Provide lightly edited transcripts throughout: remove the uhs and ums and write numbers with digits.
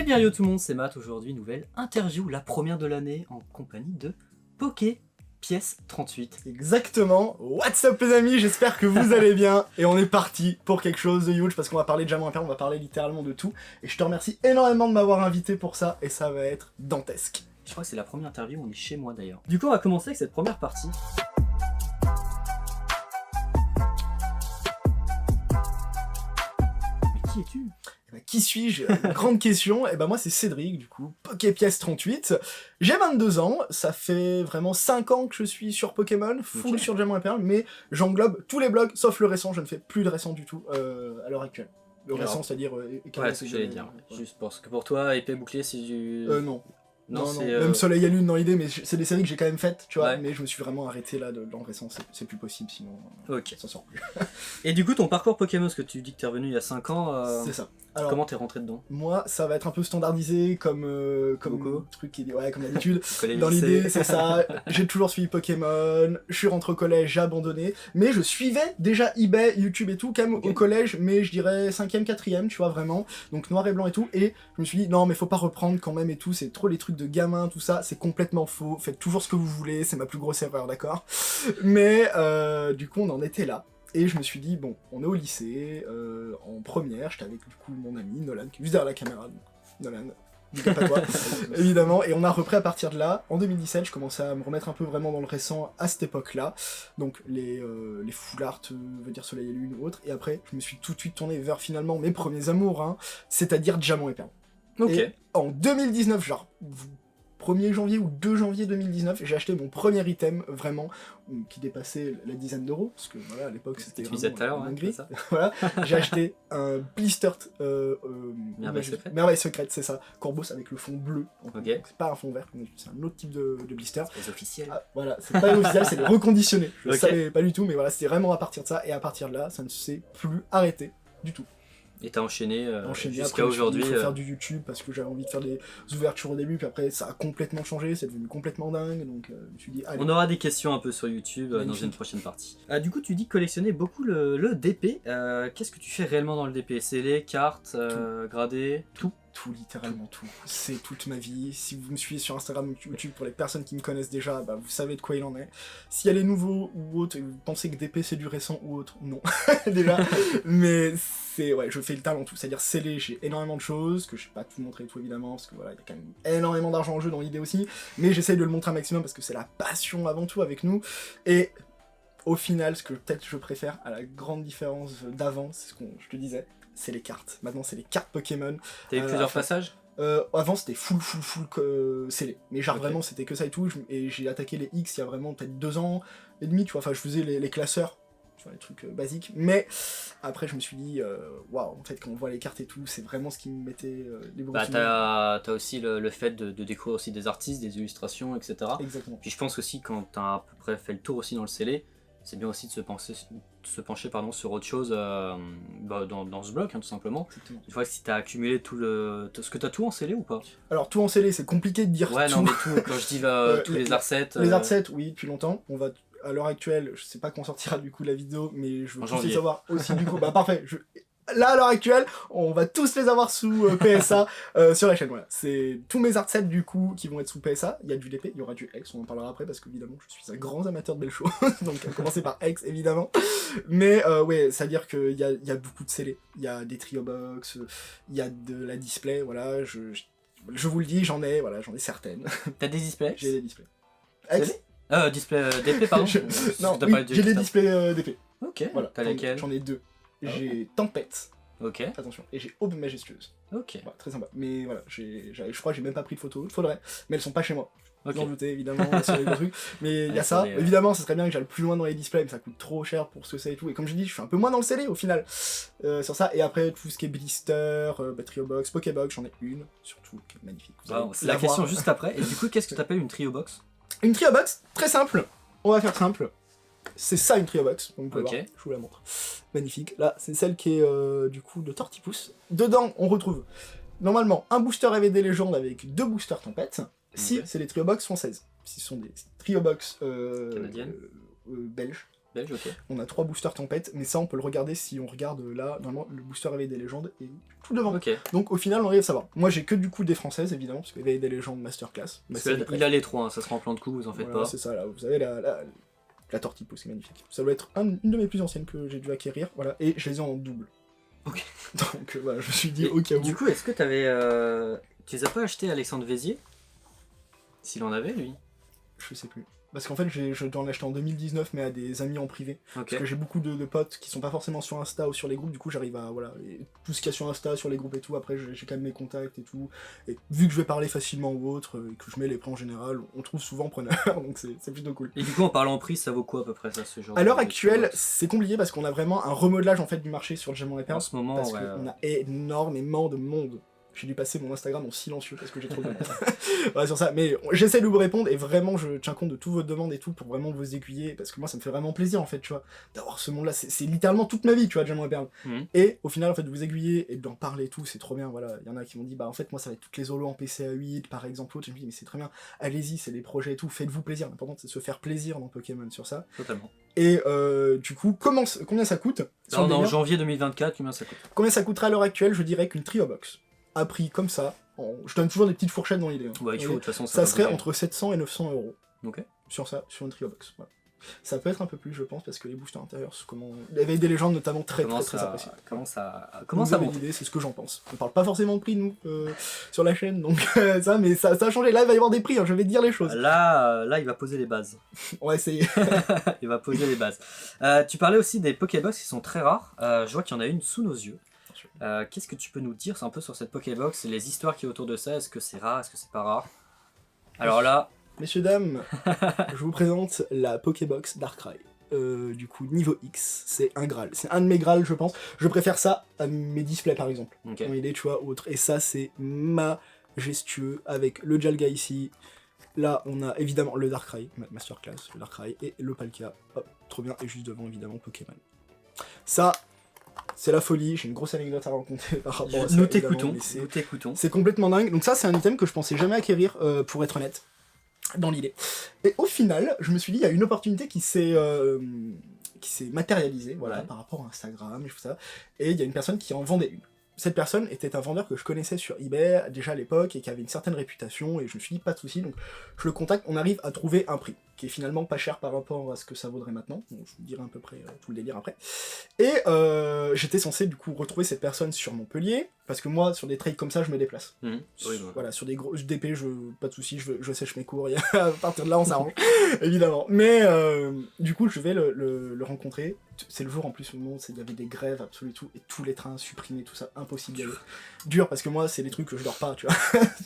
bien yo tout le monde, c'est Matt, aujourd'hui nouvelle interview, la première de l'année en compagnie de Poké Pièce 38. Exactement, what's up les amis, j'espère que vous allez bien, et on est parti pour quelque chose de huge, parce qu'on va parler de Diamant Impair, on va parler littéralement de tout, et je te remercie énormément de m'avoir invité pour ça, et ça va être dantesque. Je crois que c'est la première interview, on est chez moi d'ailleurs. Du coup on va commencer avec cette première partie. Mais qui es-tu ? Qui suis-je? Grande question. Et ben moi c'est Cédric, du coup, Poképièce 38. J'ai 22 ans, ça fait vraiment 5 ans que je suis sur Pokémon, full sur Diamant et Perle, mais j'englobe tous les blogs, sauf le récent, je ne fais plus de récent du tout à l'heure actuelle. Le récent, c'est-à-dire... ouais, ce que j'allais dire. Ouais. Juste parce que pour toi, épée bouclier, c'est du... Non. Non, même Soleil et Lune dans l'idée, mais c'est des séries que j'ai quand même faites, tu vois, ouais. Mais je me suis vraiment arrêté là dans le récent, c'est plus possible, sinon ça sort plus. Et du coup, ton parcours Pokémon, parce que tu dis que t'es revenu il y a 5 ans, c'est ça. Alors, comment t'es rentré dedans? Moi, ça va être un peu standardisé comme truc qui est... Ouais, comme d'habitude. Dans lycée. l'idée, c'est ça. J'ai toujours suivi Pokémon, je suis rentré au collège, j'ai abandonné, mais je suivais déjà eBay, YouTube et tout, quand même au collège, mais je dirais 5ème, 4ème, tu vois, vraiment. Donc noir et blanc et tout, et je me suis dit, non, mais faut pas reprendre quand même et tout, c'est trop les trucs de gamins, tout ça, c'est complètement faux, faites toujours ce que vous voulez, c'est ma plus grosse erreur, d'accord? Mais du coup, on en était là. Et je me suis dit, bon, on est au lycée, en première, j'étais avec du coup mon ami Nolan, qui est juste derrière la caméra, donc Nolan, dis pas toi, évidemment, et on a repris à partir de là. En 2017, je commençais à me remettre un peu vraiment dans le récent à cette époque-là, donc les full art, veut dire Soleil et Lune ou autre, et après, je me suis tout de suite tourné vers finalement mes premiers amours, hein, c'est-à-dire Diamant et Perle. Et en 2019, genre... 1er janvier ou 2 janvier 2019, j'ai acheté mon premier item, vraiment, qui dépassait la dizaine d'euros, parce que voilà, à l'époque c'était vraiment une dinguerie. Voilà, j'ai acheté un blister Merveille secrète, c'est ça, Corbeau avec le fond bleu, c'est pas un fond vert, c'est un autre type de blister. C'est les officiels. Ah, voilà, c'est pas les officiels, c'est les reconditionnés, je le savais pas du tout, mais voilà, c'était vraiment à partir de ça, et à partir de là, ça ne s'est plus arrêté du tout. Et t'as enchaîné jusqu'à aujourd'hui. Il faut faire du YouTube parce que j'avais envie de faire des ouvertures au début, puis après ça a complètement changé, c'est devenu complètement dingue, donc je me suis dit allez. On aura des questions un peu sur YouTube dans une prochaine partie. Du coup tu dis collectionner beaucoup le DP, qu'est-ce que tu fais réellement dans le DP? Scellé, cartes, gradé, tout? Tout, littéralement tout. C'est toute ma vie. Si vous me suivez sur Instagram ou YouTube, pour les personnes qui me connaissent déjà, bah, vous savez de quoi il en est. S'il y a les nouveaux ou autres, et vous pensez que DP c'est du récent ou autre, non. Déjà. Mais c'est... Ouais, je fais le talent tout. C'est-à-dire scellé, j'ai énormément de choses, que je vais pas tout montrer et tout évidemment, parce que voilà, il y a quand même énormément d'argent en jeu dans l'idée aussi. Mais j'essaye de le montrer un maximum parce que c'est la passion avant tout avec nous. Et au final, ce que peut-être je préfère, à la grande différence d'avant, c'est ce que je te disais, c'est les cartes. Maintenant, c'est les cartes Pokémon. T'as eu plusieurs passages? Avant, c'était full scellé. Mais genre vraiment, c'était que ça et tout. Et j'ai attaqué les X il y a vraiment peut-être 2 ans et demi, tu vois. Enfin, je faisais les classeurs, tu vois, les trucs basiques. Mais après, je me suis dit, waouh, en fait, quand on voit les cartes et tout, c'est vraiment ce qui me mettait les beaux souvenirs. T'as aussi le fait de découvrir aussi des artistes, des illustrations, etc. Exactement. Puis je pense aussi, quand t'as à peu près fait le tour aussi dans le scellé, c'est bien aussi de se pencher sur autre chose dans ce bloc, hein, tout simplement. Exactement. Une fois que si t'as accumulé tout le... Est-ce que t'as tout en scellé ou pas? Alors tout en scellé, c'est compliqué de dire ouais, tout. non mais tout, quand je dis tous les artsets... Les artsets, oui, depuis longtemps. On va... À l'heure actuelle, je sais pas quand sortira du coup la vidéo, mais je veux tous les savoir aussi du coup. Bah parfait, là à l'heure actuelle, on va tous les avoir sous PSA sur la chaîne, voilà. C'est tous mes artsets du coup qui vont être sous PSA. Il y a du DP, il y aura du X, on en parlera après parce qu'évidemment je suis un grand amateur de belles choses, donc à commencer par X évidemment. Mais ouais, c'est-à-dire qu'il y a beaucoup de scellés, il y a des trio box, il y a de la display, voilà, je vous le dis, j'en ai certaines. T'as des displays? J'ai des displays. X display DP, pardon. Non, oui, j'ai des displays DP. Ok, voilà, t'as lesquels? J'en ai 2. J'ai Tempête. Ok. Attention. Et j'ai Aube Majestueuse. Ok. Voilà, très sympa. Mais voilà, je crois que j'ai même pas pris de photos. Faudrait. Mais elles sont pas chez moi. Okay. Vous en doutez, évidemment, sur les gros trucs. Mais il y a ça. Évidemment, ça serait bien que j'aille plus loin dans les displays, mais ça coûte trop cher pour ce que c'est et tout. Et comme je dis, je suis un peu moins dans le scellé au final. Sur ça. Et après, tout ce qui est blister, Trio Box, Pokébox, j'en ai une. Surtout, qui est magnifique. C'est la question juste après. Et du coup, qu'est-ce que t'appelles une Trio Box? Une Trio Box, très simple. On va faire simple. C'est ça une Trio Box, donc vous pouvez voir, je vous la montre. Magnifique. Là, c'est celle qui est du coup de Tortipousse. Dedans, on retrouve normalement un booster RVD légende avec 2 boosters Tempête. Si c'est les Trio Box françaises. Si ce sont des Trio Box belges. belge, ok. On a 3 boosters tempête, mais ça on peut le regarder si on regarde là, normalement le booster éveil des légendes est tout devant. Ok. Donc au final on arrive à savoir. Moi j'ai que du coup des françaises évidemment, parce que éveil des légendes masterclass. Parce que il a les 3, hein, ça se rend en plan de coups, vous en faites Voilà, pas. c'est ça là, vous avez la tortipou, c'est magnifique. Ça doit être une de mes plus anciennes que j'ai dû acquérir, voilà, et je les ai en double. Ok. Donc voilà, je me suis dit Et au cas où. du coup, est-ce que tu les as pas acheté Alexandre Vézier? S'il en avait, lui. Je sais plus. Parce qu'en fait, je dois en acheter en 2019, mais à des amis en privé. Ok. Parce que j'ai beaucoup de potes qui sont pas forcément sur Insta ou sur les groupes, du coup j'arrive à, voilà, et tout ce qu'il y a sur Insta, sur les groupes et tout, après j'ai quand même mes contacts et tout, et vu que je vais parler facilement ou autre, et que je mets les prix en général, on trouve souvent preneur, donc c'est plutôt cool. Et du coup, en parlant prix, ça vaut quoi à peu près ça, ce genre À l'heure de actuelle, box? c'est compliqué parce qu'on a vraiment un remodelage en fait du marché sur le Diamant et Perle, En ce moment, parce ouais. qu'on a énormément de monde. J'ai dû passer mon Instagram en silencieux parce que j'ai trop de demandes. Voilà, sur ça, mais j'essaie de vous répondre et vraiment je tiens compte de toutes vos demandes et tout pour vraiment vous aiguiller parce que moi ça me fait vraiment plaisir en fait, tu vois, d'avoir ce monde là, c'est littéralement toute ma vie, tu vois, Diamant et Perle. Et au final en fait de vous aiguiller et d'en parler et tout, c'est trop bien, voilà. Il y en a qui m'ont dit bah en fait moi ça va être toutes les holos en PCA 8 par exemple, je me dis mais c'est très bien, allez-y, c'est des projets et tout, faites-vous plaisir, l'important c'est de se faire plaisir dans Pokémon sur ça. Totalement. Et du coup, combien ça coûte Là, on est en janvier 2024, combien ça coûte? Combien ça coûtera à l'heure actuelle? Je dirais qu'une Trio Box a pris comme ça, je donne toujours des petites fourchettes dans l'idée. Hein. Ouais, il faut, de toute façon, ça serait bouger. entre 700 et 900 euros. Ok. Sur ça, sur une Trio Box. Voilà. Ça peut être un peu plus, je pense, parce que les boosters intérieurs, l'éveil des légendes notamment très appréciés. Comment ça monte l'idée, c'est ce que j'en pense. On parle pas forcément de prix, nous, sur la chaîne, donc ça, mais ça a changé. Là, il va y avoir des prix, hein, je vais te dire les choses. Là, il va poser les bases. On va essayer. Il va poser les bases. Tu parlais aussi des Pokébox qui sont très rares. Je vois qu'il y en a une sous nos yeux. Qu'est-ce que tu peux nous dire un peu sur cette Pokébox et les histoires qui est autour de ça? Est-ce que c'est rare? Est-ce que c'est pas rare? Alors là... Messieurs, dames, je vous présente la Pokébox Darkrai. Du coup, niveau X, c'est un Graal. C'est un de mes Graals, je pense. Je préfère ça à mes displays, par exemple. Okay. Dans l'idée, tu vois, autre. Et ça, c'est majestueux, avec le Jalga ici. Là, on a évidemment le Darkrai, Masterclass, le Darkrai, et le Palkia. Hop, trop bien. Et juste devant, évidemment, Pokémon. Ça... c'est la folie, j'ai une grosse anecdote à raconter par rapport à ça. Nous t'écoutons. C'est complètement dingue. Donc ça, c'est un item que je pensais jamais acquérir, pour être honnête, dans l'idée. Et au final, je me suis dit, il y a une opportunité qui s'est matérialisée, voilà, par rapport à Instagram et tout ça. Et il y a une personne qui en vendait une. Cette personne était un vendeur que je connaissais sur eBay déjà à l'époque et qui avait une certaine réputation, et je me suis dit pas de soucis, donc je le contacte, on arrive à trouver un prix qui est finalement pas cher par rapport à ce que ça vaudrait maintenant, donc je vous dirai à peu près tout le délire après. Et j'étais censé du coup retrouver cette personne sur Montpellier, parce que moi sur des trades comme ça je me déplace. Voilà, sur des gros DP, pas de soucis, je sèche mes cours, et à partir de là on s'arrange, évidemment. Mais du coup je vais le rencontrer. C'est le jour en plus où il y avait des grèves absolument tout, et tous les trains supprimés, tout ça, impossible d'y aller. Dur, parce que moi c'est des trucs que je dors pas, tu vois,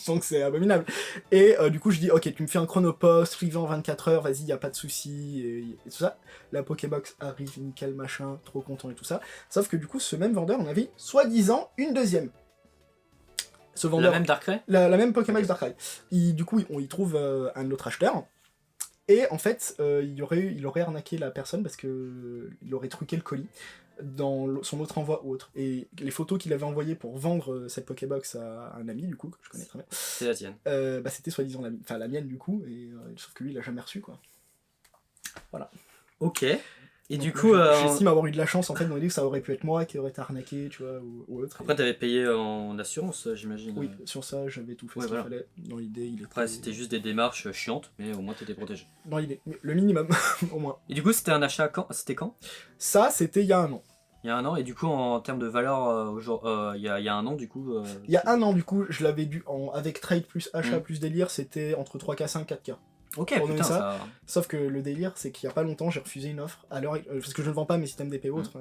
donc c'est abominable. Et du coup je dis ok, tu me fais un chronopost, privé en 24 heures, vas-y, y a pas de soucis, et tout ça. La Pokébox arrive, nickel, machin, trop content et tout ça. Sauf que du coup ce même vendeur, on avait soi-disant une deuxième. Ce vendeur, la même Darkrai, la même Pokébox Darkrai. Du coup il trouve un autre acheteur. Et en fait, il aurait arnaqué la personne parce qu'il aurait truqué le colis dans son autre envoi ou autre. Et les photos qu'il avait envoyées pour vendre cette Pokébox à un ami, du coup, que je connais très bien. C'est la tienne. C'était soi-disant la mienne, du coup, et sauf que lui, il l'a jamais reçu, quoi. Voilà. Ok. Et donc, du coup... j'estime avoir eu de la chance, en fait, dans l'idée que ça aurait pu être moi qui aurait été arnaqué, tu vois, ou autre. Après, t'avais payé en assurance, j'imagine. Oui, sur ça, j'avais tout fait ce qu'il fallait. Dans l'idée, il était... Après, c'était juste des démarches chiantes, mais au moins t'étais protégé. Dans l'idée, le minimum, au moins. Et du coup, c'était un achat c'était quand? Ça, c'était il y a un an. Il y a un an, et du coup, en termes de valeur, il y a un an, du coup... Il y a un an, du coup, je l'avais dû, avec trade plus achat plus délire, c'était entre 3K, 5, 4K. Ok, putain, ça... Sauf que le délire, c'est qu'il y a pas longtemps, j'ai refusé une offre, à l'heure, parce que je ne vends pas mes systèmes d'épée autres.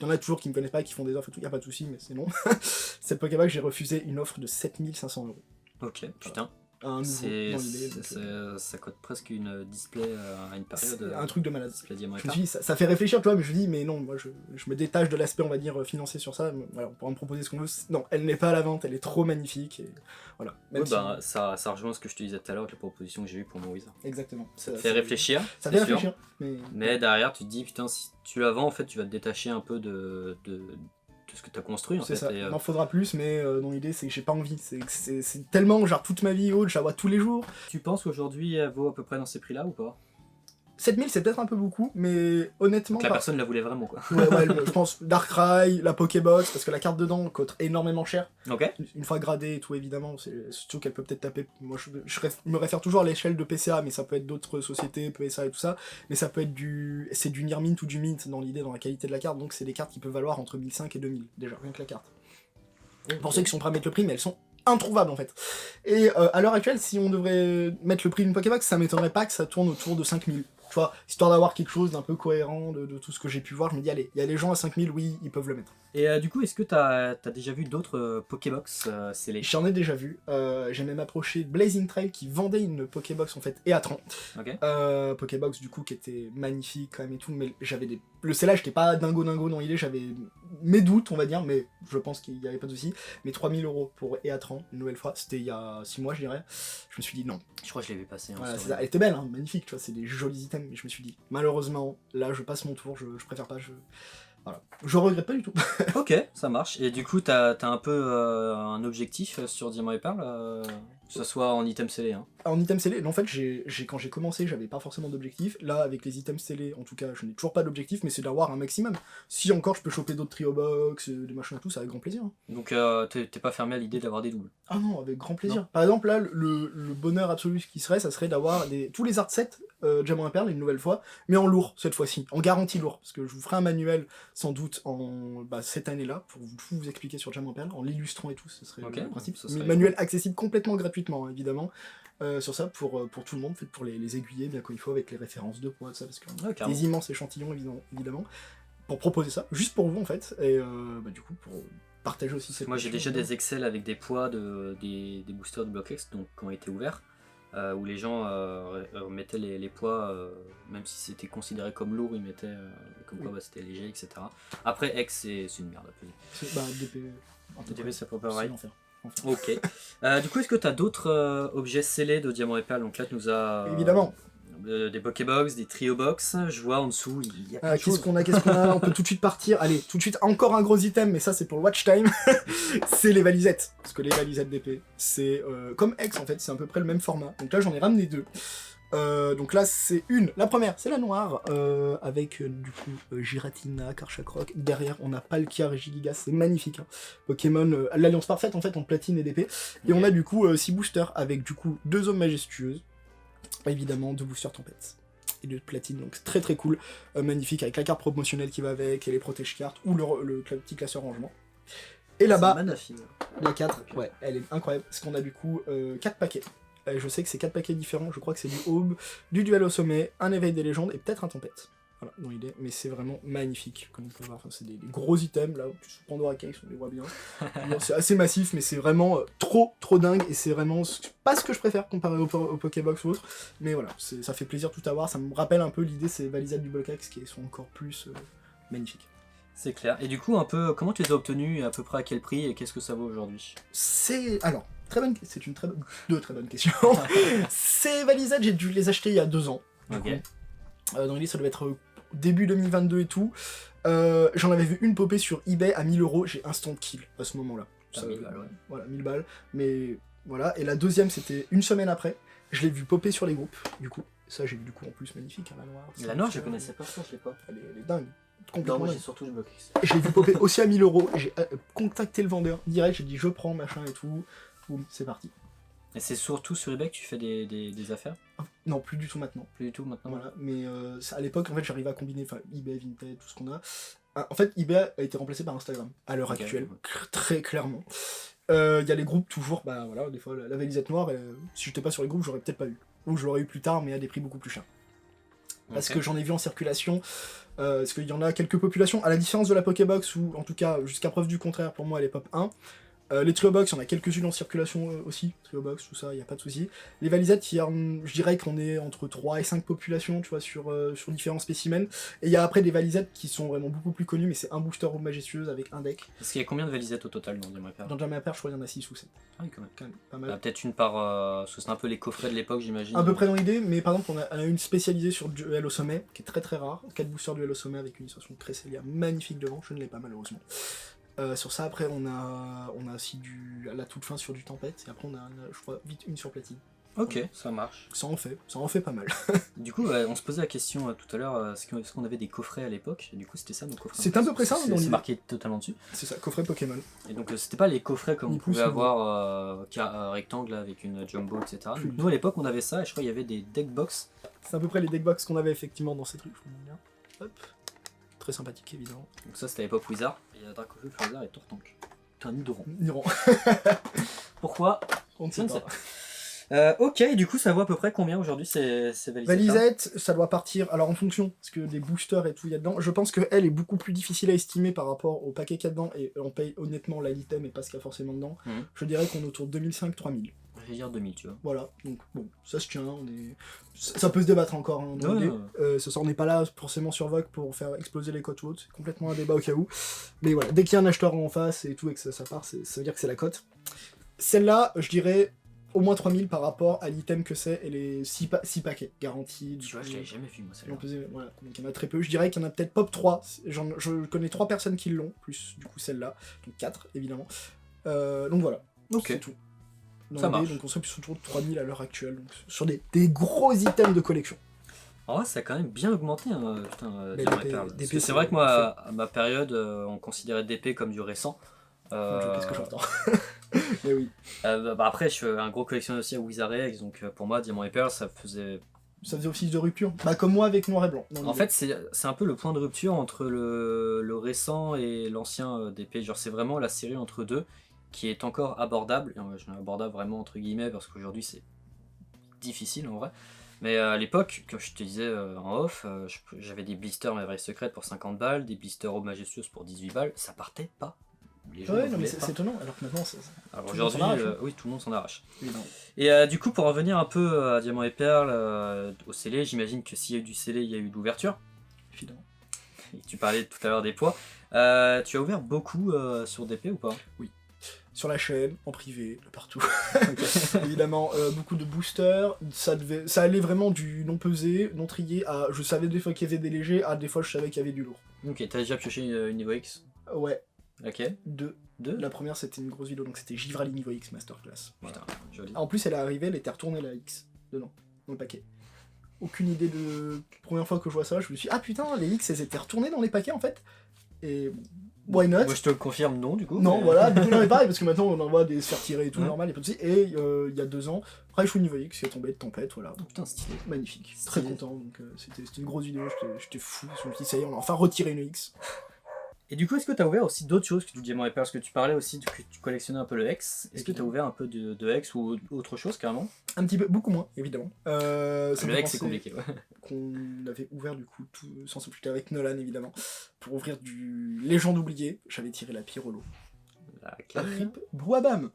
Il y en a toujours qui me connaissent pas, qui font des offres et tout, y a pas de soucis, mais c'est non. Cette Pokébox, j'ai refusé une offre de 7500 €. Ok, putain. Un nouveau, dans l'idée. Ça coûte presque une display à une période. C'est un truc de malade. Display Diamant et je me dis, ça fait réfléchir, tu vois, mais je me dis, mais non, moi je me détache de l'aspect, on va dire, financier sur ça. Voilà, on pourra me proposer ce qu'on veut. Non, elle n'est pas à la vente, elle est trop magnifique. Et voilà. Ouais, ça rejoint ce que je te disais tout à l'heure avec la proposition que j'ai eue pour mon Wizard. Exactement. Ça te fait réfléchir. Ça fait réfléchir. Mais derrière, tu te dis, putain, si tu la vends, en fait, tu vas te détacher un peu de ce que tu as construit, en fait. C'est ça, il m'en faudra plus, mais dans l'idée, c'est que j'ai pas envie. C'est tellement, genre, toute ma vie haute, je la vois tous les jours. Tu penses qu'aujourd'hui, elle vaut à peu près dans ces prix-là ou pas? 7000 c'est peut-être un peu beaucoup, mais honnêtement... Donc la personne la voulait vraiment, quoi. Ouais, je pense Darkrai, la Pokébox, parce que la carte dedans coûte énormément cher. Ok. Une fois gradée et tout, évidemment, surtout qu'elle peut peut-être taper... Moi, me réfère toujours à l'échelle de PCA, mais ça peut être d'autres sociétés, PSA et tout ça, mais ça peut être c'est du Near Mint ou du Mint dans l'idée, dans la qualité de la carte, donc c'est des cartes qui peuvent valoir entre 1500 et 2000, déjà, rien que la carte. Pour ceux qui sont prêts à mettre le prix, mais elles sont introuvables en fait. Et à l'heure actuelle, si on devrait mettre le prix d'une Pokébox, ça m'étonnerait pas que ça tourne autour de 5000. Tu vois, histoire d'avoir quelque chose d'un peu cohérent de tout ce que j'ai pu voir, je me dis, allez, il y a les gens à 5000, oui, ils peuvent le mettre. Et du coup, est-ce que t'as déjà vu d'autres Pokébox scellés? J'en ai déjà vu. J'ai même approché Blazing Trail qui vendait une Pokébox en fait, et à 30. Ok. Pokébox du coup qui était magnifique quand même et tout, mais j'avais des... Le scellage j'étais pas dingo dans l'idée, j'avais mes doutes on va dire, mais je pense qu'il y avait pas de soucis. Mais 3000 € pour Eatran, une nouvelle fois, c'était il y a 6 mois je dirais. Je me suis dit non. Je crois que je l'ai vu passer. Voilà, c'est ça. Elle était belle, hein, magnifique, tu vois, c'est des jolis items, mais je me suis dit, malheureusement, là je passe mon tour, je préfère pas, Voilà. Je regrette pas du tout. Ok, ça marche. Et du coup, t'as un peu un objectif sur Diamant et Perle, que ce soit en item scellé. Hein. En item scellé, en fait, quand j'ai commencé, j'avais pas forcément d'objectif. Là, avec les items scellés, en tout cas, je n'ai toujours pas d'objectif, mais c'est d'avoir un maximum. Si encore je peux choper d'autres trio box, des machins et tout, c'est avec grand plaisir. Hein. Donc, t'es pas fermé à l'idée d'avoir des doubles. Ah non, avec grand plaisir. Non. Par exemple, là, le bonheur absolu qui serait, ça serait d'avoir tous les art sets Diamant et Perle une nouvelle fois, mais en lourd cette fois-ci, en garantie lourd, parce que je vous ferai un manuel sans doute cette année-là pour tout vous expliquer sur Diamant et Perle, en l'illustrant et tout, ce serait le principe. Mais manuel accessible complètement gratuitement, hein, évidemment. Sur ça pour tout le monde, fait pour les aiguiller bien comme il faut avec les références de poids, tout ça, parce que des immenses échantillons évidemment, pour proposer ça, juste pour vous en fait, et du coup pour partager aussi cette... Moi j'ai déjà des Excel avec des poids des boosters de BlockX donc, qui ont été ouverts, où les gens mettaient les poids, même si c'était considéré comme lourd, ils mettaient comme quoi c'était léger, etc. Après X c'est une merde à peser. DP c'est pas pareil. Ok. Du coup, est-ce que tu as d'autres objets scellés de Diamant et Perle? Donc là, tu nous as évidemment des Pokébox, des Trio Box. Je vois en dessous, il y a qu'est-ce qu'on a? On peut tout de suite partir. Allez, tout de suite, encore un gros item, mais ça, c'est pour le watch time. C'est les valisettes. Parce que les valisettes d'épée, c'est comme X en fait, c'est à peu près le même format. Donc là, j'en ai ramené deux. Donc là, c'est la première, c'est la noire, avec du coup Giratina, Karchakroc. Derrière, on a Palkia, Regigigas, c'est magnifique. Hein. Pokémon, l'alliance parfaite en fait, en platine et d'épée. Et on a du coup 6 boosters avec du coup 2 hommes majestueuses, évidemment 2 boosters tempête. Et de platine, donc c'est très très cool, magnifique, avec la carte promotionnelle qui va avec, et les protège cartes, ou le petit classeur rangement. Et là-bas, la 4, ouais, elle est incroyable, parce qu'on a du coup 4 paquets. Je sais que c'est 4 paquets différents, je crois que c'est du Aube, du Duel au sommet, un éveil des légendes et peut-être un tempête. Voilà, dans l'idée, mais c'est vraiment magnifique, comme on peut voir. Enfin, c'est des gros items, là, plus Pandora Case, on les voit bien. C'est assez massif, mais c'est vraiment trop dingue, et c'est vraiment pas ce que je préfère comparé au Pokébox ou autre, mais voilà, ça fait plaisir tout à voir, ça me rappelle un peu l'idée, ces valisettes du Blockx qui sont encore plus magnifiques. C'est clair. Et du coup, un peu, comment tu les as obtenus, à peu près à quel prix, et qu'est-ce que ça vaut aujourd'hui? Alors, c'est une deux très bonnes questions. Ces valisettes, j'ai dû les acheter il y a 2 ans. Ok. Dans l'idée, ça devait être début 2022 et tout. J'en avais vu une popée sur eBay à 1000 €, j'ai instant kill à ce moment-là. 1000 balles, ouais. Voilà, 1000 balles. Mais voilà, et la deuxième, c'était une semaine après. Je l'ai vu popper sur les groupes, du coup. Ça, j'ai vu du coup en plus magnifique, hein, la noire. La noire, je connaissais pas ça, je l'ai pas. Elle est dingue. Non, moi j'ai surtout le BlockX. Je l'ai vu popper aussi à 1000 €. J'ai contacté le vendeur direct, j'ai dit je prends, machin et tout. Boum, c'est parti. Et c'est surtout sur eBay que tu fais des affaires? Non, plus du tout maintenant. Plus du tout maintenant. Voilà, mais à l'époque, en fait, j'arrivais à combiner eBay, Vinted, tout ce qu'on a. En fait, eBay a été remplacé par Instagram, à l'heure actuelle, très clairement. Il y a les groupes toujours, voilà, des fois, la valisette noire, si j'étais pas sur les groupes, j'aurais peut-être pas eu. Ou je l'aurais eu plus tard, mais à des prix beaucoup plus chers. Parce que j'en ai vu en circulation, parce qu'il y en a quelques populations, à la différence de la Pokébox, ou en tout cas, jusqu'à preuve du contraire, pour moi, elle est pop 1. Les Trio Box, il y en a quelques-unes en circulation aussi, Trio Box, tout ça, il n'y a pas de souci. Les valisettes, je dirais qu'on est entre 3 et 5 populations, tu vois, sur différents spécimens. Et il y a après des valisettes qui sont vraiment beaucoup plus connues, mais c'est un booster Aube majestueuse avec un deck. Parce qu'il y a combien de valisettes au total dans Diamant et Perle? Dans Diamant et Perle, je crois qu'il y en a 6 ou 7. Ah oui, quand même. Pas mal. Peut-être une par... parce que c'est un peu les coffrets de l'époque, j'imagine. À peu près dans l'idée, mais par exemple, on a une spécialisée sur Duel au sommet, qui est très rare. 4 boosters Duel au sommet avec une illustration très Célia magnifique devant, je ne l'ai pas malheureusement. Sur ça, après, on a aussi à la toute fin sur du tempête, et après on a je crois, vite une sur platine. Ok, ça marche. Ça en fait pas mal. Du coup, on se posait la question tout à l'heure, est-ce qu'on avait des coffrets à l'époque? Et du coup, c'était ça nos coffrets. C'est à peu près ça, dans C'est l'idée. marqué totalement dessus. C'est ça, coffret Pokémon. Et donc, c'était pas les coffrets comme Ni on plus pouvait ni avoir, rectangle là, avec une jumbo, etc. Plus. Donc, nous, à l'époque, on avait ça, et je crois qu'il y avait des deck box. C'est à peu près les deckbox qu'on avait effectivement dans cette rue, je vous montre bien. Hop. Très sympathique, évidemment. Donc, ça, c'était à l'époque Wizard. Et il y a Dracofeu, Charizard et Tortank. T'es un Nidoran. Niran. Pourquoi? On ne Je sait ne pas. sais pas. Ok, et du coup, ça vaut à peu près combien aujourd'hui ces valisettes? Valisette, ça doit partir, alors en fonction, parce que des boosters et tout il y a dedans, je pense qu'elle est beaucoup plus difficile à estimer par rapport au paquet qu'il y a dedans, et on paye honnêtement l'item et pas ce qu'il y a forcément dedans. Je dirais qu'on est autour de 2005-3000. Je vais dire 2000, tu vois. Voilà, donc bon, ça se tient, ça peut se débattre encore. Hein, dans l'idée. On n'est pas là forcément sur Vogue pour faire exploser les cotes ou autres, c'est complètement un débat au cas où. Mais voilà, dès qu'il y a un acheteur en face et tout et que ça part, ça veut dire que c'est la cote. Celle-là, je dirais au moins 3000 par rapport à l'item que c'est et les 6 paquets garantis. Tu vois, je l'avais jamais vu moi celle-là. Voilà, donc il y en a très peu. Je dirais qu'il y en a peut-être pop 3. Je connais 3 personnes qui l'ont, plus du coup celle-là, donc 4 évidemment. Donc voilà, c'est tout. Ça marche. Donc on serait plus autour de 3000 à l'heure actuelle, donc sur des gros items de collection. Oh, ça a quand même bien augmenté, hein, putain, Diamant et Perle. Parce que DP, c'est vrai que moi, à ma période, on considérait DP comme du récent. Qu'est-ce que j'entends? Mais oui. Après, je suis un gros collectionneur aussi à Wizard X, donc pour moi, Diamant et Perle, ça faisait office de rupture. Bah comme moi avec Noir et Blanc. En fait, c'est un peu le point de rupture entre le récent et l'ancien DP. Genre, c'est vraiment la série entre deux qui est encore abordable. Je dis abordable vraiment entre guillemets parce qu'aujourd'hui, c'est difficile en vrai. Mais à l'époque, comme je te disais en off, j'avais des blisters Merveille Secrète pour 50 balles, des blisters Eau Majestueuse pour 18 balles. Ça partait pas. Les gens non mais c'est étonnant, alors que maintenant alors aujourd'hui, oui, tout le monde s'en arrache. Évidemment. Et du coup, pour revenir un peu à Diamant et Perle, au scellé, j'imagine que s'il y a eu du scellé, il y a eu d'ouverture. Évidemment. Et tu parlais tout à l'heure des poids. Tu as ouvert beaucoup sur DP ou pas? Oui. Sur la chaîne, en privé, partout. Évidemment, beaucoup de boosters. Ça allait vraiment du non pesé, non trié, à je savais des fois qu'il y avait des légers, à des fois je savais qu'il y avait du lourd. Ok, t'as déjà pioché une niveau X? Ouais. Ok. Deux. La première c'était une grosse vidéo, donc c'était Givrali niveau X Masterclass. Putain, joli. En plus elle est arrivée, elle était retournée la X dedans, dans le paquet. Aucune idée de... Première fois que je vois ça, je me suis dit, ah putain, les X elles étaient retournées dans les paquets en fait. Et why not? Moi je te le confirme, non du coup. Non, mais... voilà, du coup non mais pareil, parce que maintenant on envoie des se faire tirer et tout, Ouais. normal, y a pas de soucis. Et il y a 2 ans, Raichu niveau X qui est tombé de tempête, voilà. Oh, putain, stylé. Magnifique, Stylé. très content, donc c'était une grosse vidéo, j'étais fou, je me suis dit ça y est, on a enfin retiré une X. Et du coup, est-ce que tu as ouvert aussi d'autres choses que du Diamant et Perle? Parce que tu parlais aussi que tu collectionnais un peu le X. Est-ce que tu as ouvert un peu de X ou autre chose carrément? Un petit peu, beaucoup moins, évidemment. Le X c'est compliqué, ouais. Qu'on avait ouvert du coup, tout, sans se plus avec Nolan évidemment, pour ouvrir du Légende oubliée, j'avais tiré la Pyrolo. Rip Brouabam.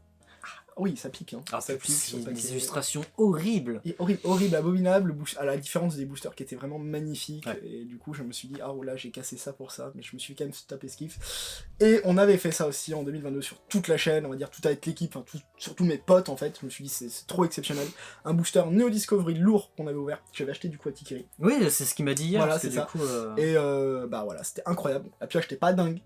Oui, ça pique. Hein. Ah, ça pique. C'est des illustrations horribles. Et horrible, abominable, à la différence des boosters qui étaient vraiment magnifiques. Ouais. Et du coup, je me suis dit, ah oh là, j'ai cassé ça pour ça, mais je me suis quand même tapé ce kiff. Et on avait fait ça aussi en 2022 sur toute la chaîne, on va dire tout avec l'équipe, enfin, surtout mes potes en fait. Je me suis dit, c'est trop exceptionnel. Un booster Neo Discovery lourd qu'on avait ouvert, j'avais acheté du coup à Tikiri. Oui, c'est ce qu'il m'a dit hier. Voilà, parce que c'est ça. du coup, Et bah voilà, c'était incroyable. La pioche était pas dingue.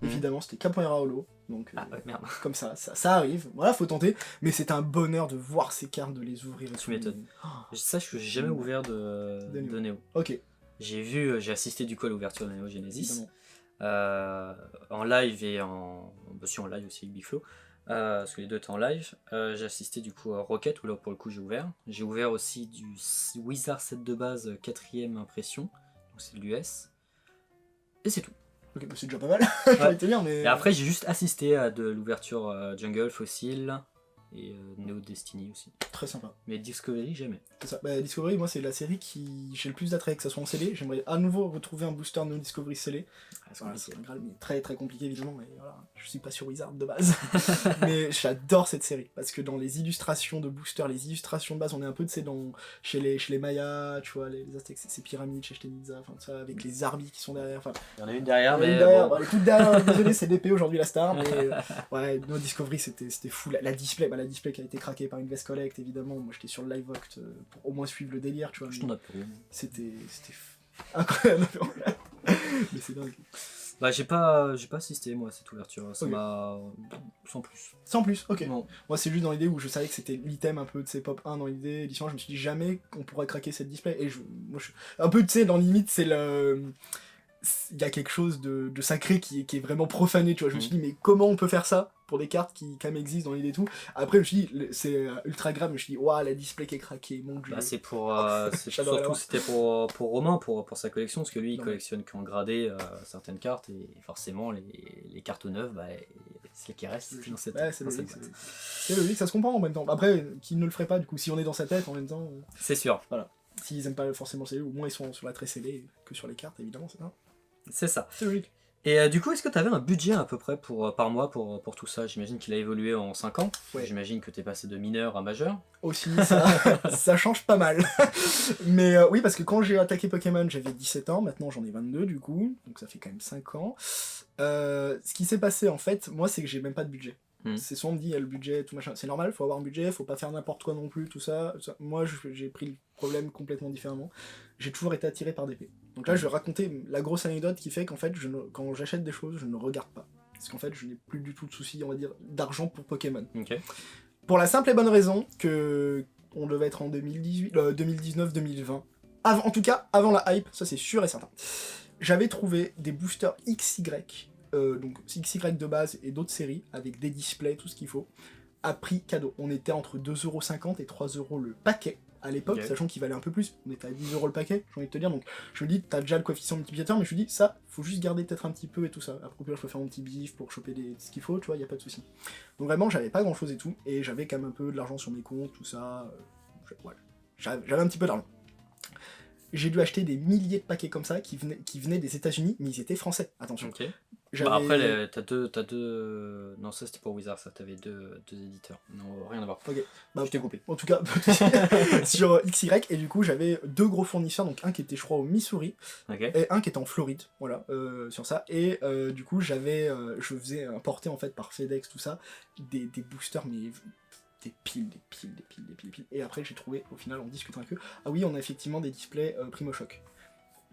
Évidemment, c'était Capoeira Holo, donc Ah ouais, merde. comme ça arrive, voilà, faut tenter, mais c'est un bonheur de voir ces cartes, de les ouvrir et Tu tout. m'étonnes. Sache que j'ai jamais ouvert de Néo. Ok, J'ai assisté du coup à l'ouverture de Néo Genesis. évidemment. En live et en live aussi avec Big Flo. Parce que les deux étaient en live. J'ai assisté du coup à Rocket, où là pour le coup j'ai ouvert. J'ai ouvert aussi du Wizard set de base 4ème impression. Donc c'est de l'US. Et c'est tout. Ok, bah c'est déjà pas mal, j'aurais été bien, mais... Et après j'ai juste assisté à de l'ouverture Jungle, Fossil et Neo Destiny aussi. Très sympa. Mais Discovery jamais. C'est ça. Bah, Discovery, moi c'est la série qui j'ai le plus d'attrait, que ça soit en scellé. J'aimerais à nouveau retrouver un booster Neo Discovery scellé. Voilà, c'est un graal, mais très très compliqué évidemment, mais voilà, je suis pas sur Wizard de base. Mais j'adore cette série, parce que dans les illustrations de boosters, les illustrations de base, on est un peu, tu sais, chez les Mayas, tu vois, les Aztèques, ces pyramides, chez Shtenitza, enfin ça, avec les Arbis qui sont derrière, enfin... Il y en a une derrière, mais derrière, bon. bah, écoute, derrière, désolé, c'est DP aujourd'hui la star, mais ouais, Neo Discovery c'était fou. La display, la display qui a été craquée par Invest Collect, évidemment, moi j'étais sur le Live Oct pour au moins suivre le délire, tu vois. Je t'en ai peu. C'était incroyable. Mais c'est dingue. Bah j'ai pas assisté moi à cette ouverture, ça Ok. m'a... sans plus. Sans plus, ok. Non. Moi, c'est juste dans l'idée où je savais que c'était l'item un peu de ces pop 1 dans l'idée édition. Je me suis dit jamais qu'on pourrait craquer cette display. Et moi, je suis un peu, tu sais, dans limite, c'est le. Il y a quelque chose de sacré qui est vraiment profané, tu vois. Je me suis dit, mais comment on peut faire ça pour des cartes qui, quand même, existent dans l'idée et tout. Après, je me suis dit, c'est ultra grave. Je me suis dit, waouh, la display qui est craquée, mon dieu. Bah, c'est J'adore surtout l'avoir. c'était pour Romain pour sa collection parce que lui il Non, mais- collectionne qu'en gradé certaines cartes et forcément les cartes neuves bah, c'est les qui restent dans cette, Ouais, c'est dans logique, cette boîte. c'est logique, ça se comprend en même temps. Après, qui ne le ferait pas, du coup, si on est dans sa tête en même temps. C'est sûr, S'ils aiment pas forcément scellé, au moins ils sont sur la très scellée que sur les cartes, évidemment, c'est ça. c'est ça. C'est logique. Et du coup, est-ce que tu avais un budget à peu près par mois pour tout ça? J'imagine qu'il a évolué en 5 ans. Ouais. J'imagine que tu es passé de mineur à majeur. Aussi, ça, ça change pas mal. Mais oui, parce que quand j'ai attaqué Pokémon, j'avais 17 ans, maintenant j'en ai 22 du coup, donc ça fait quand même 5 ans. Ce qui s'est passé en fait, moi, c'est que j'ai même pas de budget. C'est souvent on me dit, il y a le budget, tout machin. C'est normal, faut avoir un budget, faut pas faire n'importe quoi non plus, tout ça. Moi, j'ai pris le problème complètement différemment. J'ai toujours été attiré par d'épée. Donc là, je vais raconter la grosse anecdote qui fait qu'en fait, quand j'achète des choses, je ne regarde pas. Parce qu'en fait, je n'ai plus du tout de soucis, on va dire, d'argent pour Pokémon. Ok. Pour la simple et bonne raison que on devait être en 2019-2020. En tout cas, avant la hype, ça c'est sûr et certain. J'avais trouvé des boosters XY, donc XY de base et d'autres séries, avec des displays, tout ce qu'il faut, à prix cadeau. On était entre 2,50€ et 3€ le paquet à l'époque, Ok. sachant qu'il valait un peu plus. On était à 10€ le paquet, j'ai envie de te dire. Donc je me dis, t'as déjà le coefficient multiplicateur, mais je me dis, ça, faut juste garder peut-être un petit peu et tout ça. Après, je peux faire mon petit bif pour choper ce qu'il faut, tu vois, y a pas de souci. Donc vraiment, j'avais pas grand chose et tout, et j'avais quand même un peu de l'argent sur mes comptes, tout ça. Voilà. J'avais un petit peu d'argent. J'ai dû acheter des milliers de paquets comme ça qui venaient des États-Unis, mais ils étaient français. Attention. Ok. J'avais- Bah après, t'as deux. Non, ça c'était pour Wizard, ça t'avais deux éditeurs. Non, rien à voir. Ok. Bah, Je t'ai coupé. en tout cas, sur XY, et du coup, j'avais deux gros fournisseurs, donc un qui était, je crois, au Missouri, Ok. et un qui était en Floride, voilà, sur ça. Et du coup, je faisais importer, en fait, par FedEx, tout ça, des boosters, mais des piles. Et après, j'ai trouvé, au final, en discutant avec eux, ah oui, on a effectivement des displays Primo Shock,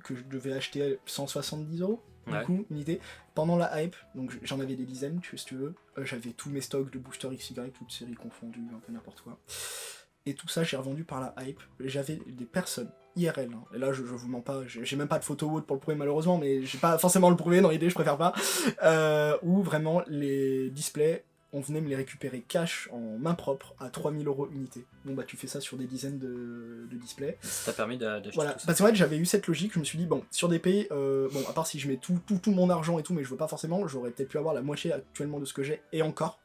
que je devais acheter à 170€, du Ouais. coup, unité. Pendant la hype, donc j'en avais des dizaines, si tu veux, j'avais tous mes stocks de boosters XY, toutes séries confondues, un peu n'importe quoi. Et tout ça, j'ai revendu par la hype. J'avais des personnes IRL, hein. Et là je vous mens pas, j'ai même pas de photo ou autre pour le prouver malheureusement, mais j'ai pas forcément le prouver dans l'idée, je préfère pas. Où vraiment les displays, on venait me les récupérer cash en main propre à 3000€ unité. Bon bah tu fais ça sur des dizaines de displays. Ça t'a permis d'acheter Voilà, tout ça. parce qu'en fait j'avais eu cette logique, je me suis dit bon, sur des pays, bon à part si je mets tout mon argent et tout, mais je veux pas forcément, j'aurais peut-être pu avoir la moitié actuellement de ce que j'ai, et encore.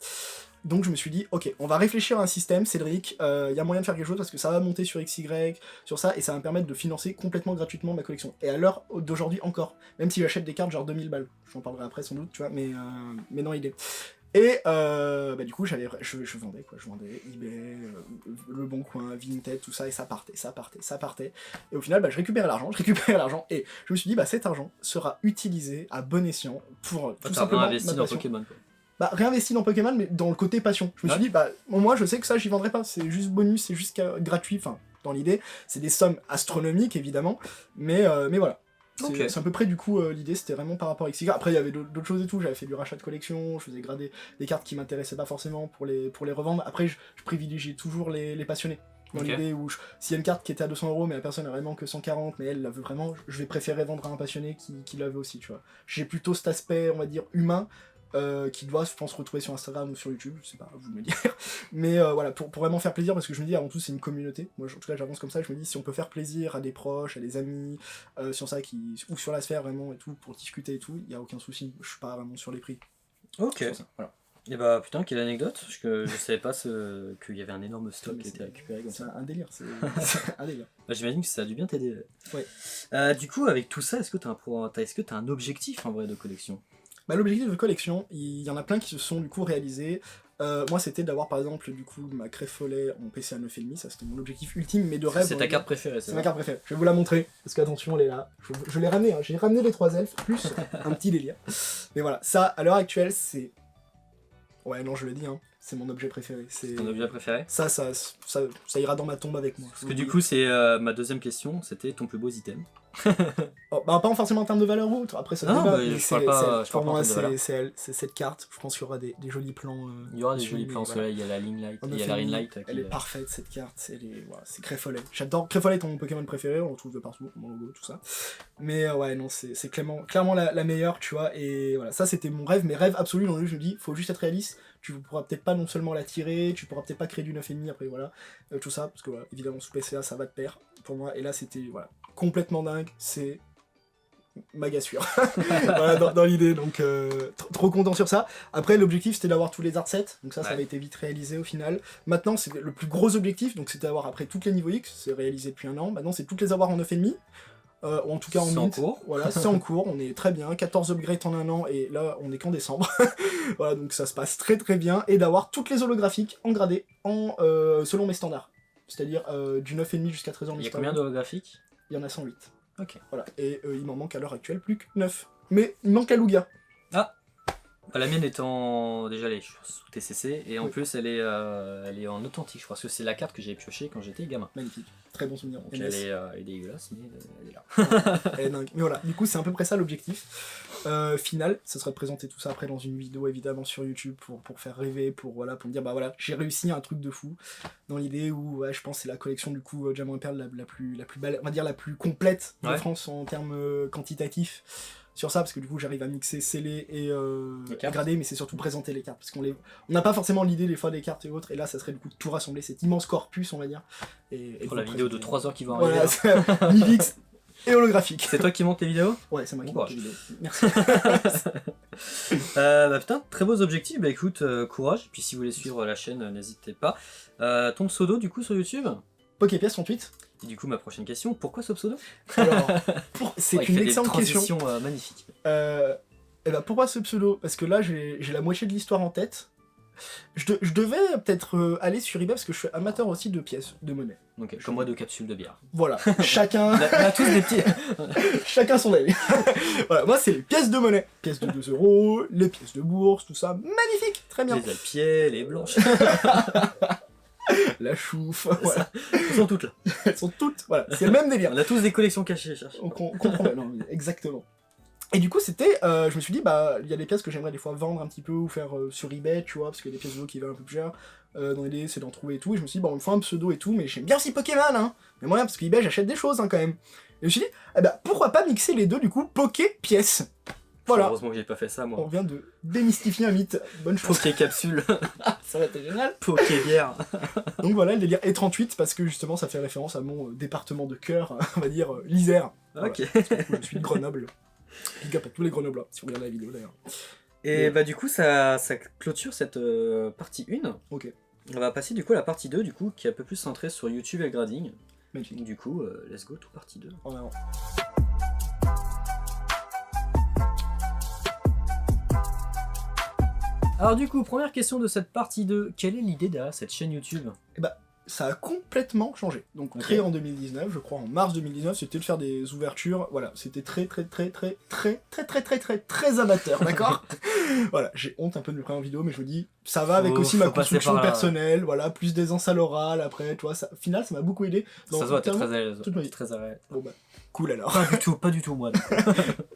Donc je me suis dit, ok, on va réfléchir à un système, Cédric, y a moyen de faire quelque chose parce que ça va monter sur XY, sur ça, et ça va me permettre de financer complètement gratuitement ma collection. Et à l'heure d'aujourd'hui encore, même si j'achète des cartes genre 2000 balles, j'en parlerai après sans doute, tu vois, mais non, il est. Et bah, du coup, je vendais quoi, je vendais eBay, Le Bon Coin, Vinted, tout ça, et ça partait. Et au final, bah, je récupérais l'argent, et je me suis dit, bah cet argent sera utilisé à bon escient pour tout T'as simplement investi ma dans passion. Pokémon quoi. Bah, réinvesti dans Pokémon, mais dans le côté passion. Je me suis Ouais. dit, bah, moi, je sais que ça, j'y vendrai pas. C'est juste bonus, c'est juste gratuit. Enfin, dans l'idée, c'est des sommes astronomiques, évidemment. Mais voilà. Ok. C'est à peu près, du coup, l'idée, c'était vraiment par rapport à XY. Après, il y avait d'autres choses et tout. J'avais fait du rachat de collection. Je faisais grader des cartes qui m'intéressaient pas forcément pour les revendre. Après, je privilégiais toujours les passionnés. Dans Ok. l'idée où s'il y a une carte qui était à 200€, mais la personne a vraiment que 140, mais elle la veut vraiment, je vais préférer vendre à un passionné qui la veut aussi, tu vois. J'ai plutôt cet aspect, on va dire, humain, qui doit, je pense, retrouver sur Instagram ou sur YouTube, je sais pas, à vous de me dire. Mais voilà, pour vraiment faire plaisir, parce que je me dis, avant tout, c'est une communauté. Moi, en tout cas, j'avance comme ça, je me dis, si on peut faire plaisir à des proches, à des amis, sur ça, ou sur la sphère vraiment et tout, pour discuter et tout, il y a aucun souci. Je suis pas vraiment sur les prix. Ok. Sur ça, voilà. Et bah putain, quelle anecdote, parce que je savais pas qu'il y avait un énorme stock Mais qui était récupéré comme C'est ça. un délire, c'est un délire. Bah, j'imagine que ça a dû bien t'aider. Ouais. Du coup, avec tout ça, est-ce que t'as un objectif en vrai de collection? Bah, l'objectif de collection, il y en a plein qui se sont du coup réalisés. Moi, c'était d'avoir par exemple du coup ma crêpe follet en PC à 9,5, ça c'était mon objectif ultime, mais de rêve. C'est ta carte préférée, C'est ma carte préférée. Je vais vous la montrer, parce qu'attention, elle est là. Je l'ai ramenée, hein. J'ai ramené les 3 elfes, plus un petit délire. Mais voilà, ça, à l'heure actuelle, c'est... Ouais, non, je le dis, hein, c'est mon objet préféré. C'est Ton objet préféré? ça ira dans ma tombe avec moi. Parce que du coup, c'est ma deuxième question, c'était ton plus beau item. Oh, Bah, pas forcément en termes de valeur ou autre, après ça Non, débat, mais mais je parle pas- je pour parle pas en moi, termes de valeur. c'est cette carte. Je pense qu'il y aura des jolis plans. Il y aura des dessus, jolis mais plans au voilà. soleil, il y a la ring light, En il y a la ring Ophélie, light. elle est parfaite cette carte, voilà, c'est Crayfollet. J'adore Crayfollet, ton Pokémon préféré, on le trouve de partout, mon logo, tout ça. Mais ouais, non, c'est clairement la meilleure, tu vois, et voilà, ça c'était mon rêve, mes rêves absolus dans le jeu, je me dis, faut juste être réaliste, tu pourras peut-être pas non seulement la tirer, tu pourras peut-être pas créer du 9,5 après, voilà, tout ça, parce que voilà, évidemment sous PCA ça va de pair, pour moi, et là c'était, voilà, complètement dingue, c'est maga sûr. Voilà, dans l'idée, donc trop content sur ça. Après, l'objectif c'était d'avoir tous les art sets, donc ça avait été vite réalisé au final. Maintenant, c'est le plus gros objectif, donc c'était d'avoir après toutes les niveaux X, c'est réalisé depuis un an. Maintenant, c'est toutes les avoir en 9,5, ou en tout cas en C'est en mint. cours. Voilà, c'est en cours, on est très bien, 14 upgrades en un an, et là, on est qu'en décembre. Voilà, donc ça se passe très très bien, et d'avoir toutes les holographiques en gradé, selon mes standards. C'est-à-dire du 9,5 jusqu'à 13 ans. Il y a combien d'holographiques? Il y en a 108. Ok. Voilà, et il m'en manque à l'heure actuelle plus que 9. Mais il manque la Lugia. Ah bah, la mienne étant déjà elle est sous TCC et en Oui. plus elle est en authentique, je crois, parce que c'est la carte que j'avais piochée quand j'étais gamin. Magnifique, très bon souvenir. Donc MS. elle est dégueulasse, mais elle est là. Elle est dingue. Mais voilà, du coup c'est à peu près ça l'objectif final. Ça serait de présenter tout ça après dans une vidéo évidemment sur YouTube pour faire rêver, pour me dire bah voilà, j'ai réussi un truc de fou. Dans l'idée où ouais, je pense que c'est la collection du coup Diamant et Perle la plus belle, on va dire la plus complète de Ouais. France en termes quantitatifs. Sur ça, parce que du coup j'arrive à mixer, sceller et grader, mais c'est surtout présenter les cartes, parce on n'a pas forcément l'idée des fois des cartes et autres, et là ça serait du coup de tout rassembler, cet immense corpus on va dire. Et Pour la vidéo de 3 heures qui va arriver. voilà, c'est Livix et holographique. C'est toi qui montes les vidéos? Ouais, c'est moi qui Bon monte courage. les vidéos. Merci. Bah putain, très beaux objectifs, bah écoute, courage, puis si vous voulez suivre la chaîne, n'hésitez pas. Ton pseudo du coup sur YouTube? Poképièce 38. Et du coup ma prochaine question, pourquoi ce pseudo? Alors, c'est Ouais, il une fait des excellente question. transitions magnifiques. Et bah pourquoi ce pseudo? Parce que là j'ai la moitié de l'histoire en tête. Je devais peut-être aller sur eBay parce que je suis amateur aussi de pièces, de monnaie. Donc comme moi de capsules de bière. Voilà, chacun, On a tous des petits. chacun son avis. Voilà, moi c'est les pièces de monnaie. Pièces de 2 €, les pièces de bourse, tout ça. Magnifique, très bien. Les alpiers, les blanches. La chouffe, Voilà. voilà. Elles sont toutes là. Elles sont toutes, voilà, c'est le même délire. On a tous des collections cachées. Cherche. On comprend bien, non, mais exactement. Et du coup, c'était, je me suis dit, bah, il y a des pièces que j'aimerais des fois vendre un petit peu ou faire sur eBay, tu vois, parce qu'il y a des pièces de l'eau qui valent un peu plus cher. Dans l'idée, c'est d'en trouver et tout. Et je me suis dit, bon, on me fait un pseudo et tout, mais j'aime bien aussi Pokémon, hein. Mais moi, parce que eBay, j'achète des choses, hein, quand même. Et je me suis dit, eh bah, pourquoi pas mixer les deux, du coup, Poké-pièces. Voilà. Heureusement que j'ai pas fait ça, On moi. vient de démystifier un mythe. Bonne chose. Poké capsule, Ça va être génial. Poké bière. Donc voilà, le délire E38, parce que justement, ça fait référence à mon département de cœur, on va dire, l'Isère. Voilà. Ok. Je suis de Grenoble. Big up à tous les Grenoblois, si vous regardez la vidéo d'ailleurs. Et bah du coup, ça clôture cette partie 1. Ok, On va passer du coup à la partie 2, du coup, qui est un peu plus centrée sur YouTube et le grading. magnifique. Du coup, let's go to partie 2. En avant. Alors du coup, première question de cette partie 2, quelle est l'idée derrière cette chaîne YouTube? Ça a complètement changé. Donc Ok. créé en 2019, je crois en mars 2019, c'était de faire des ouvertures. Voilà, c'était très amateur, d'accord. Voilà, j'ai honte un peu de me prendre en vidéo, mais je me dis, ça va avec aussi ma faut passer construction par là. personnelle, voilà, plus d'aisance à l'oral, après, tu vois, ça, au final, ça m'a beaucoup aidé. Ça se voit, t'es notamment- très à l'aise. toute ma vie. Très à l'aise. Bon bah, cool alors. Pas du tout moi.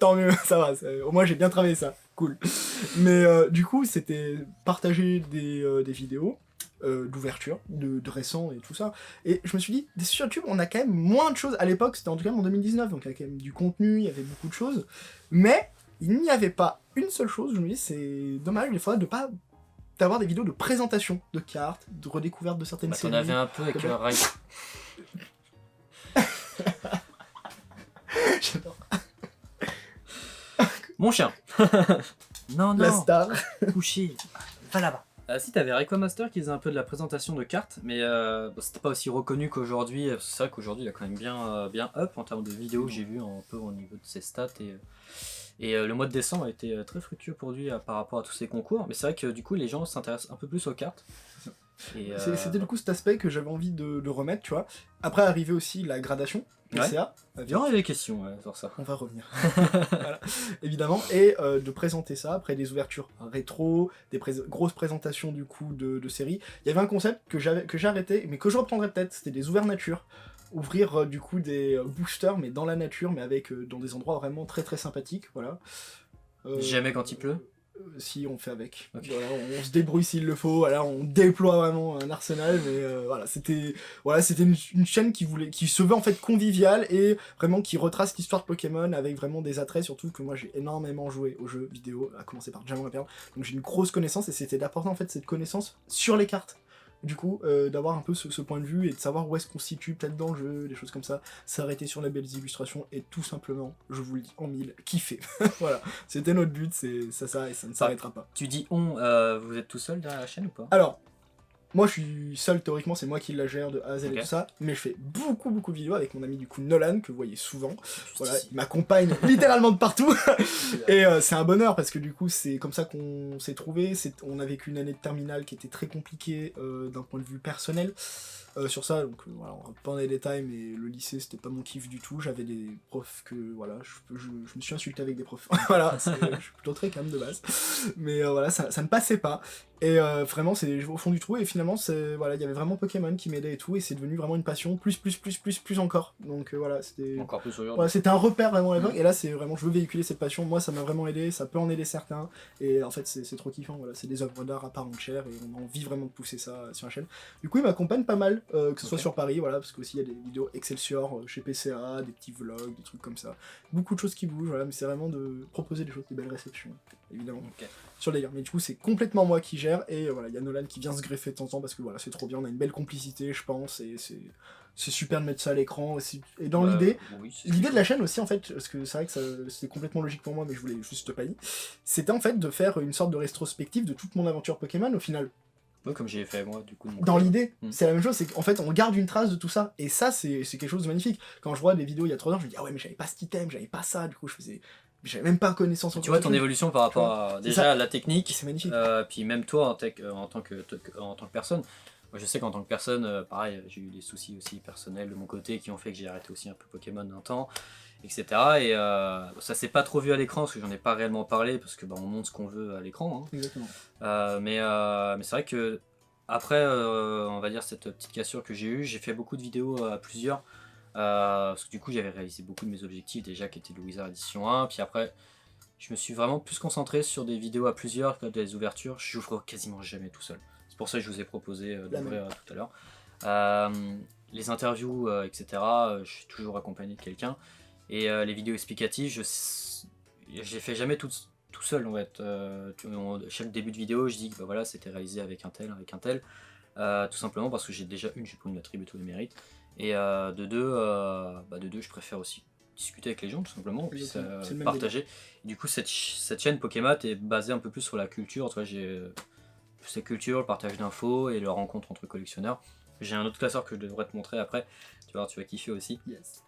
Tant mieux, ça va, au moins j'ai bien travaillé ça, cool. Mais du coup, c'était partager des vidéos d'ouverture, de récents et tout ça. Et je me suis dit, sur YouTube, on a quand même moins de choses. À l'époque, c'était en tout cas en 2019, donc il y avait quand même du contenu, il y avait beaucoup de choses. Mais il n'y avait pas une seule chose, je me dis, c'est dommage des fois de pas d'avoir des vidéos de présentation de cartes, de redécouverte de certaines Bah, t'en séries. avais un peu avec Comment Rai. J'adore. Mon chien. Non, La non, star. couché. Va là-bas. Si, t'avais Rayquaza Master qui faisait un peu de la présentation de cartes, mais bon, c'était pas aussi reconnu qu'aujourd'hui. C'est vrai qu'aujourd'hui il a quand même bien up en termes de vidéos, j'ai vu un peu au niveau de ses stats. Et le mois de décembre a été très fructueux pour lui par rapport à tous ses concours. Mais c'est vrai que du coup les gens s'intéressent un peu plus aux cartes. Et, C'était du coup cet aspect que j'avais envie de remettre, tu vois. Après, arrivait aussi la gradation, Ouais. PCA. il y aura des questions sur ça. On va revenir. Voilà, évidemment. Et de présenter ça après des ouvertures rétro, des grosses présentations du coup de séries. Il y avait un concept que j'ai arrêté, mais que je reprendrai peut-être, c'était des ouverts nature. ouvrir du coup des boosters, mais dans la nature, mais avec dans des endroits vraiment très très sympathiques, voilà. Jamais quand il pleut. Si, on fait avec. Ok. Voilà, on se débrouille s'il le faut, voilà, on déploie vraiment un arsenal, mais voilà, c'était une chaîne qui se veut en fait conviviale et vraiment qui retrace l'histoire de Pokémon avec vraiment des attraits, surtout que moi j'ai énormément joué aux jeux vidéo, à commencer par Diamant et Perle, donc j'ai une grosse connaissance et c'était d'apporter en fait cette connaissance sur les cartes. Du coup, d'avoir un peu ce point de vue et de savoir où est-ce qu'on se situe peut-être dans le jeu, des choses comme ça, s'arrêter sur les belles illustrations et tout simplement, je vous le dis en mille, kiffer. Voilà, c'était notre but, c'est ça et ça ne s'arrêtera pas. Tu dis on, vous êtes tout seul derrière la chaîne ou pas? Alors, moi je suis seul théoriquement, c'est moi qui la gère de A à Z Ok. et tout ça, mais je fais beaucoup de vidéos avec mon ami du coup Nolan, que vous voyez souvent. Juste Voilà, ici. il m'accompagne littéralement de partout. Et c'est un bonheur parce que du coup c'est comme ça qu'on s'est trouvé. On a vécu une année de terminale qui était très compliquée d'un point de vue personnel. Sur ça, donc voilà, on rentre pas dans les détails, mais le lycée c'était pas mon kiff du tout. J'avais des profs que voilà, je me suis insulté avec des profs. Voilà, je suis plutôt très calme de base. Mais voilà, ça ne passait pas. Et vraiment, c'est au fond du trou. Et finalement, voilà, il y avait vraiment Pokémon qui m'aidait et tout. Et c'est devenu vraiment une passion, plus encore. Donc voilà, c'était. Encore plus aujourd'hui. Voilà, c'était un repère vraiment à l'époque, et là c'est vraiment, je veux véhiculer cette passion, moi ça m'a vraiment aidé, ça peut en aider certains, et en fait c'est trop kiffant, voilà, c'est des œuvres d'art à part entière, et on a envie vraiment de pousser ça sur la chaîne. Du coup il m'accompagne pas mal, que ce soit Ok. sur Paris, voilà, parce qu'aussi il y a des vidéos Excelsior chez PCA, des petits vlogs, des trucs comme ça, beaucoup de choses qui bougent, voilà, mais c'est vraiment de proposer des choses, des belles réceptions, évidemment, Ok. sur le délire. Mais du coup c'est complètement moi qui gère, et voilà, il y a Nolan qui vient se greffer de temps en temps, parce que voilà, c'est trop bien, on a une belle complicité je pense, et c'est super de mettre ça à l'écran, et dans l'idée, Oui, l'idée de la chaîne aussi, en fait, parce que c'est vrai que c'était complètement logique pour moi, mais je voulais juste pas dire, c'était en fait de faire une sorte de rétrospective de toute mon aventure Pokémon au final. Oui, comme j'ai fait moi, du coup. Dans l'idée, Mm. c'est la même chose, c'est qu'en fait on garde une trace de tout ça, et ça c'est quelque chose de magnifique. Quand je vois des vidéos il y a 3 ans, je me dis ah ouais, mais j'avais pas cet item, j'avais pas ça, du coup j'avais même pas connaissance en Tu vois ton évolution par rapport à C'est déjà ça. à la technique, C'est magnifique. puis même toi en tant que personne. Moi je sais qu'en tant que personne, pareil, j'ai eu des soucis aussi personnels de mon côté qui ont fait que j'ai arrêté aussi un peu Pokémon un temps, etc. Et ça s'est pas trop vu à l'écran parce que j'en ai pas réellement parlé parce que on montre ce qu'on veut à l'écran. Hein. Exactement. Mais c'est vrai que après, on va dire cette petite cassure que j'ai fait beaucoup de vidéos à plusieurs. Parce que du coup j'avais réalisé beaucoup de mes objectifs déjà qui étaient le Wizard Edition 1. Puis après je me suis vraiment plus concentré sur des vidéos à plusieurs que des ouvertures. J'ouvre quasiment jamais tout seul. C'est pour ça que je vous ai proposé d'ouvrir tout à l'heure. Les interviews, etc. Je suis toujours accompagné de quelqu'un. Et les vidéos explicatives, j'ai fait jamais tout seul en fait. Chaque début de vidéo, je dis que voilà, c'était réalisé avec un tel. Tout simplement parce que j'ai déjà j'ai pas envie de m'attribuer tous les mérites. Et de deux, je préfère aussi discuter avec les gens tout simplement, puis C'est le même partager. Et du coup, cette chaîne Pokémon est basée un peu plus sur la culture. Tu vois, j'ai cette culture, le partage d'infos et la rencontre entre collectionneurs. J'ai un autre classeur que je devrais te montrer après. Tu vas kiffer aussi. Yes.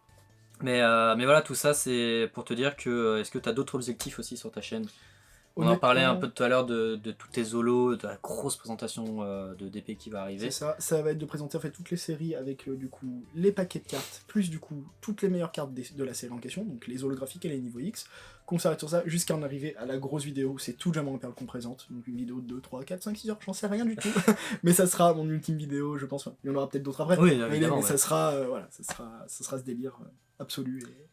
Mais voilà, tout ça, c'est pour te dire que est-ce que tu as d'autres objectifs aussi sur ta chaîne? On en parlait un peu tout à l'heure de tous tes zolos, de la grosse présentation de DP qui va arriver. C'est ça va être de présenter en fait toutes les séries avec du coup les paquets de cartes, plus du coup toutes les meilleures cartes de la série en question, donc les holographiques et les niveaux X, qu'on s'arrête sur ça jusqu'à en arriver à la grosse vidéo, c'est tout Diamant et Perle qu'on présente, donc une vidéo de 2, 3, 4, 5, 6 heures, j'en sais rien du tout, mais ça sera mon ultime vidéo, je pense, il y en aura peut-être d'autres après, Oui, mais évidemment, ouais. ça sera, voilà, ça sera ce délire absolu, et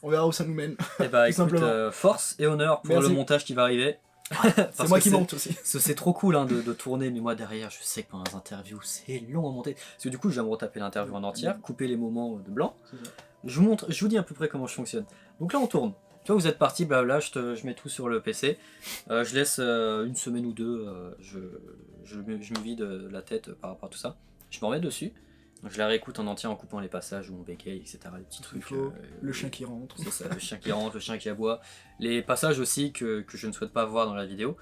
on verra où ça nous mène. Et bah Tout écoute, simplement. force et honneur pour Merci. le montage qui va arriver. C'est moi qui monte aussi. C'est trop cool hein, de tourner, mais moi derrière, je sais que pendant les interviews, c'est long à monter. Parce que du coup, je viens me retaper l'interview en entière, couper les moments de blanc. Je vous dis à peu près comment je fonctionne. Donc là, on tourne. Tu vois, vous êtes parti, blabla, je mets tout sur le PC. Je laisse une semaine ou deux, je me vide la tête par rapport à tout ça. Je me remets dessus. Je la réécoute en entier en coupant les passages où on bégaye, etc. Les petits trucs. Le chien qui rentre. C'est ça, le chien qui rentre, le chien qui aboie. Les passages aussi que je ne souhaite pas voir dans la vidéo.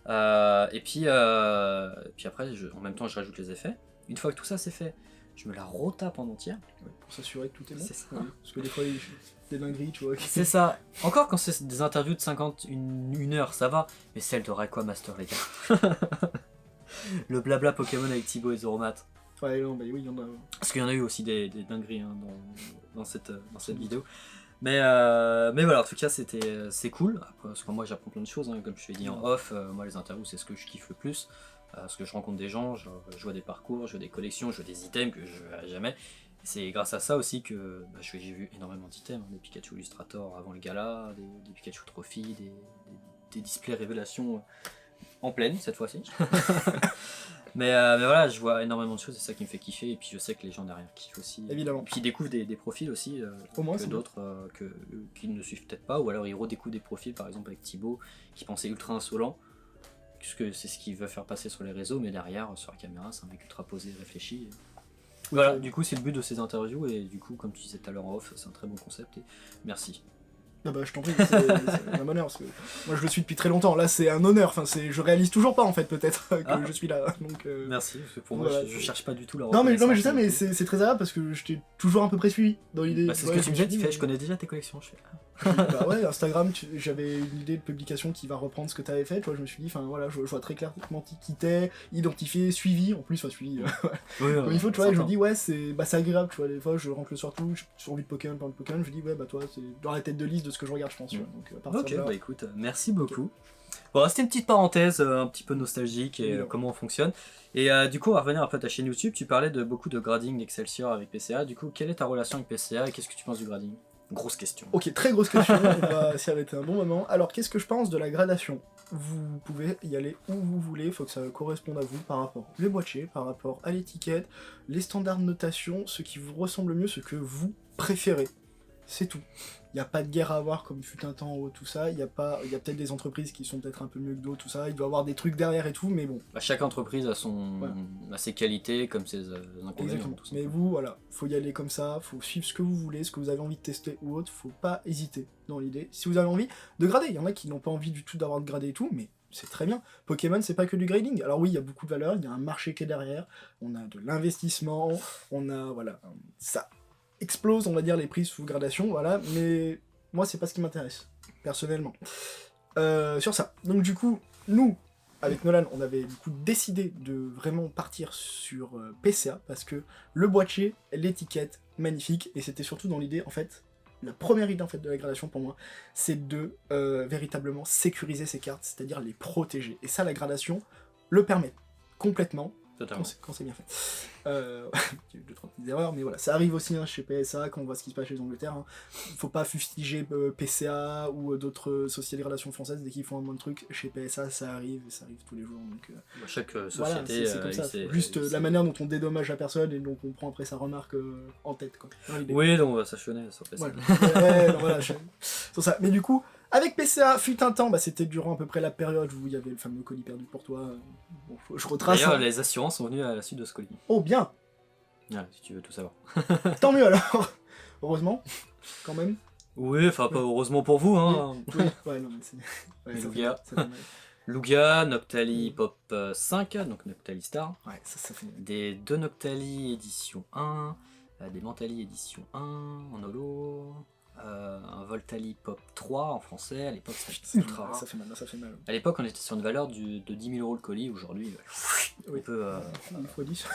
Et puis après, en même temps, je rajoute les effets. Une fois que tout ça c'est fait, je me la retape en entière. Ouais, pour s'assurer que tout est bon. C'est ça. Ouais, parce que des fois, il y a des dingueries, tu vois. C'est ça. Encore quand c'est des interviews de 50, une heure, ça va. Mais celle de Rayquaza Master, les gars. Le blabla Pokémon avec Thibaut et Zoromat. Ouais, non, bah oui, il y en a. Parce qu'il y en a eu aussi des dingueries hein, dans cette vidéo. Mais voilà, en tout cas, c'est cool. Après, parce que moi, j'apprends plein de choses. Hein, comme je te l'ai dit en off, moi, les interviews, c'est ce que je kiffe le plus. Parce que je rencontre des gens, je vois des parcours, je vois des collections, je vois des items que je verrai jamais. C'est grâce à ça aussi que j'ai vu énormément d'items, hein, des Pikachu Illustrator avant le gala, des Pikachu Trophy, des displays révélations en pleine cette fois-ci. mais voilà, je vois énormément de choses, c'est ça qui me fait kiffer, et puis je sais que les gens derrière kiffent aussi. Évidemment. Et puis ils découvrent des profils aussi, Au moins, que d'autres qui ne suivent peut-être pas, ou alors ils redécouvrent des profils, par exemple avec Thibaut, qui pensait ultra insolent, puisque c'est ce qu'il veut faire passer sur les réseaux, mais derrière, sur la caméra, c'est un mec ultra posé, réfléchi. Voilà, du coup c'est le but de ces interviews, et du coup comme tu disais tout à l'heure en off, c'est un très bon concept, et merci. Ah bah je t'en prie, c'est un honneur, parce que moi je le suis depuis très longtemps, là c'est un honneur, enfin je réalise toujours pas en fait peut-être que je suis là, donc... Merci, parce que pour voilà, moi je cherche pas du tout la non mais je sais, reconnaissance, mais c'est très agréable parce que je t'ai toujours à peu près suivi dans l'idée. c'est ce que tu me disais, tu fais, je connais déjà tes collections, je fais... Bah ouais, Instagram, j'avais une idée de publication qui va reprendre ce que t'avais fait, tu vois, je me suis dit, enfin voilà, je vois très clairement qui t'es, identifié, suivi, en plus, enfin suivi, comme il faut, tu vois, et je me dis, ouais, c'est agréable, tu vois, des fois je rentre le soir tout, j'ai envie de Pokémon, plein de Pokémon, je me dis, ouais, bah toi, c'est dans la tête de liste de ce que je regarde, je pense, tu vois, donc à partir Ok, de là... bah écoute, merci beaucoup. Bon, c'était une petite parenthèse, un petit peu nostalgique, et comment on fonctionne. Et du coup, on va revenir un peu à ta chaîne YouTube, tu parlais de beaucoup de grading d'Excelsior avec PCA, du coup, quelle est ta relation avec PCA, et qu'est-ce que tu penses du grading? Grosse question. Ok, très grosse question, on va s'y arrêter un bon moment. Alors, qu'est-ce que je pense de la gradation? Vous pouvez y aller où vous voulez, il faut que ça corresponde à vous par rapport au boîtier, par rapport à l'étiquette, les standards de notation, ce qui vous ressemble le mieux, ce que vous préférez. C'est tout. Il n'y a pas de guerre à avoir comme fut un temps ou tout ça, il y a peut-être des entreprises qui sont peut-être un peu mieux que d'autres, tout ça, il doit y avoir des trucs derrière et tout, mais bon. Chaque entreprise a ses qualités comme ses inconvénients. Exactement. Mais vous, voilà, faut y aller comme ça, faut suivre ce que vous voulez, ce que vous avez envie de tester ou autre, faut pas hésiter dans l'idée. Si vous avez envie de grader, il y en a qui n'ont pas envie du tout d'avoir de gradé et tout, mais c'est très bien. Pokémon, c'est pas que du grading. Alors oui, il y a beaucoup de valeur, il y a un marché qui est derrière, on a de l'investissement, on a, voilà, ça explose, on va dire, les prix sous gradation, voilà, mais moi, c'est pas ce qui m'intéresse, personnellement. Sur ça. Donc du coup, nous, avec Nolan, on avait du coup décidé de vraiment partir sur PCA, parce que le boîtier, l'étiquette, magnifique, et c'était surtout dans l'idée, en fait, la première idée en fait de la gradation pour moi, c'est de véritablement sécuriser ces cartes, c'est-à-dire les protéger. Et ça, la gradation le permet complètement. Quand c'est bien fait. Il y a eu 2-3 petites erreurs, mais voilà, ça arrive aussi hein, chez PSA, quand on voit ce qui se passe chez les Angleterre. Hein. Faut pas fustiger PCA ou d'autres sociétés de relations françaises dès qu'ils font un moins de trucs. Chez PSA, ça arrive, et ça arrive tous les jours. Donc, chaque société, voilà, c'est comme ça. Juste la manière dont on dédommage la personne et donc on prend après sa remarque en tête. Quoi. Oui, donc on va s'achever sur PCA. Ouais, donc voilà, sur ça. Mais du coup, avec PCA, fut un temps, c'était durant à peu près la période où il y avait le fameux colis perdu pour toi. Bon, je retrace. D'ailleurs, les assurances sont venues à la suite de ce colis. Oh, bien. Si tu veux tout savoir. Tant mieux alors. Heureusement, quand même. Oui, enfin pas heureusement pour vous, hein. Oui. Ouais, non, mais c'est... Ouais, Lugia. Lugia, Noctali Pop 5, donc Noctali Star. Ouais, ça fait... Des 2 Noctali édition 1, des Mentali édition 1 en holo, un Voltali Pop 3 en français, à l'époque c'était ultra rare. Ça fait mal. À l'époque on était sur une valeur de 10 000 € le colis, aujourd'hui on peut... une fois 10.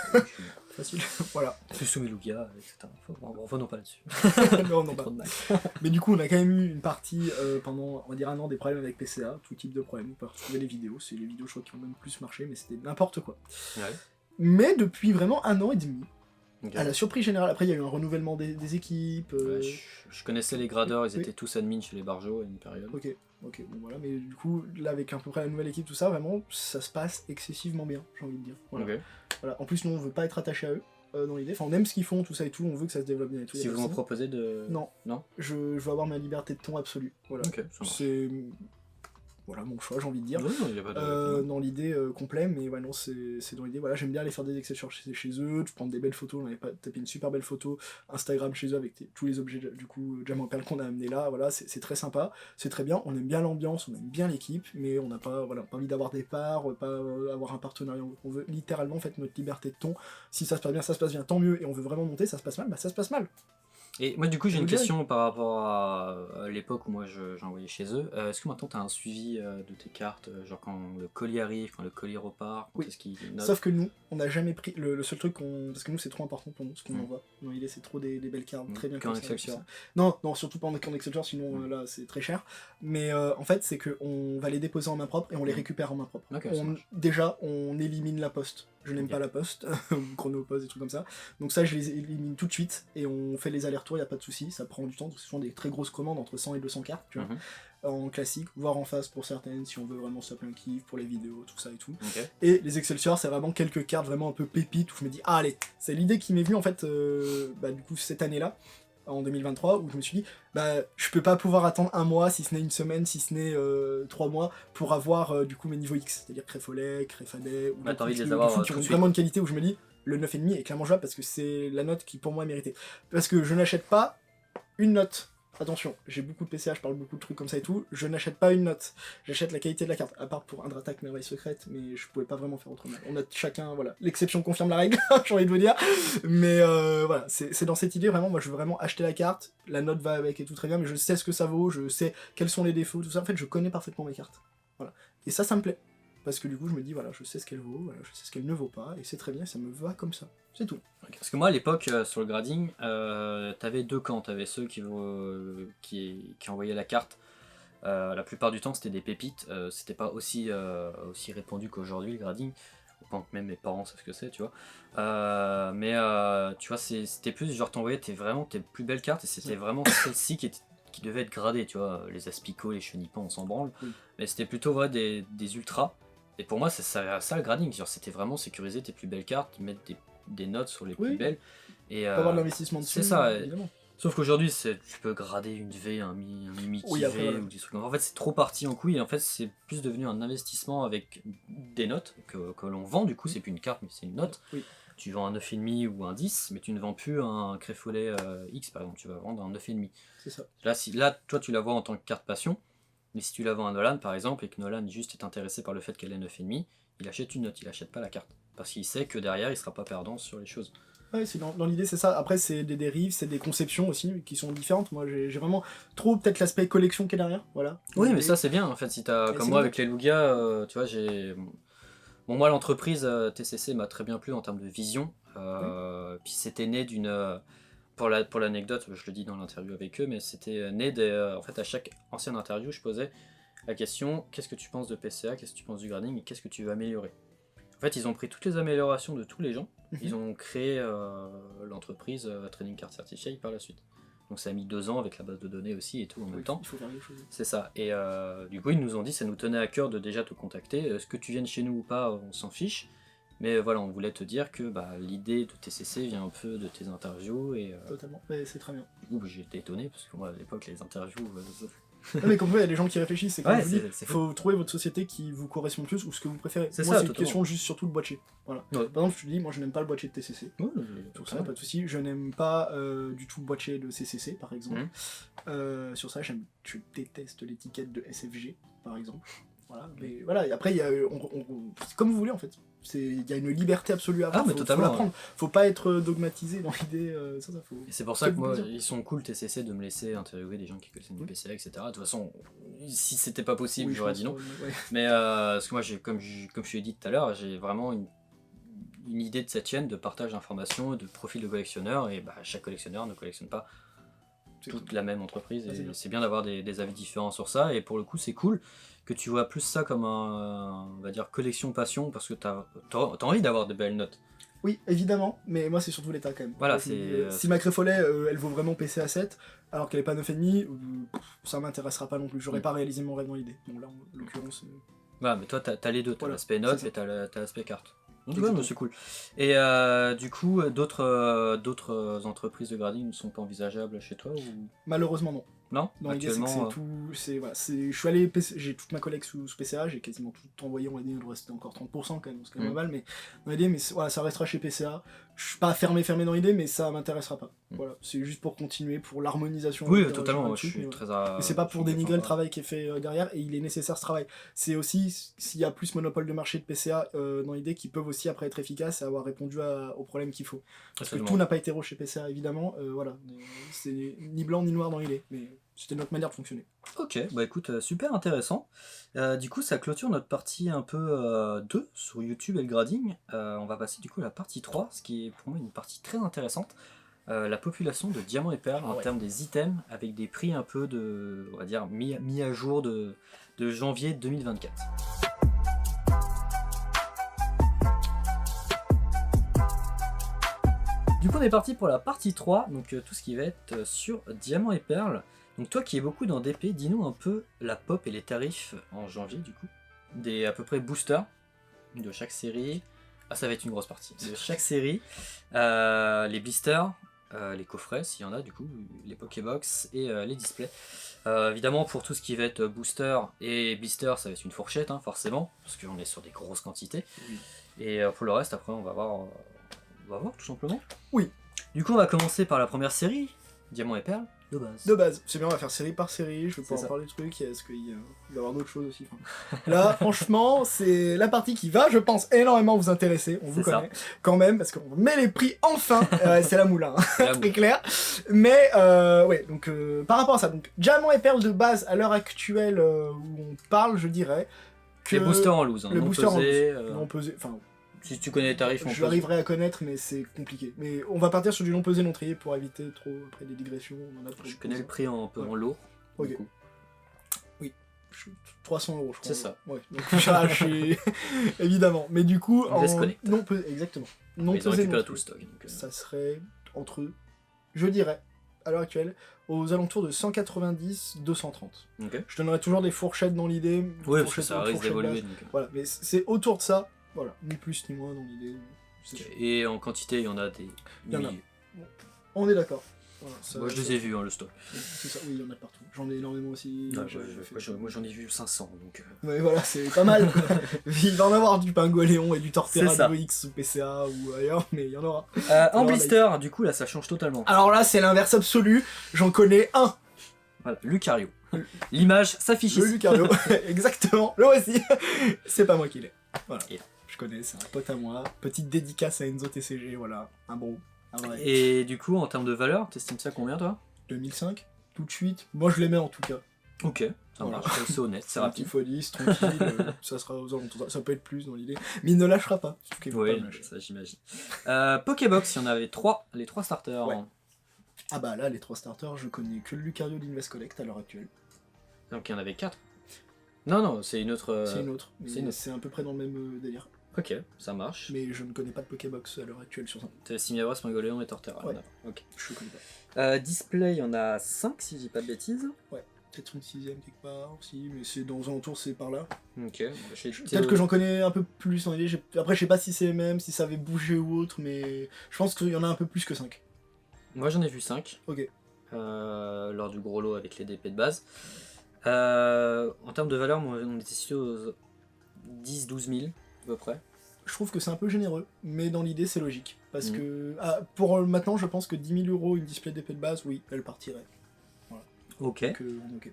Facile, voilà. Plus soumis Lugia, etc. Revenons pas là-dessus. Non, pas. Mais du coup on a quand même eu une partie pendant, on va dire, un an, des problèmes avec PCA, tout type de problèmes. On peut retrouver les vidéos, c'est les vidéos je crois qui ont même plus marché, mais c'était n'importe quoi. Ouais. Mais depuis vraiment 1 an et demi, Okay. À la surprise générale, après il y a eu un renouvellement des équipes. Ouais, je connaissais les gradeurs, ils étaient tous admins chez les Barjots à une période. Ok, bon voilà, mais du coup, là avec à peu près la nouvelle équipe, tout ça, vraiment, ça se passe excessivement bien, j'ai envie de dire. Voilà. Okay. Voilà. En plus, nous on veut pas être attaché à eux dans l'idée, enfin on aime ce qu'ils font, tout ça et tout, on veut que ça se développe bien et tout. Si vous m'en proposez de... Non. Je veux avoir ma liberté de ton absolue. Voilà. Okay, c'est... Voilà mon choix, j'ai envie de dire. Oui, y a pas de... dans l'idée complète, mais ouais, non, c'est dans l'idée. Voilà, j'aime bien aller faire des Excel chez eux, tu prends des belles photos, on avait tapé une super belle photo Instagram chez eux avec tous les objets du coup Diamant Perle qu'on a amené là, voilà, c'est très sympa, c'est très bien, on aime bien l'ambiance, on aime bien l'équipe, mais on n'a pas, voilà, pas envie d'avoir des parts, pas avoir un partenariat, on veut littéralement en fait notre liberté de ton. Si ça se passe bien, tant mieux, et on veut vraiment monter, ça se passe mal, ça se passe mal. Et moi du coup j'ai une question par rapport à l'époque où moi j'envoyais chez eux. Est-ce que maintenant tu as un suivi de tes cartes, genre quand le colis arrive, quand le colis repart, quand est-ce qu'il note? Sauf que nous, on n'a jamais pris le seul truc parce que nous c'est trop important pour nous, ce qu'on envoie. Dans l'idée c'est trop des belles cartes, très bien qu'en Excelsior. Non, surtout pas en Excelsior, sinon là c'est très cher. Mais en fait c'est qu'on va les déposer en main propre et on les récupère en main propre. Okay, déjà on élimine la poste. Je n'aime Ok. pas la poste, Chronopost, des trucs comme ça. Donc ça, je les élimine tout de suite et on fait les allers-retours, il n'y a pas de souci. Ça prend du temps, ce sont des très grosses commandes entre 100 et 200 cartes, tu vois. Mhm. En classique, voire en face pour certaines, si on veut vraiment se taper un kiff pour les vidéos, tout ça et tout. Ok. Et les Excelsior, c'est vraiment quelques cartes vraiment un peu pépites où je me dis, ah, allez, c'est l'idée qui m'est venue en fait, du coup, cette année-là, en 2023, où je me suis dit, je peux pas pouvoir attendre un mois, si ce n'est une semaine, si ce n'est 3 mois, pour avoir du coup mes niveaux X, c'est-à-dire Créfolet, Créfadet, ou Bah, t'as envie de les de avoir foot tout qui de ont suite. vraiment une qualité où je me dis, le 9,5 est clairement jouable parce que c'est la note qui pour moi est méritée. Parce que je n'achète pas une note. Attention, j'ai beaucoup de PCA, je parle beaucoup de trucs comme ça et tout, je n'achète pas une note, j'achète la qualité de la carte, à part pour Indratak Merveille Secrète, mais je pouvais pas vraiment faire autrement. On a chacun, voilà, l'exception confirme la règle, j'ai envie de vous dire, mais voilà, c'est dans cette idée, vraiment, moi je veux vraiment acheter la carte, la note va avec et tout très bien, mais je sais ce que ça vaut, je sais quels sont les défauts, tout ça, en fait je connais parfaitement mes cartes, voilà. Et ça me plaît, parce que du coup je me dis, voilà, je sais ce qu'elle vaut, voilà, je sais ce qu'elle ne vaut pas, et c'est très bien, ça me va comme ça, c'est tout. Parce que moi à l'époque sur le grading, t'avais deux camps, t'avais ceux qui envoyaient la carte. La plupart du temps c'était des pépites, c'était pas aussi répandu qu'aujourd'hui le grading, au point que même mes parents savent ce que c'est, tu vois. Mais tu vois, c'était plus genre t'envoyais tes plus belles cartes et c'était vraiment celles-ci qui devaient être gradées, tu vois. Les aspicots, les chenipans, on s'en branle, Oui. mais c'était plutôt vrai des ultras. Et pour moi c'est ça le grading, genre c'était vraiment sécuriser tes plus belles cartes, mettre des notes sur les plus Oui. belles. Et, Pas avoir de l'investissement dessus, c'est ça, évidemment. sauf qu'aujourd'hui, tu peux grader une V, un Mickey Oui, après, V voilà. ou des trucs comme ça. En fait, c'est trop parti en couille. Et en fait, c'est plus devenu un investissement avec des notes que l'on vend. Du coup, c'est plus une carte, mais c'est une note. Oui. Tu vends un 9,5 ou un 10, mais tu ne vends plus un Créfolet X, par exemple. Tu vas vendre un 9,5. C'est ça. Là, toi, tu la vends en tant que carte passion. Mais si tu la vends à Nolan, par exemple, et que Nolan juste est intéressé par le fait qu'elle est 9,5, il achète une note, il achète pas la carte. Parce qu'il sait que derrière, il sera pas perdant sur les choses. Ouais, c'est dans l'idée, c'est ça. Après, c'est des dérives, c'est des conceptions aussi qui sont différentes. Moi, j'ai vraiment trop peut-être l'aspect collection qui est derrière. Voilà. Oui, mais Et- ça c'est bien en fait. Si t'as, Et comme c'est moi bien. avec les Lugia, tu vois, bon, moi l'entreprise TCC m'a très bien plu en termes de vision. Puis c'était né d'une. Pour l'anecdote, je le dis dans l'interview avec eux, mais c'était né en fait, à chaque ancienne interview, je posais la question qu'est-ce que tu penses de PCA, qu'est-ce que tu penses du grading et qu'est-ce que tu veux améliorer. En fait, ils ont pris toutes les améliorations de tous les gens, ils ont créé l'entreprise Trading Card Certified par la suite. Donc ça a mis 2 ans avec la base de données aussi et tout en même temps. Il faut faire les choses. C'est ça. Et du coup, ils nous ont dit, ça nous tenait à cœur de déjà te contacter. Est-ce que tu viennes chez nous ou pas, on s'en fiche. Mais voilà, on voulait te dire que l'idée de TCC vient un peu de tes interviews. Et Totalement. Mais c'est très bien. du coup, j'ai été étonné parce que moi, à l'époque, les interviews. Non, mais comme vous, il y a des gens qui réfléchissent. C'est comme Ouais, je vous dis, c'est faut trouver votre société qui vous correspond le plus ou ce que vous préférez. C'est Moi, ça, c'est une totalement. question juste surtout de boîtier. Voilà. Ouais. Par exemple, je te dis, moi, je n'aime pas le boîtier de TCC. Ouais, Sur ça, pas de souci. Je n'aime pas du tout le boîtier de CCC, par exemple. Sur ça, je déteste l'étiquette de SFG, par exemple. Voilà. Mais voilà. Et après, il y a, c'est comme vous voulez en fait. Il y a une liberté absolue à avoir. Ah, mais faut totalement, l'apprendre. Faut pas être dogmatisé dans l'idée. Ça faut. Et c'est pour ça que moi, plaisir. ils sont cool TCC de me laisser interviewer des gens qui connaissent du PCA, etc. De toute façon, si c'était pas possible, Oui, je j'aurais pense dit non. que, ouais. Mais parce que moi, comme je l'ai dit tout à l'heure, j'ai vraiment une idée de cette chaîne de partage d'informations, de profil de collectionneur, et chaque collectionneur ne collectionne pas toute la même entreprise, Ah, c'est et bien. c'est bien d'avoir des avis différents sur ça, et pour le coup, c'est cool que tu vois plus ça comme on va dire, collection passion, parce que t'as envie d'avoir de belles notes. Oui, évidemment, mais moi c'est surtout l'état quand même. Voilà, Je me dis, c'est- si ma Créfolet, elle vaut vraiment PCA 7, alors qu'elle est pas 9,5, ça m'intéressera pas non plus. J'aurais pas réalisé mon rêve dans l'idée. Donc là, en l'occurrence. Voilà, mais toi, t'as les deux, t'as Voilà, l'aspect notes c'est ça. et t'as l'aspect carte. Donc, Exactement. ouais, c'est cool. Et du coup, d'autres entreprises de grading ne sont pas envisageables chez toi ou... Malheureusement, non. Non, Dans l'idée, c'est que c'est tout. Voilà, je suis allé, j'ai toute ma collecte sous PCA, j'ai quasiment tout envoyé, on va dire, il nous restait encore 30% quand même, c'est quand même pas mal, mais dans l'idée, voilà, ça restera chez PCA. Je suis pas fermé dans l'idée, mais ça m'intéressera pas. Voilà, c'est juste pour continuer, pour l'harmonisation. Oui, on va dire, totalement, sur moi, je le suis truc, très mais c'est pas je pour suis dénigrer le d'accord. travail qui est fait derrière, et il est nécessaire ce travail. C'est aussi, s'il y a plus monopole de marché de PCA dans l'idée, qui peuvent aussi après être efficaces et avoir répondu aux problèmes qu'il faut. Parce que tout n'a pas été héros chez PCA, évidemment, voilà. C'est ni blanc ni noir dans l'idée, mais c'était notre manière de fonctionner. Ok, bah écoute, super intéressant. Du coup, ça clôture notre partie un peu 2 sur YouTube et le grading. On va passer du coup à la partie 3, ce qui est pour moi une partie très intéressante. La population de diamants et perles en termes des items, avec des prix un peu de, on va dire, mis à jour de janvier 2024. est parti pour la partie 3, donc tout ce qui va être sur Diamant et Perle. Donc toi qui es beaucoup dans DP, dis-nous un peu la pop et les tarifs en janvier du coup, des à peu près boosters de chaque série. Ah, ça va être une grosse partie. De chaque série, les blisters, les coffrets s'il y en a du coup, les Pokébox et les displays. Évidemment pour tout ce qui va être booster et blister ça va être une fourchette hein, forcément, parce qu'on est sur des grosses quantités. Oui. Et pour le reste après on va voir tout simplement. Oui. Du coup on va commencer par la première série, Diamant et Perle, de base. De base, c'est bien, on va faire série par série, je vais pouvoir parler de trucs, est-ce qu'il va y avoir d'autres choses aussi. Enfin, là, franchement, c'est la partie qui va, je pense, énormément vous intéresser, on vous connaît, quand même, parce qu'on met les prix enfin, c'est la moule, hein, très clair. Mais, ouais, donc, par rapport à ça, donc, Diamant et Perle de base, à l'heure actuelle où on parle, je dirais que... Les boosters en loose, hein, le non booster pesé, en loose, non pesé, enfin... Si tu connais les tarifs, je arriverai à connaître, mais c'est compliqué. Mais on va partir sur du non pesé, non trié pour éviter trop après des digressions. On en a je connais le prix en peu en lourd. Ok. Du coup. Oui. 300 €, je crois. C'est ça. Ouais. Donc je suis évidemment. Mais du coup, on laisse connecter. Non pesé, exactement. Non pesé, non tout le stock. Donc, ça serait entre, je dirais, à l'heure actuelle, aux alentours de 190-230. Okay. Je donnerai toujours des fourchettes dans l'idée. Oui, parce que ça risque d'évoluer. Voilà, mais c'est autour de ça. Voilà, ni plus ni moins dans l'idée. Okay. Et en quantité, il y en a des milliers. On est d'accord. Voilà, moi je les ai vus, hein, le stock. C'est ça, oui, il y en a partout. J'en ai énormément aussi. Moi j'en ai vu 500. Donc... Ouais, voilà, c'est pas mal. Il va en avoir du Pingoléon et du Torterra de X ou PCA ou ailleurs, mais il y en aura. En blister, du coup, là ça change totalement. Alors là, c'est l'inverse absolu. J'en connais un. Voilà, Lucario. L'image s'affiche ici. Le Lucario, exactement. Le voici. C'est pas moi qui l'ai. Voilà. Et je connais, c'est un pote à moi. Petite dédicace à Enzo TCG, voilà. Un bro. Et du coup, en termes de valeur, t'estimes ça combien toi? 2005, tout de suite. Moi je les mets en tout cas. Ok, ça marche, c'est honnête, c'est rapide. Folie, tranquille, ça sera aux alentours. Ça peut être plus dans l'idée. Mais il ne lâchera pas. Oui, ça j'imagine. Pokébox, il y en avait 3, les 3 starters. Ouais. Ah bah là, les 3 starters, je connais que le Lucario d'Invest Collect à l'heure actuelle. Donc il y en avait 4. Non, c'est une autre. C'est une autre. C'est à peu près dans le même délire. Ok, ça marche. Mais je ne connais pas de Pokébox à l'heure actuelle sur ça. T'as Simiabras, Pingoléon et Torterra. Ouais. Ok. Je connais pas. Display, il y en a 5 si je dis pas de bêtises. Ouais, peut-être une 6ème quelque part aussi, mais c'est dans un tour, c'est par là. Ok. Peut-être que j'en connais un peu plus en idée. Après, je sais pas si c'est même, si ça avait bougé ou autre, mais je pense qu'il y en a un peu plus que 5. Moi j'en ai vu 5. Ok. Lors du gros lot avec les DP de base. En termes de valeur, on était situé aux 10-12 000 à peu près. Je trouve que c'est un peu généreux, mais dans l'idée c'est logique. Parce que pour maintenant, je pense que 10 000 € une display d'épée de base, oui, elle partirait. Voilà. Ok. Donc, ok.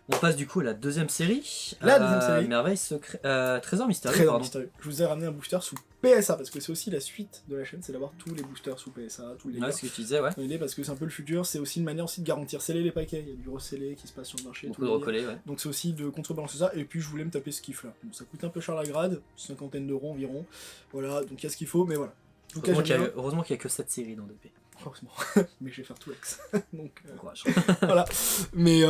On passe du coup à la deuxième série. La deuxième série. Merveille secret. Trésor mystérieux. Trésor mystérieux. Je vous ai ramené un booster sous PSA, parce que c'est aussi la suite de la chaîne, c'est d'avoir tous les boosters sous PSA, tous les ouais, ce que tu disais, ouais. L'idée, parce que c'est un peu le futur, c'est aussi une manière aussi de garantir sceller les paquets. Il y a du rescellé qui se passe sur le marché. Beaucoup de recollés, ouais. Donc c'est aussi de contrebalancer ça. Et puis je voulais me taper ce kiff là. Bon, ça coûte un peu cher la grade, 50 € environ. Voilà, donc il y a ce qu'il faut, mais voilà. Heureusement qu'il n'y a que 7 séries dans DP. Heureusement, mais je vais faire tout ex. Donc, courage. Voilà. Mais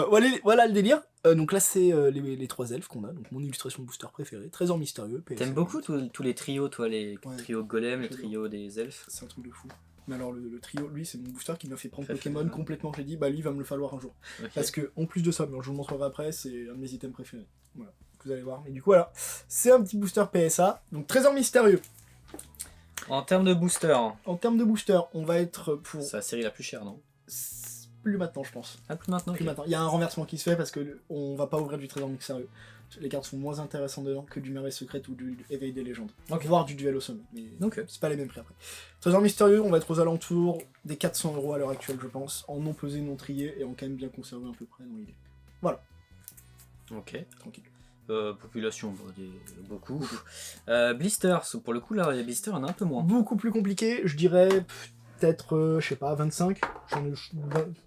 voilà le délire. Donc là, c'est les 3 elfes qu'on a. Donc mon illustration de booster préférée. Trésor mystérieux. PSA. T'aimes beaucoup tous les trios, toi, les trios golem, le trio des elfes? C'est un truc de fou. Mais alors le trio, lui, c'est mon booster qui m'a fait prendre Pokémon complètement. J'ai dit, bah lui, il va me le falloir un jour. Okay. Parce que, en plus de ça, je vous le montrerai après, c'est un de mes items préférés. Voilà. Vous allez voir. Mais du coup, voilà. C'est un petit booster PSA. Donc Trésor mystérieux. En termes de booster. En termes de booster, on va être pour... C'est la série la plus chère, non? Plus maintenant, je pense. Ah, plus maintenant. Plus maintenant. Il y a un renversement qui se fait parce que on va pas ouvrir du Trésor mystérieux. Les cartes sont moins intéressantes dedans que du Merveille secrète ou du Éveil des légendes. Voire du Duel au sommet. Mais c'est pas les mêmes prix après. Trésor mystérieux, on va être aux alentours des 400 € à l'heure actuelle, je pense. En non pesé, non trié et en quand même bien conservé à peu près dans l'idée. Voilà. Ok. Tranquille. Population, beaucoup. Blisters, pour le coup là, les blisters, il y en a un peu moins. Beaucoup plus compliqué, je dirais peut-être, je sais pas, 25. J'en ai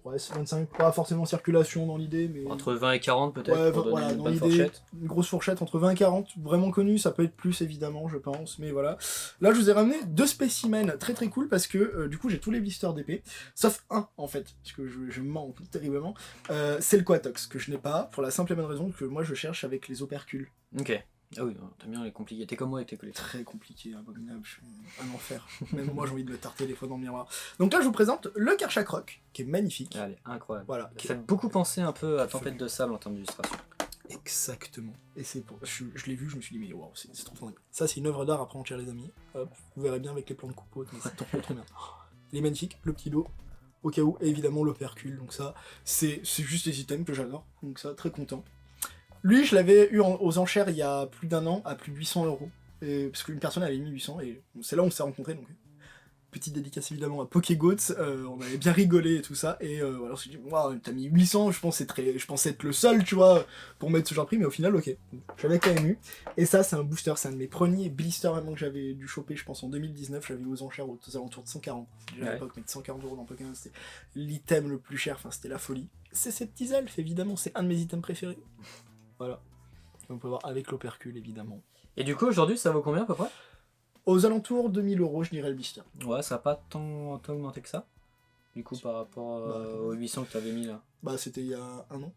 25, pas forcément en circulation dans l'idée, mais... Entre 20 et 40 peut-être, pour donner une bonne fourchette. Une grosse fourchette, entre 20 et 40, vraiment connue, ça peut être plus évidemment, je pense, mais voilà. Là, je vous ai ramené 2 spécimens très très cool, parce que du coup, j'ai tous les blisters d'épée, sauf un, en fait, parce que je mens terriblement, c'est le Quatox, que je n'ai pas, pour la simple et bonne raison que moi, je cherche avec les opercules. Ok. Ah oui, t'aimes bien les compliqués. T'es comme moi avec tes collections. Très compliqué, abominable, je suis un enfer. Même moi j'ai envie de me tarter des fois dans le miroir. Donc là je vous présente le Karchak Rock, qui est magnifique. Elle est incroyable. Voilà. Ça fait beaucoup penser un peu à Tempête de sable en termes d'illustration. Exactement. Et c'est pour... je l'ai vu, je me suis dit, mais waouh, c'est trop fort. Ça c'est une œuvre d'art à prendre cher les amis. Hop, vous verrez bien avec les plans de coupeau, mais c'est trop bien. Il est magnifique, le petit dos, au cas où, et évidemment l'opercule. Donc ça, c'est juste des items que j'adore. Donc ça, très content. Lui, je l'avais eu aux enchères il y a plus d'1 an, à plus de 800 €. Parce qu'une personne avait mis 800, et c'est là où on s'est rencontrés, donc petite dédicace évidemment à Pokégoats, on avait bien rigolé et tout ça, et voilà, on s'est dit, wow, t'as mis 800, je pensais être le seul, tu vois, pour mettre ce genre de prix, mais au final, ok, j'avais quand même eu. Et ça, c'est un booster, c'est un de mes premiers blisters vraiment que j'avais dû choper, je pense en 2019, j'avais eu aux enchères aux alentours de 140. Déjà à l'époque, mettre 140 € dans Pokémon, c'était l'item le plus cher, enfin c'était la folie. C'est ces petits elfes, évidemment, c'est un de mes items préférés. Voilà. On peut voir avec l'opercule, évidemment. Et du coup, aujourd'hui, ça vaut combien à peu près? Aux alentours de 1000 €, je dirais le blister. Ouais, ça n'a pas tant augmenté que ça. Du coup, par rapport aux 800 que tu avais mis là. Bah, c'était il y a 1 an.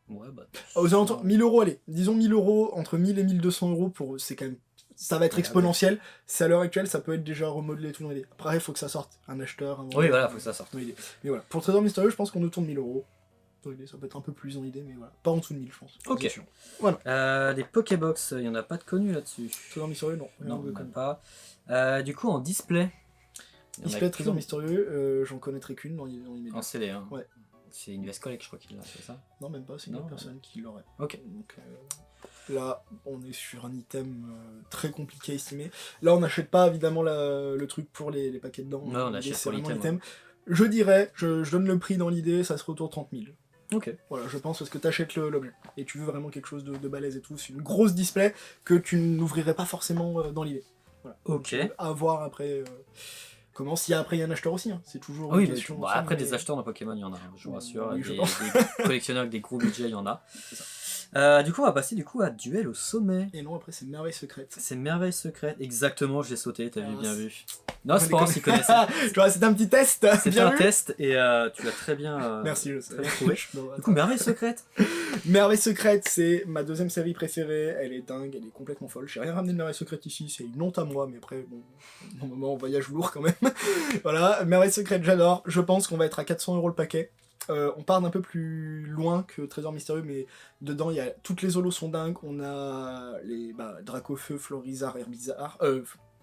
Ouais, bah. Aux alentours, 1000 €, allez. Disons 1000 €, entre 1000 et 1200 €, pour c'est quand même. Ça va être exponentiel. Ouais. C'est à l'heure actuelle, ça peut être déjà remodelé tout dans l'idée. Après, il faut que ça sorte. Un acheteur. Oui, voilà, il faut que ça sorte. Mais voilà. Pour Trésor Mystérieux, je pense qu'on nous tourne 1000 €. Ça peut être un peu plus dans l'idée, mais voilà. Pas en dessous de 1000, je pense. Ok. Voilà. Les Pokébox, il n'y en a pas de connus là-dessus. Trésor Mystérieux, non. Non, il n'y en a pas. Du coup, en display. Display Trésor Mystérieux, j'en connaîtrais qu'une dans l'immédiat. En CD, hein. Ouais. C'est une Collect, je crois qu'il l'a, c'est ça? Non, même pas, c'est une autre personne qui l'aurait. Ok. Donc, là, on est sur un item très compliqué à estimer. Là, on n'achète pas évidemment le truc pour les paquets dedans. Non, on achète pour l'item. Ouais. Je dirais, je donne le prix dans l'idée, ça se retourne 30 000. Ok. Voilà, je pense parce que t'achètes l'objet et tu veux vraiment quelque chose de balèze et tout. C'est une grosse display que tu n'ouvrirais pas forcément dans l'idée. Voilà. Ok. Donc, à voir après. Comment, si après il y a un acheteur aussi, hein. C'est toujours. Oui, bah, après des acheteurs dans Pokémon, il y en a, je vous rassure. Oui, des collectionneurs avec des gros budgets, il y en a. C'est ça. Du coup, on va passer à Duel au sommet. Et non, après c'est Merveille Secrète. C'est Merveille Secrète, exactement, j'ai sauté, t'as vu, bien vu. Non, c'est pas grave s'ils connaissaient. Tu vois, c'était un petit test. C'était un test et tu l'as très bien. Merci, je sais. Très bien trouvé. Du coup, Merveille Secrète. Merveille Secrète, c'est ma deuxième série préférée. Elle est dingue, elle est complètement folle. J'ai rien ramené de Merveille Secrète ici, c'est une honte à moi, mais après, bon, mon moment, on voyage lourd quand même. Voilà, Merveille Secrète, j'adore. Je pense qu'on va être à 400 € le paquet. On part d'un peu plus loin que Trésor Mystérieux, mais dedans, toutes les holos sont dingues. On a les Dracofeu, Florizard, Herbizarre.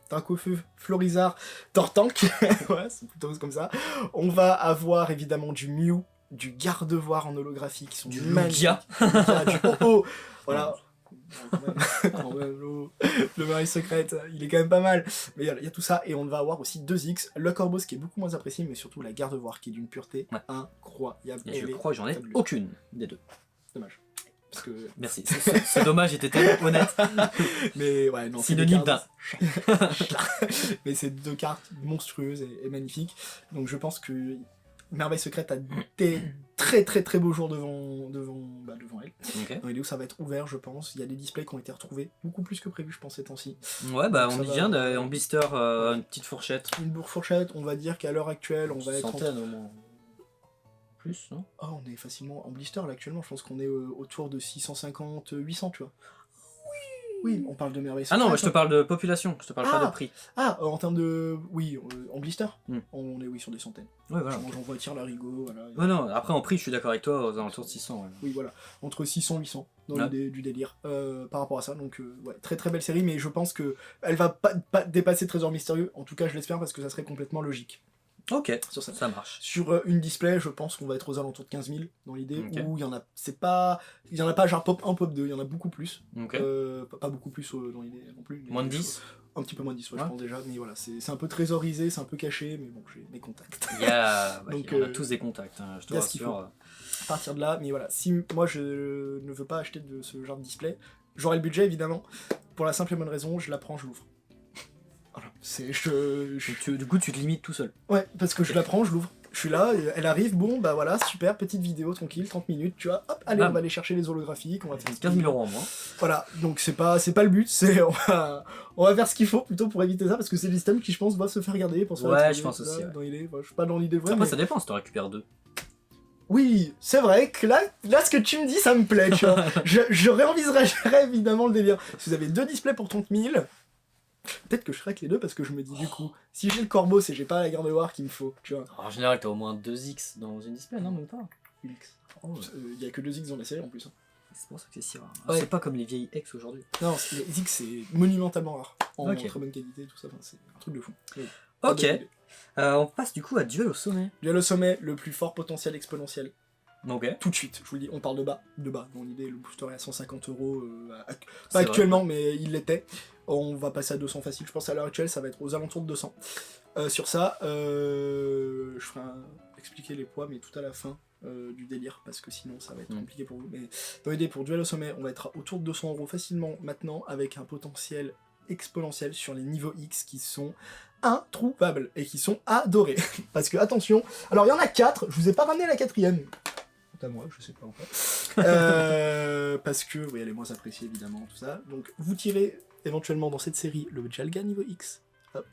Dracofeu, Florizard, Tortank. Ouais, c'est plutôt comme ça. On va avoir évidemment du Mew, du Gardevoir en holographie qui sont du Lugia, du Popo. Voilà. Le Merveille Secrète, il est quand même pas mal. Mais il y a tout ça, et on va avoir aussi 2X, le Corbeau qui est beaucoup moins apprécié, mais surtout la Gardevoir qui est d'une pureté incroyable. Et je crois que j'en ai aucune des deux. Dommage. Parce que... Merci, ce dommage était tellement honnête. Mais ouais, non, synonyme d'un. Mais c'est 2 cartes monstrueuses et magnifiques. Donc je pense que Merveille Secrète a des très très très beaux jours devant elle. Okay. Dans l'idée où ça va être ouvert, je pense. Il y a des displays qui ont été retrouvés, beaucoup plus que prévu, je pense, ces temps-ci. Ouais, bah on y vient, en blister, une petite fourchette. Une fourchette, on va dire qu'à l'heure actuelle, on va être... Centaine au moins. Plus, non? Oh, on est facilement en blister là actuellement, je pense qu'on est autour de 650, 800, tu vois. Oui, on parle de Merveille Secrète. Ah non, moi je te parle de population, je te parle pas de prix. Ah, en termes de... Oui, en blister, on est sur des centaines. Ouais, voilà. J'en vois Tire Larigot, voilà. Ouais, non, après en prix, je suis d'accord avec toi, aux alentours de 600. Ouais. Oui, voilà, entre 600 et 800 dans l'idée du délire par rapport à ça. Donc, ouais, très très belle série, mais je pense que elle va pas dépasser Trésor Mystérieux. En tout cas, je l'espère parce que ça serait complètement logique. Ok, sur ça marche. Sur une display, je pense qu'on va être aux alentours de 15 000 dans l'idée, où il y en a pas genre pop 1, pop 2, il y en a beaucoup plus. Okay. Pas beaucoup plus dans l'idée non plus. Moins de 10 Un petit peu moins de 10, ouais, je pense déjà, mais voilà, c'est un peu trésorisé, c'est un peu caché, mais bon, j'ai mes contacts. Donc, on a tous des contacts, hein, je te rassure. À partir de là, mais voilà, si moi je ne veux pas acheter de ce genre de display, j'aurai le budget évidemment, pour la simple et bonne raison, je la prends, je l'ouvre. Du coup, tu te limites tout seul. Ouais, parce que je la prends, je l'ouvre. Je suis là, elle arrive, bon, bah voilà, super, petite vidéo, tranquille, 30 minutes, tu vois, hop, allez, on va aller chercher les holographiques, on va faire 15 000 € en moins. Voilà, donc c'est pas le but, c'est on va faire ce qu'il faut plutôt pour éviter ça, parce que c'est des systèmes qui, je pense, va se faire garder pour se ouais, je pense aussi. Ouais. Je suis pas dans l'idée vraie. Après, mais... ça dépend si tu récupères 2. Oui, c'est vrai que là, ce que tu me dis, ça me plaît, tu vois. Je réenvisagerais évidemment le délire. Si vous avez 2 displays pour 30 000, peut-être que je ferais que les deux, parce que je me dis, du coup, si j'ai le Corbeau, c'est j'ai pas la Garde War qu'il me faut, tu vois. En général, t'as au moins 2X dans une display, non, même pas. X. Il y a que 2 X dans la série en plus. Hein. C'est pour ça que c'est si rare. Ouais. C'est pas comme les vieilles X aujourd'hui. Non, les X, c'est monumentalement rare. En Ok. très bonne qualité, tout ça, enfin, c'est un truc de fou. Ok. On passe du coup à Duel au sommet. Duel au sommet, le plus fort potentiel exponentiel. Ok. Tout de suite, je vous le dis, on parle de bas. Dans l'idée, le booster est à 150 €, C'est pas vrai. actuellement, mais il l'était. On va passer à 200 facile, je pense à l'heure actuelle, ça va être aux alentours de 200. Sur ça, je ferai expliquer les poids, mais tout à la fin du délire, parce que sinon ça va être compliqué pour vous. Mais dans l'idée, pour Duel au sommet, on va être autour de 200 € facilement maintenant, avec un potentiel exponentiel sur les niveaux X qui sont introuvables et qui sont adorés. Parce que, attention, alors il y en a 4, je vous ai pas ramené la 4ème. À moi, je sais pas pourquoi. Parce que, oui, elle est moins appréciée évidemment, tout ça. Donc, vous tirez éventuellement dans cette série le Jalga niveau X. Hop.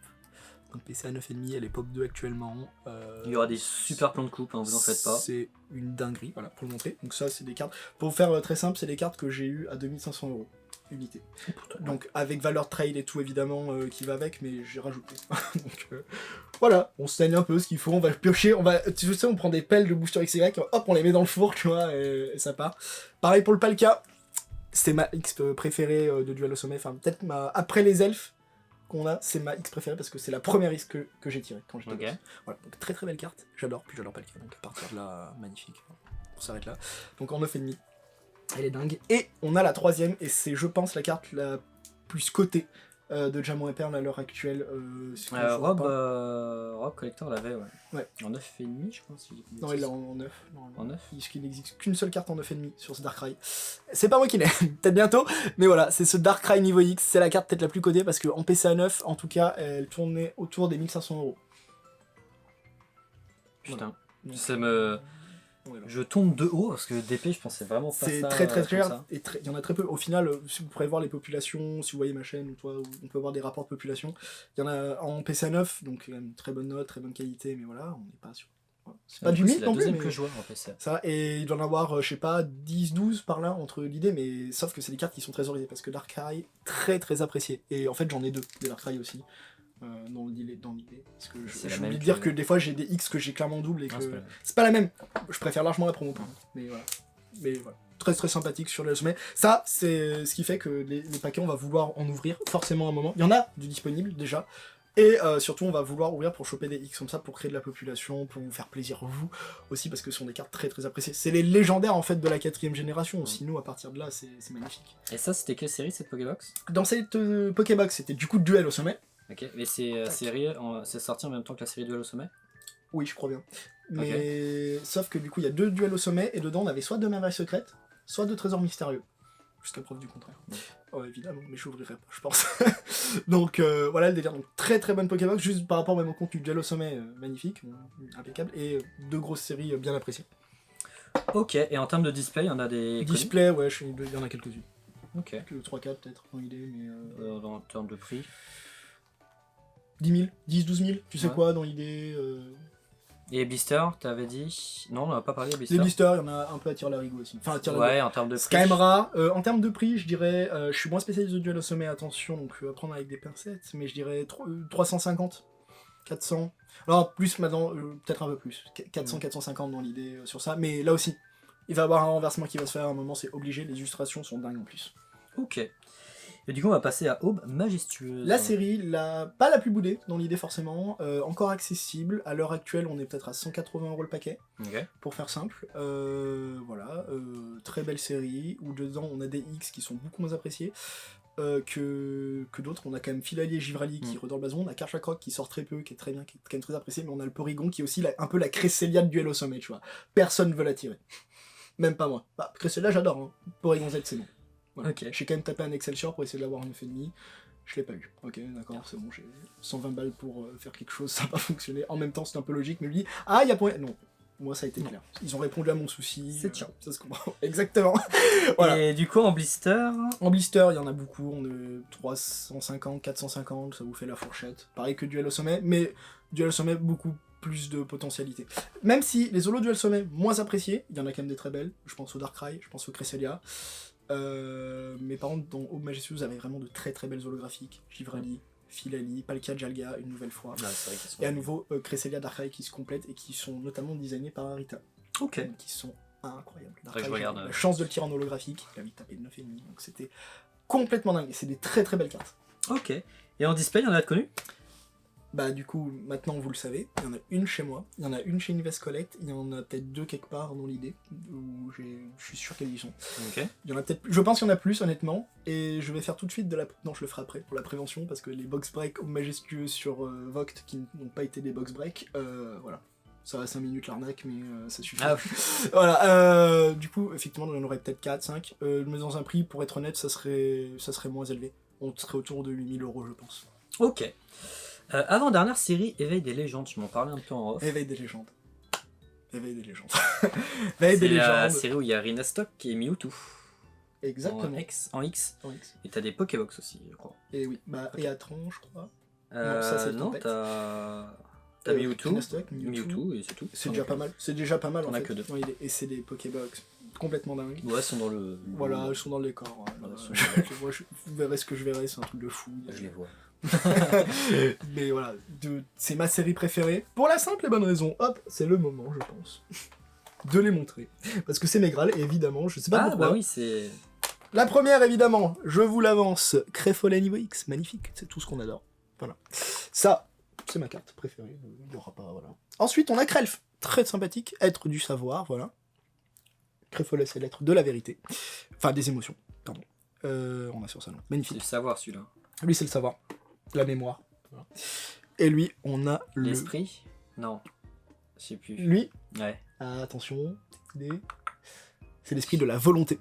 Donc, PC à 9,5, elle est pop 2 actuellement. Il y aura des super plans de coupe, hein, vous en faites pas. C'est une dinguerie, voilà, pour le montrer. Donc, ça, c'est des cartes. Pour vous faire très simple, c'est des cartes que j'ai eues à 2500 € unité. Donc, avec valeur trade et tout évidemment qui va avec, mais j'ai rajouté. Donc, voilà, on se teigne un peu ce qu'il faut, on va piocher, tu sais, on prend des pelles de booster XY, hop, on les met dans le four, tu vois, et ça part. Pareil pour le Palkia, c'était ma X préférée de Duel au sommet, enfin peut-être après les elfes qu'on a, c'est ma X préférée parce que c'est la première X que j'ai tirée quand j'étais gosse. Voilà, donc très très belle carte, j'adore Palkia, donc à partir de là, magnifique, on s'arrête là. Donc en 9,5, elle est dingue. Et on a la 3ème, et c'est je pense la carte la plus cotée de Jamon et Perle à l'heure actuelle. Rob Collector l'avait, ouais. En 9,5 je pense. Non, il l'a en 9. En 9 Il n'existe qu'une seule carte en 9,5 sur ce Darkrai. C'est pas moi qui l'ai, peut-être bientôt, mais voilà, c'est ce Darkrai niveau X, c'est la carte peut-être la plus cotée parce qu'en PCA 9, en tout cas, elle tournait autour des 1500 €. Putain, donc, ça me... Je tombe de haut parce que DP, je pensais vraiment pas ça. C'est très très cher, et il y en a très peu. Au final, si vous pourrez voir les populations, si vous voyez ma chaîne ou toi, on peut voir des rapports de population. Il y en a en PCA 9, donc une très bonne note, très bonne qualité, mais voilà, on n'est pas sûr. Voilà. C'est pas du mythe non plus, mais que je vois en PCA. Ça, et il doit en avoir, je sais pas, 10-12 par là entre l'idée, mais sauf que c'est des cartes qui sont très orientées parce que Darkrai, très très apprécié. Et en fait, j'en ai 2 des Darkrai aussi. Dans l'idée. Parce que j'ai envie de dire que des fois j'ai des X que j'ai clairement double et que c'est pas la même. Je préfère largement la promo. Mais voilà. Très très sympathique sur le sommet. Ça, c'est ce qui fait que les paquets, on va vouloir en ouvrir forcément un moment. Il y en a du disponible déjà. Et surtout, on va vouloir ouvrir pour choper des X comme ça, pour créer de la population, pour vous faire plaisir vous aussi, parce que ce sont des cartes très très appréciées. C'est les légendaires en fait de la 4ème génération. Sinon, à partir de là, c'est magnifique. Et ça, c'était quelle série cette Pokébox? Dans cette Pokébox, c'était du coup Duel au sommet. Ok, mais c'est sorti en même temps que la série Duel au sommet? Oui, je crois bien. Mais sauf que du coup, il y a 2 duels au sommet, et dedans, on avait soit 2 merveilles secrètes, soit 2 trésors mystérieux. Jusqu'à preuve du contraire. Oh, évidemment, mais je n'ouvrirai pas, je pense. Donc voilà le délire. Donc très très bonne Pokébox, juste par rapport même au contenu Duel au sommet, magnifique, impeccable, et 2 grosses séries bien appréciées. Ok, et en termes de display, il y en a des... Display, ouais, il y en a quelques-unes. Ok. 3-4 peut-être, dans l'idée, mais... en termes de prix 10 000, 10, 12 000, tu sais quoi, dans l'idée... Et Blister, t'avais dit... Non, on n'a pas parlé de Blister. Les blisters, il y en a un peu à Tire-Larigot aussi. Enfin, ouais, en termes de prix. C'est quand même rare. En termes de prix, je dirais... je suis moins spécialisé de Duel au sommet, attention, donc à prendre avec des pincettes, mais je dirais 350, 400... Alors, plus maintenant, peut-être un peu plus. 400, 450 dans l'idée sur ça, mais là aussi, il va y avoir un renversement qui va se faire à un moment, c'est obligé, les illustrations sont dingues en plus. Ok. Et du coup, on va passer à Aube Majestueuse. La série, pas la plus boudée dans l'idée forcément, encore accessible. À l'heure actuelle, on est peut-être à 180 € le paquet, pour faire simple. Voilà, très belle série, où dedans on a des X qui sont beaucoup moins appréciés que d'autres. On a quand même Filali et Givrali qui redorent le blason, on a Karchakroc qui sort très peu, qui est très bien, qui est quand même très apprécié, mais on a le Porygon qui est aussi un peu la Cresselia de Duel au sommet, tu vois. Personne veut la tirer. Même pas moi. Bah, Cresselia j'adore, hein. Porygon Z c'est bon. Voilà. Okay. J'ai quand même tapé un Excelsior pour essayer de l'avoir en 9,5. Je l'ai pas eu. Ok, d'accord, c'est bon, j'ai 120 balles pour faire quelque chose, ça n'a pas fonctionné. En même temps, c'est un peu logique, mais lui, ah, il y a point. Non, moi ça a été clair. Ils ont répondu à mon souci. C'est ciao. Ça se comprend. Exactement. Voilà. Et du coup, en blister il y en a beaucoup. On est 350, 450, ça vous fait la fourchette. Pareil que Duel au sommet, mais Duel au sommet beaucoup plus de potentialité. Même si les holos Duel Sommet, moins appréciés, il y en a quand même des très belles. Je pense au Darkrai, je pense au Cresselia. Mais par contre, dans Aube Majestueuse, vous avez vraiment de très très belles holographiques. Givrali, Filali, Palkia, Jalga, une nouvelle fois. Ah, c'est vrai qu'ils sont... Et à nouveau, Cresselia, Darkrai qui se complètent et qui sont notamment designés par Arita. Ok. Qui sont incroyables. Je Darkrai, regarde, la chance de le tirer en holographique, il a vite tapé de 9,5, donc c'était complètement dingue. C'est des très très belles cartes. Ok. Et en display, il y en a de connus? Bah du coup, maintenant vous le savez, il y en a une chez moi, il y en a une chez Invest Collect, il y en a peut-être deux quelque part dans l'idée, où je suis sûr qu'elles y sont. Ok. Il y en a peut-être, je pense qu'il y en a plus honnêtement, et je vais faire tout de suite de la... Non, je le ferai après, pour la prévention, parce que les box break majestueux sur Voct, qui n'ont pas été des box break, voilà. Ça va 5 minutes l'arnaque, mais ça suffit. Ah, voilà, du coup, effectivement, j'en aurais peut-être 4, 5, mais dans un prix, pour être honnête, ça serait moins élevé. On serait autour de 8000 €, je pense. ok. Avant-dernière série, Éveil des légendes, tu m'en parlais un peu en off. Éveil des légendes. Éveil des légendes. C'est Éveil des la légendes. série où il y a Rhinastock et Mewtwo. Exactement. En X. En X. Et t'as des Pokébox aussi, je crois. Et oui, bah, et Atron, je crois. Non, Tempête. t'as Mewtwo, Rhinastock, et c'est tout. C'est déjà pas mal. C'est déjà pas mal On en a fait. que deux. Non, et c'est des Pokébox complètement dingues. Ouais, elles sont dans le... Voilà, elles sont dans le décor. Ouais. Ouais, Moi, vous verrez ce que je verrai, c'est un truc de fou. Je les vois. Mais voilà, c'est ma série préférée. Pour la simple et bonne raison, hop, c'est le moment, je pense, de les montrer. Parce que c'est Mégral, et évidemment, je sais pas Ah, pourquoi. bah oui, c'est... La première, évidemment, je vous l'avance, Créfolet niveau X, magnifique, c'est tout ce qu'on adore. Voilà. Ça, c'est ma carte préférée, il n'y aura pas, voilà. Ensuite, on a Krelf, très sympathique, être du savoir, voilà. Créfolet, c'est l'être de la vérité. Enfin, des émotions, pardon. On a sur ça, non. C'est Magnifique. le savoir, celui-là. Lui, c'est le savoir, la mémoire. Voilà. Et lui, on a L'esprit? Non. Je sais plus. Lui, Ouais. attention, c'est l'esprit de la volonté.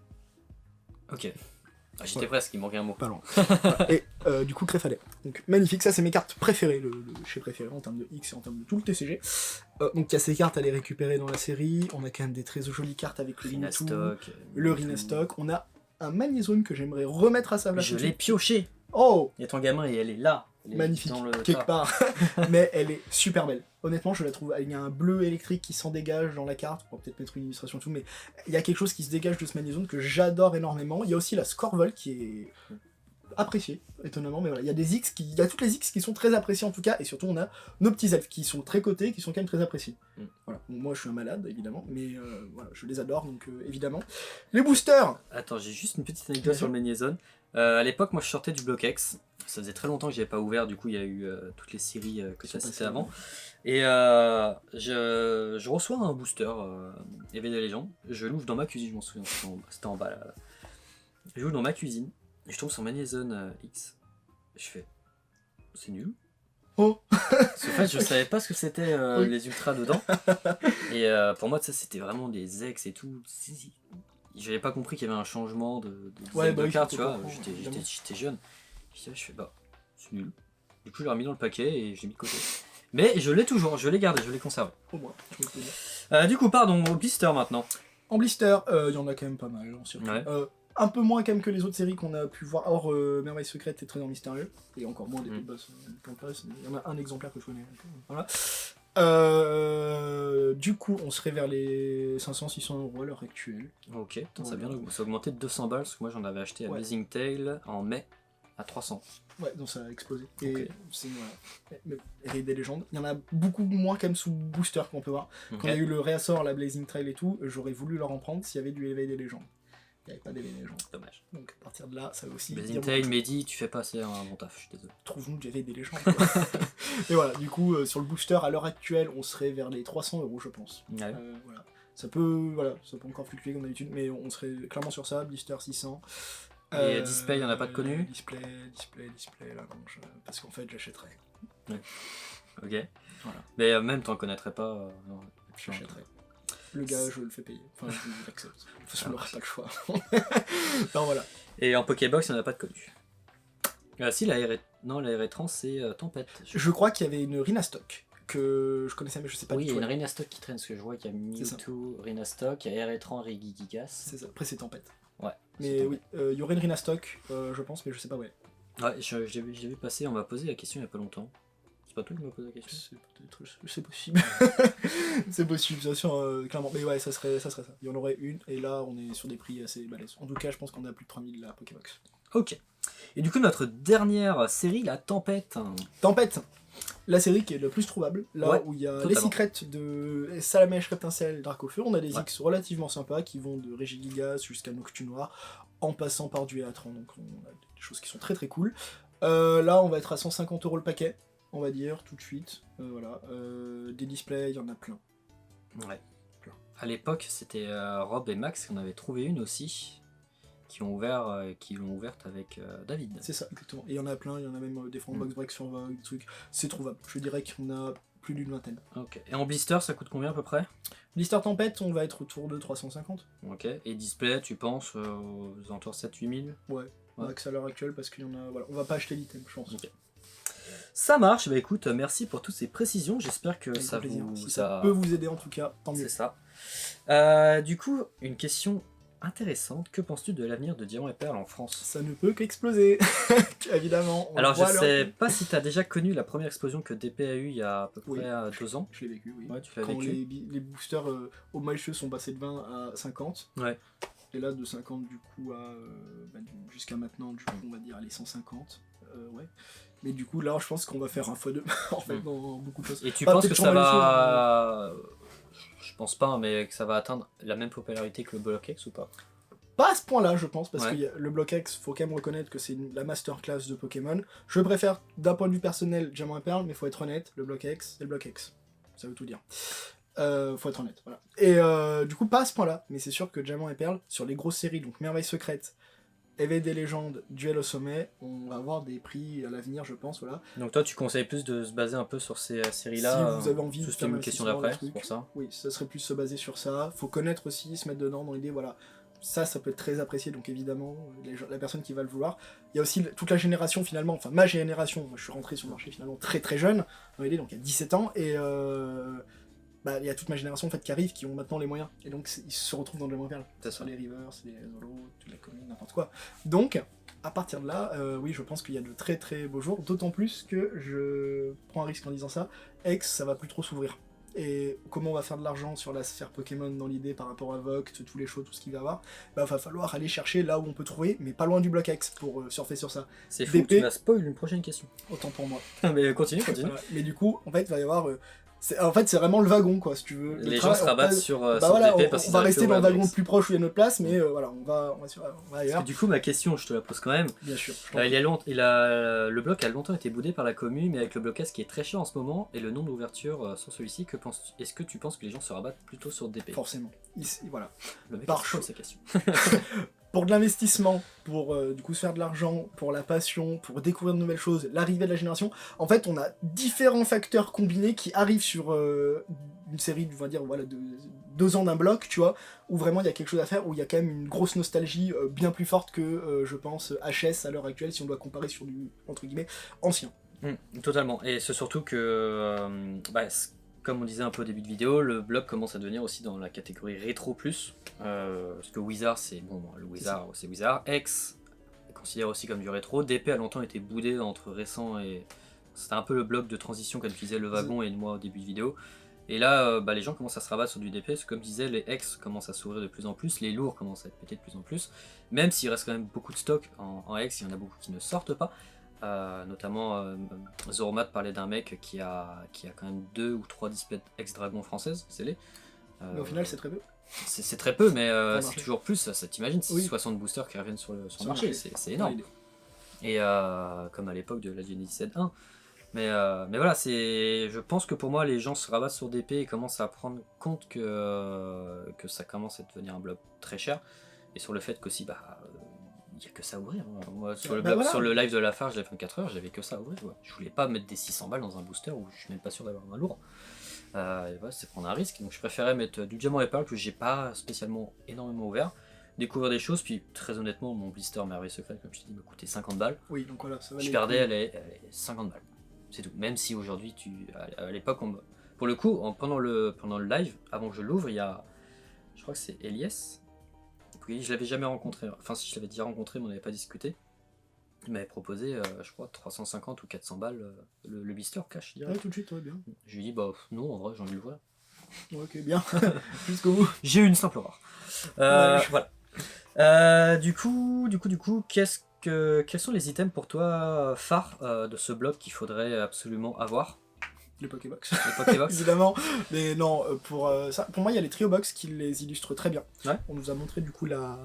Ok. Ah, j'étais Ouais. presque, il manquait un mot. Pas loin. Voilà. Et du coup, Créfalet. Donc magnifique, ça c'est mes cartes préférées, le chez préféré en termes de X et en termes de tout le TCG. Donc il y a ces cartes à les récupérer dans la série. On a quand même des très jolies cartes avec le Mewtwo, Rhinastock. le Rhinastock. On a un Magnezone que j'aimerais remettre à sa place. Je l'ai pioché. Oh, Il y a ton gamin et elle est là. Elle est magnifique, dans le quelque tas. part. Mais elle est super belle. Honnêtement, je la trouve. Il y a un bleu électrique qui s'en dégage dans la carte. On va peut-être mettre une illustration et tout, mais il y a quelque chose qui se dégage de ce Magnezone que j'adore énormément. Il y a aussi la Scorvol qui est appréciée, étonnamment. Mais voilà, il y a des X il y a toutes les X qui sont très appréciées en tout cas, et surtout on a nos petits elfes qui sont très cotés, qui sont quand même très appréciés. Voilà. Donc, moi, je suis un malade évidemment, mais voilà, je les adore donc évidemment. Les boosters. Attends, j'ai juste une petite Bien anecdote sûr. sur le Magnezone. À l'époque, moi je sortais du bloc X. Ça faisait très longtemps que j'avais pas ouvert, du coup il y a eu toutes les séries que Sont ça passées c'était avant. avant. Et je reçois un booster Éveil des légendes. Je l'ouvre dans ma cuisine, je m'en souviens, c'était en bas là. Je l'ouvre dans ma cuisine et je tombe sur Magnezone X. Je fais, c'est nul. Oh. Parce qu'en fait, je savais pas ce que c'était Oui. les ultras dedans. Et pour moi, ça c'était vraiment des ex et tout. J'avais pas compris qu'il y avait un changement de Ouais, design bah de oui, carte, je tu vois. comprends, évidemment. J'étais jeune. Je fais, bah, c'est nul. Du coup, je l'ai remis dans le paquet et j'ai mis de côté. Mais je l'ai toujours, je l'ai gardé, je l'ai conservé. Au moins, je peux te dire. Du coup, pardon, au blister maintenant. En blister, il y en a quand même pas mal en circuit. Ouais. Un peu moins quand même que les autres séries qu'on a pu voir. Or, Merveille Secrète et Trésor Mystérieux. Et encore moins des Big Boss Campus. Il y en a un exemplaire que je connais. Voilà. Du coup, on serait vers les 500-600 € à l'heure actuelle. Ok, putain, ça a Voilà. bien ça a augmenté de 200 balles parce que moi j'en avais acheté à Ouais. Amazing Tale en mai à 300. Ouais, donc ça a explosé. Et Ok. c'est voilà. Éveil des légendes. Il y en a beaucoup moins quand même sous booster qu'on peut voir. Ok. Quand on a eu le réassort, la Blazing Trail et tout, j'aurais voulu leur en prendre s'il y avait du Éveil des légendes. Il n'y avait pas d'Éveil des légendes. Dommage. Donc à partir de là, ça va aussi. Blazing dire Tale, beaucoup de Mehdi, tu fais pas assez un bon taf, je suis désolé. trouve-nous du Éveil des légendes. quoi. Et voilà, du coup, sur le booster, à l'heure actuelle, on serait vers les 300 €, je pense. Ouais. Voilà. Ça peut encore fluctuer comme d'habitude, mais on serait clairement sur ça, blister 600. Et display, y en a pas de connu Display, là, non, parce qu'en fait, j'achèterais. Ok. Voilà. Mais même t'en connaîtrais pas. Non. J'achèterais. Le gars, je le fais payer. Enfin, je l'accepte. De toute façon, Ça on n'aura marche. pas le choix. Non, voilà. Et en Pokébox, il n'y en a pas de connu. Si, la R-Trans, c'est Tempête. Je crois qu'il y avait une Rhinastock que je connaissais, mais je sais pas Oui, il du y a tout. une Rhinastock qui traîne, parce que je vois qu'il y a C'est ça. Mewtwo, Rhinastock, il y a R-Etran, Regigigas. C'est ça. Après, c'est Tempête. Ouais. Mais c'est oui, il y aurait une Rhinastock, je pense, mais je sais pas, ouais. Ouais, j'ai vu passer, on m'a posé la question il y a pas longtemps. C'est pas toi qui me poses la question. C'est possible. C'est possible, bien sûr, clairement. Mais ouais, ça serait ça. Il y en aurait une, et là, on est sur des prix assez balèzes. En tout cas, je pense qu'on a plus de 3000 la Pokébox. Ok. Et du coup, notre dernière série, la Tempête. Tempête, la série qui est le plus trouvable, là Ouais, où il y a totalement. les secrets de Salamèche, Reptincelle, Dracofeu. On a des Ouais. X relativement sympas qui vont de Régigigas jusqu'à Noctu Noir, en passant par du Elatran. Donc on a des choses qui sont très très cool. Là, on va être à 150 € le paquet, on va dire, tout de suite. Voilà. Des displays, il y en a plein. Ouais. À l'époque, c'était Rob et Max qui en avaient trouvé une aussi, qui l'ont ouverte avec David. C'est ça, exactement. Et il y en a plein, il y en a même des fois en box break sur Vogue, des trucs. C'est trouvable. Je dirais qu'on a plus d'une vingtaine. Ok. Et en blister, ça coûte combien à peu près? Blister Tempête, on va être autour de 350. Ok. Et display, tu penses aux alentours 7-8 000? Ouais. Max à l'heure actuelle, parce qu'il y en a. Voilà, on va pas acheter l'item, je pense. Ok. Ça marche. Bah écoute, merci pour toutes ces précisions. J'espère que Avec ça plaisir. vous... Si ça peut vous aider en tout cas, tant mieux. C'est ça. Du coup, une question intéressante. Que penses-tu de l'avenir de Diamant et Perle en France? Ça ne peut qu'exploser, évidemment. On Alors, je voit sais pas si tu as déjà connu la première explosion que DP a eu il y a à peu Oui. près 2 ans. Je l'ai vécu, oui. Ouais, tu l'as Quand vécu. les boosters au Malcheux sont passés de 20 à 50. Ouais. Et là, de 50 du coup à jusqu'à maintenant, du coup, on va dire, allez, 150. Ouais. Mais du coup, là, je pense qu'on va faire un x2 en fait, dans beaucoup de choses. Et tu Pas penses que peut-être ça sur la même va... Je pense pas, mais que ça va atteindre la même popularité que le Block X ou pas? Pas à ce point-là, je pense, parce Ouais. que le Block X, faut quand même reconnaître que c'est la masterclass de Pokémon. Je préfère, d'un point de vue personnel, Diamant et Perle, mais faut être honnête, le Block X, c'est le Block X. Ça veut tout dire. Faut être honnête, voilà. Et du coup, pas à ce point-là, mais c'est sûr que Diamant et Perle, sur les grosses séries, donc Merveille Secrète, Éveil des légendes, Duel au sommet, on va avoir des prix à l'avenir, je pense, voilà. Donc toi, tu conseilles plus de se baser un peu sur ces séries-là? Si vous avez envie de C'était faire une un question investissement dans d'après, le c'est truc, pour ça. oui, ça serait plus se baser sur ça. Faut connaître aussi, se mettre dedans dans l'idée, voilà. Ça peut être très apprécié, donc évidemment, la personne qui va le vouloir. Il y a aussi toute la génération, finalement, enfin ma génération, moi je suis rentré sur le marché finalement très très jeune, dans l'idée, donc il y a 17 ans, et il y a toute ma génération en fait, qui arrive, qui ont maintenant les moyens, et donc ils se retrouvent dans le Diamant et Perle. C'est Sur ça. les Rivers, les Zolo, toute la commune, n'importe quoi. Donc, à partir de là, oui, je pense qu'il y a de très très beaux jours, d'autant plus que je prends un risque en disant ça, X, ça va plus trop s'ouvrir. Et comment on va faire de l'argent sur la sphère Pokémon dans l'idée par rapport à Voct, tous les shows, tout ce qu'il va y avoir, bah va falloir aller chercher là où on peut trouver, mais pas loin du Block X pour surfer sur ça. C'est fou, DP. tu m'as spoil une prochaine question. Autant pour moi. Mais continue. Voilà. Mais du coup, en fait, il va y avoir... c'est vraiment le wagon, quoi, si tu veux. Les gens se rabattent sur Bah sur voilà, DP parce on qu'ils va arrivent rester plus dans au le wagon Web le plus proche où il y a notre place, mais voilà, on va Parce ailleurs. que du coup, ma question, je te la pose quand même. Bien sûr. Le bloc a longtemps été boudé par la commune, mais avec le blocage qui est très cher en ce moment et le nombre d'ouvertures sur celui-ci, est-ce que tu penses que les gens se rabattent plutôt sur DP? Forcément. Voilà. Le mec Par a choix. sa question. Pour de l'investissement, pour du coup se faire de l'argent, pour la passion, pour découvrir de nouvelles choses, l'arrivée de la génération, en fait on a différents facteurs combinés qui arrivent sur une série, on va dire, voilà, de 2 ans d'un bloc, tu vois, où vraiment il y a quelque chose à faire, où il y a quand même une grosse nostalgie bien plus forte que, je pense, HS à l'heure actuelle, si on doit comparer sur du, entre guillemets, ancien. Totalement. Et c'est surtout que, comme on disait un peu au début de vidéo, le bloc commence à devenir aussi dans la catégorie rétro plus. Parce que Wizard, c'est bon, le Wizard, c'est Wizard. X est considéré aussi comme du rétro. DP a longtemps été boudé entre récent et. C'était un peu le bloc de transition, comme tu disais, le wagon et moi au début de vidéo. Et là, les gens commencent à se rabattre sur du DP, parce que comme je disais, les X commencent à s'ouvrir de plus en plus, les lourds commencent à être pétés de plus en plus. Même s'il reste quand même beaucoup de stock en X, il y en a beaucoup qui ne sortent pas. Notamment Zoromat parlait d'un mec qui a quand même 2 ou 3 displays ex-dragon françaises, c'est les. Mais au final c'est très peu. C'est très peu, mais c'est marché. toujours plus, ça t'imagines, c'est Oui. 60 boosters qui reviennent sur le Sur le marché, marché. c'est énorme. Ouais, Et comme à l'époque de la Genesis 1. Mais voilà, je pense que pour moi, les gens se rabattent sur DP et commencent à prendre compte que ça commence à devenir un bloc très cher. Et sur le fait qu'aussi, il n'y a que ça à ouvrir. Moi, sur le live de la Farge, les 24 heures, j'avais que ça à ouvrir. Ouais. Je voulais pas mettre des 600 balles dans un booster où je suis même pas sûr d'avoir un lourd. C'est prendre un risque. Donc je préférais mettre du Diamant et Perle que j'ai pas spécialement énormément ouvert. Découvrir des choses, puis très honnêtement, mon blister Merveille Secrète, comme je t'ai dit, me coûtait 50 balles. Oui, donc voilà, ça va. Je perdais, elle est 50 balles. C'est tout. Même si aujourd'hui, à l'époque, pour le coup, pendant le live, avant que je l'ouvre, il y a, je crois que c'est Elias. Oui, je l'avais jamais rencontré. Enfin, si je l'avais déjà rencontré, mais on n'avait pas discuté. Il m'avait proposé, je crois, 350 ou 400 balles le blister cash direct. Ouais, tout de suite, ouais, bien. Je lui ai dit, bah non, en vrai, j'ai envie de le voir. Ok, bien. Jusqu'au bout. J'ai eu une simple rare. Ouais. Voilà. Du coup, quels sont les items pour toi phares de ce bloc qu'il faudrait absolument avoir? Les Pokébox. Les Pokébox. Évidemment. Mais non, ça, pour moi, il y a les Trio Box qui les illustrent très bien. Ouais. On nous a montré du coup la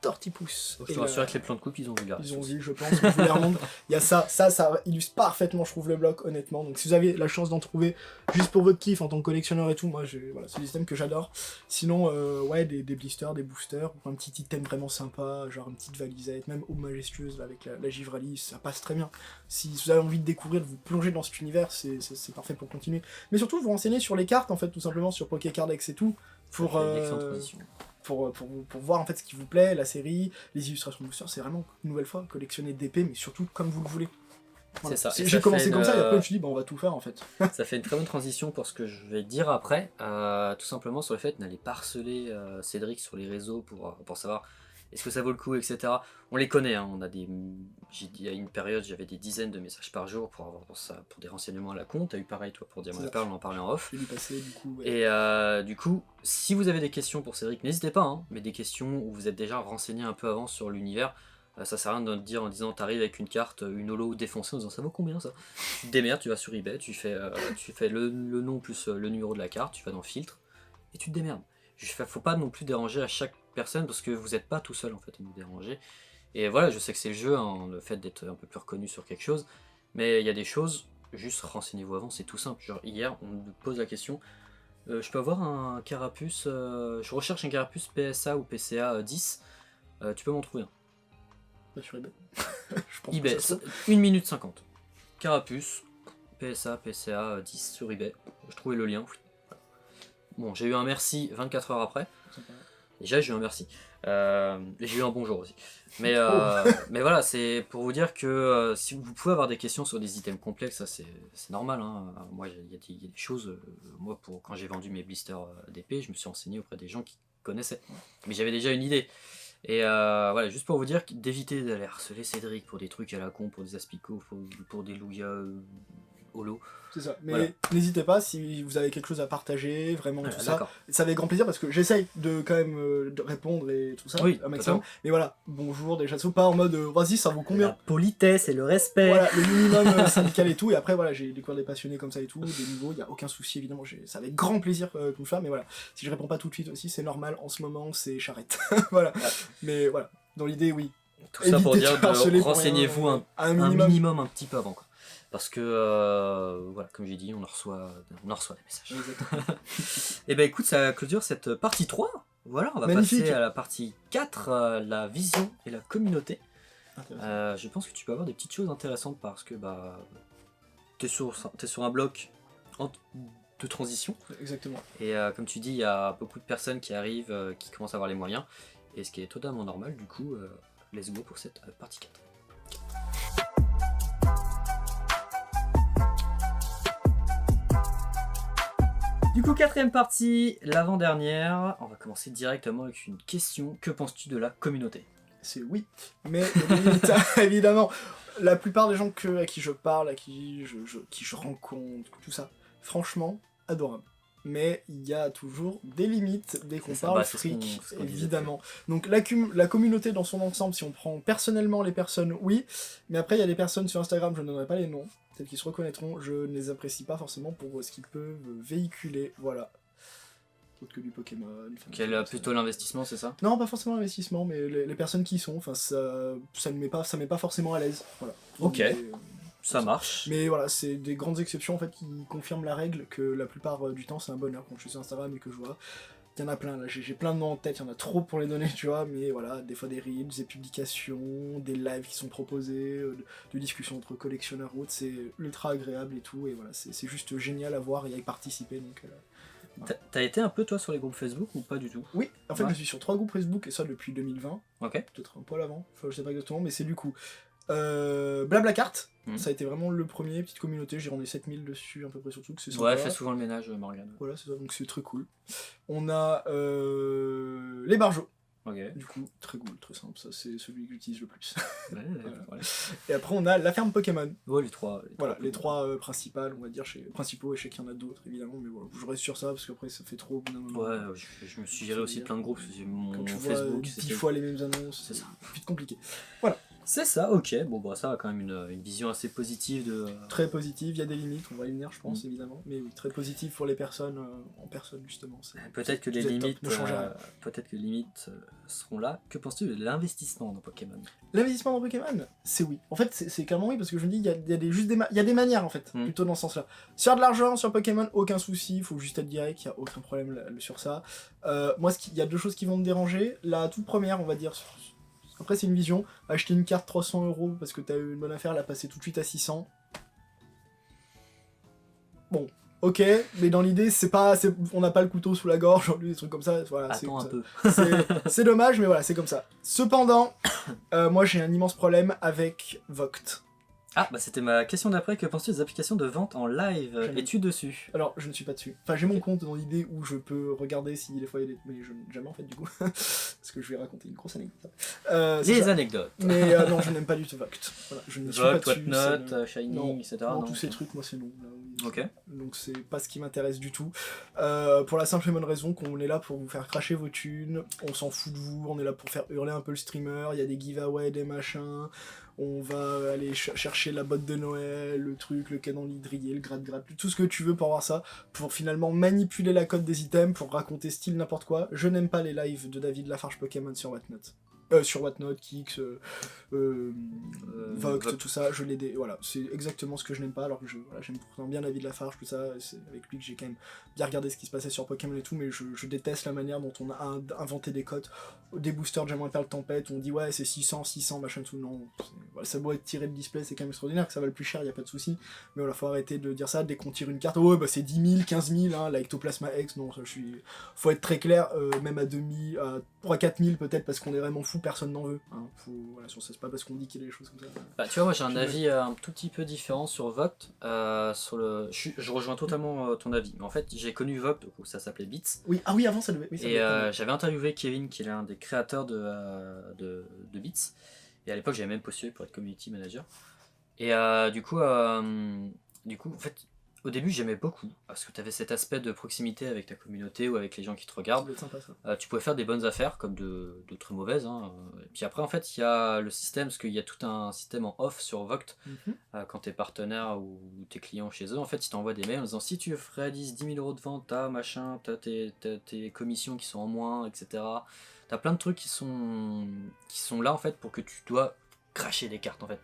Tortipousse. Je te rassure avec les plans de coupe, ils ont vu la Ils ont réponse. vu, je pense, que je vous les remonte. Il y a ça illustre parfaitement, je trouve, le bloc, honnêtement. Donc si vous avez la chance d'en trouver juste pour votre kiff en tant que collectionneur et tout, moi, voilà, c'est des items que j'adore. Sinon, ouais, des blisters, des boosters, ou un petit item vraiment sympa, genre une petite valisette, même eau majestueuse là, avec la Givralie, ça passe très bien. Si vous avez envie de découvrir, de vous plonger dans cet univers, c'est parfait pour continuer. Mais surtout, vous renseigner sur les cartes, en fait, tout simplement, sur Pokécardex et tout, pour... Ça fait une excellente transition. Pour voir en fait ce qui vous plaît, la série, les illustrations de boosters, c'est vraiment, une nouvelle fois, collectionner d'épées, mais surtout comme vous le voulez. Voilà. C'est ça. J'ai commencé comme ça, et après je me suis dit, bah, on va tout faire en fait. Ça fait une très bonne transition pour ce que je vais dire après, tout simplement sur le fait n'allez pas harceler Cédric sur les réseaux pour savoir est-ce que ça vaut le coup, etc. On les connaît, hein, on a il y a une période, j'avais des dizaines de messages par jour pour des renseignements à la con. T'as eu pareil toi pour Diamant et Perle, on en parlait en off. Je l'ai passé du coup. Ouais. Et du coup, si vous avez des questions pour Cédric, n'hésitez pas, hein, mais des questions où vous êtes déjà renseigné un peu avant sur l'univers. Ça sert à rien de te dire en disant t'arrives avec une carte, une holo défoncée en disant ça vaut combien ça. Tu te démerdes, tu vas sur eBay, tu fais le nom plus le numéro de la carte, tu vas dans filtre et tu te démerdes. Faut pas non plus déranger à chaque personne parce que vous n'êtes pas tout seul en fait à nous déranger. Et voilà, je sais que c'est le jeu, hein, le fait d'être un peu plus reconnu sur quelque chose, mais il y a des choses, juste renseignez-vous avant, c'est tout simple. Genre hier, on me pose la question, je peux avoir un carapuce, je recherche un carapuce PSA ou PCA 10, tu peux m'en trouver un. Bah, sur eBay. Je pense eBay, que ça 1 minute 50. Carapuce, PSA, PCA 10 sur eBay. Je trouvais le lien. Bon, j'ai eu un merci 24 heures après. Déjà, j'ai eu un merci. Et j'ai eu un bonjour aussi. Mais voilà, c'est pour vous dire que si vous pouvez avoir des questions sur des items complexes, ça c'est normal. Hein. Moi, il y a des choses. Moi, quand j'ai vendu mes blisters d'épée, je me suis renseigné auprès des gens qui connaissaient. Mais j'avais déjà une idée. Et voilà, juste pour vous dire d'éviter d'aller harceler Cédric pour des trucs à la con, pour des aspicots, pour des Lugia holo. C'est ça, mais voilà. N'hésitez pas si vous avez quelque chose à partager, vraiment tout ça. D'accord. Ça avec grand plaisir parce que j'essaye de quand même de répondre et tout ça, Oui, un maximum. Mais voilà, bonjour, déjà, c'est pas en mode vas-y, ça vaut combien. La politesse et le respect. Voilà, le minimum syndical et tout. Et après, voilà, j'ai découvert des passionnés comme ça et tout, des niveaux, il n'y a aucun souci évidemment. C'est avec grand plaisir que je fais, mais voilà, si je réponds pas tout de suite aussi, c'est normal, en ce moment, c'est charrette. Voilà, mais voilà, dans l'idée, oui. Tout ça pour Évitez dire de harceler de pour renseignez-vous rien, un minimum un petit peu avant. Quoi. Parce que, voilà, comme j'ai dit, on en reçoit des messages. Et ben écoute, ça clôture cette partie 3. Voilà, on va Magnifique. passer à la partie 4, la vision et la communauté. Je pense que tu peux avoir des petites choses intéressantes parce que bah, t'es sur un bloc de transition. Exactement. Et comme tu dis, il y a beaucoup de personnes qui arrivent, qui commencent à avoir les moyens. Et ce qui est totalement normal, du coup, let's go pour cette partie 4. Du coup, quatrième partie, l'avant-dernière. On va commencer directement avec une question. Que penses-tu de la communauté ? C'est oui, mais évidemment, la plupart des gens à qui je parle, à qui je rencontre, tout ça, franchement, adorable. Mais il y a toujours des limites dès qu'on parle fric, évidemment. Donc la communauté dans son ensemble, si on prend personnellement les personnes, oui, mais après il y a des personnes sur Instagram, je ne donnerai pas les noms, peut-être qu'ils se reconnaîtront, je ne les apprécie pas forcément pour ce qu'ils peuvent véhiculer, voilà. Autre que du Pokémon. Quel plutôt l'investissement, c'est ça ? Non, pas forcément l'investissement, mais les personnes qui y sont, enfin ça met pas forcément à l'aise, voilà. Ok. Ça marche. Mais voilà, c'est des grandes exceptions en fait qui confirment la règle que la plupart du temps c'est un bonheur quand je suis sur Instagram et que je vois. Il y en a plein là, j'ai plein de noms en tête, il y en a trop pour les donner, tu vois, mais voilà, des fois des reels, des publications, des lives qui sont proposés, de discussions entre collectionneurs ou autres, c'est ultra agréable et tout, et voilà, c'est juste génial à voir et à y participer donc. Voilà. T'as été un peu toi sur les groupes Facebook ou pas du tout ? Oui, en fait je suis sur 3 groupes Facebook et ça depuis 2020. Ok. Peut-être un poil avant, enfin, je sais pas exactement, mais c'est du coup. Blablacar, ça a été vraiment le premier, petite communauté, j'ai rendu 7000 dessus à peu près surtout, que c'est sympa. Ouais, elle fait souvent le ménage, Morgane. Voilà, c'est ça, donc c'est très cool. On a les Barjots. Ok. Du coup, très cool, très simple, ça c'est celui que j'utilise le plus. Ouais, Et après, on a la ferme Pokémon. Ouais, les trois. Voilà, les trois principales, on va dire, principaux, et je sais qu'il y en a d'autres, évidemment, mais voilà, je reste sur ça, parce qu'après, ça fait trop au bout d'un moment. Ouais, je me suis géré aussi plein de groupes, parce que mon Quand tu Facebook, vois 10 fois les mêmes annonces, c'est ça. Vite compliqué. Voilà. C'est ça, ok. Bon, bah, ça a quand même une vision assez positive de... Très positive, il y a des limites, on va y venir, je pense, évidemment. Mais oui, très positive pour les personnes, en personne, justement. Peut-être que les vous êtes top, limites, ne changez rien. peut-être que les limites seront là. Que penses-tu de l'investissement dans Pokémon? L'investissement dans Pokémon, c'est oui. En fait, c'est clairement oui, parce que je me dis, il y a des manières, en fait, plutôt dans ce sens-là. Sur de l'argent, sur Pokémon, aucun souci, il faut juste être direct, il n'y a aucun problème sur ça. Moi, il y a deux choses qui vont me déranger. La toute première, on va dire, après c'est une vision, acheter une carte 300€ parce que t'as eu une bonne affaire, la passer tout de suite à 600. Bon, ok, mais dans l'idée, on n'a pas le couteau sous la gorge, des trucs comme ça. Voilà, Attends un peu. C'est dommage, mais voilà, c'est comme ça. Cependant, moi j'ai un immense problème avec Voct. Ah, bah c'était ma question d'après. Que penses-tu des applications de vente en live? Jamais. Es-tu dessus? Alors, je ne suis pas dessus. Enfin, j'ai mon compte dans l'idée où je peux regarder si des fois il y a des... Mais je n'ai jamais en fait, du coup. Parce que je vais raconter une grosse anecdote. Les anecdotes. Mais non, je n'aime pas du tout Voct. Voilà, je ne suis pas Voct, dessus. Whatnot, Shining, non, etc. Non, tous ces trucs, moi c'est non. Là, oui, ok. Donc c'est pas ce qui m'intéresse du tout. Pour la simple et bonne raison qu'on est là pour vous faire cracher vos thunes. On s'en fout de vous, on est là pour faire hurler un peu le streamer. Il y a des giveaways, des machins. On va aller chercher la botte de Noël, le truc, le calendrier, le gratte-gratte, tout ce que tu veux pour avoir ça, pour finalement manipuler la cote des items, pour raconter style n'importe quoi. Je n'aime pas les lives de David Lafarge Pokémon sur Whatnot. Sur Whatnot, Kix, Voct, tout ça, voilà, c'est exactement ce que je n'aime pas, alors que j'aime pourtant bien David Lafarge, tout ça, c'est avec lui que j'ai quand même bien regardé ce qui se passait sur Pokémon et tout, mais je déteste la manière dont on a inventé des cotes, des boosters de Diamant Perle Tempête, on dit ouais c'est 600, machin tout, non, voilà, ça doit être tiré de display, c'est quand même extraordinaire, que ça va le plus cher, y a pas de souci, mais voilà, faut arrêter de dire ça, dès qu'on tire une carte, oh ouais bah c'est 10 000, 15 000, hein, la Ectoplasma X, non, faut être très clair, même à 2000, à 3-4 000 peut-être, parce qu'on est vraiment fou, personne n'en veut, hein. Voilà, sur ça, c'est pas parce qu'on dit qu'il y a des choses comme ça. Bah, tu vois, moi j'ai un avis un tout petit peu différent sur Voct. Je rejoins totalement ton avis. Mais en fait, j'ai connu Voct, donc ça s'appelait Beats. Oui, ah oui, avant ça devait. Oui, et j'avais interviewé Kevin, qui est l'un des créateurs de Beats. Et à l'époque, j'avais même postulé pour être community manager. Et du coup, en fait, au début, j'aimais beaucoup, parce que tu avais cet aspect de proximité avec ta communauté ou avec les gens qui te regardent. C'est sympa, ça. Tu pouvais faire des bonnes affaires comme de très mauvaises. Hein. Et puis après, en fait, il y a le système, parce qu'il y a tout un système en off sur Voct. Quand tu es partenaire ou t'es client chez eux, en fait, ils t'envoient des mails en disant si tu réalises 10 000 € de vente, t'as machin, t'as tes commissions qui sont en moins, etc. T'as plein de trucs qui sont là, en fait, pour que tu dois cracher des cartes, en fait.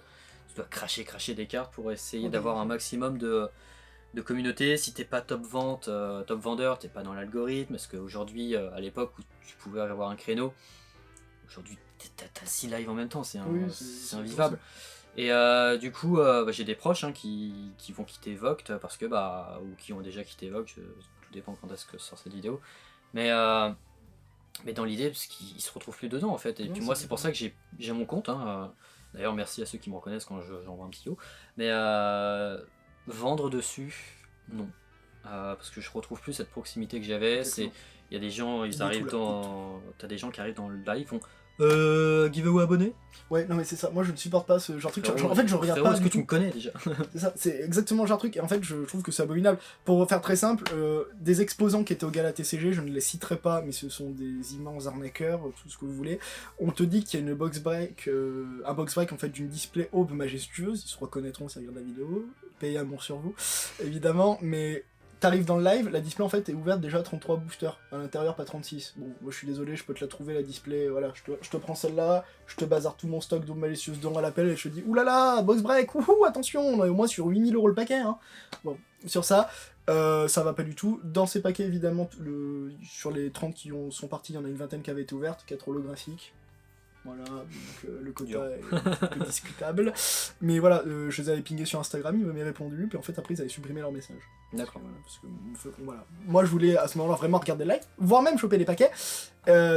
Tu dois cracher des cartes pour essayer d'avoir un maximum de communauté. Si t'es pas top vente, top vendeur, t'es pas dans l'algorithme, parce qu'aujourd'hui, à l'époque où tu pouvais avoir un créneau, aujourd'hui t'as 6 lives en même temps, c'est invivable. Et du coup, j'ai des proches qui vont quitter Voct parce que ou qui ont déjà quitté Voct, tout dépend quand est-ce que sort cette vidéo. Mais dans l'idée, parce qu'ils se retrouvent plus dedans en fait. Et puis moi, c'est pour ça que j'ai mon compte. Hein. D'ailleurs, merci à ceux qui me reconnaissent quand j'envoie un petit lot. Mais vendre dessus, non. Parce que je retrouve plus cette proximité que j'avais. Il y a des gens, t'as des gens qui arrivent dans le live, font giveaway abonné. Ouais, non mais c'est ça, moi je ne supporte pas ce genre de truc. En fait, je regarde pas. Est-ce que tu me connais déjà? C'est ça, c'est exactement le genre de truc. Et en fait, je trouve que c'est abominable. Pour faire très simple, des exposants qui étaient au gala TCG, je ne les citerai pas, mais ce sont des immenses arnaqueurs, tout ce que vous voulez. On te dit qu'il y a une box break, un box break en fait d'une display aube majestueuse. Ils se reconnaîtront si ils regardent la vidéo. Payez un sur vous, évidemment, mais. T'arrives dans le live, la display en fait est ouverte déjà à 33 boosters, à l'intérieur pas 36. Bon, moi je suis désolé, je peux te la trouver la display, voilà, je te prends celle-là, je te bazarde tout mon stock d'eau malicieuse dedans à l'appel et je te dis oulala, box break, wouhou, attention, on est au moins sur 8 000 € le paquet, hein. Bon, sur ça, ça va pas du tout. Dans ces paquets évidemment, sur les 30 qui sont partis, il y en a une vingtaine qui avaient été ouvertes, 4 holographiques. Voilà, donc le quota est un peu discutable. Mais voilà, je les avais pingés sur Instagram, ils m'avaient répondu, puis en fait après ils avaient supprimé leur message. D'accord. Voilà. Moi, je voulais à ce moment-là vraiment regarder le live, voire même choper les paquets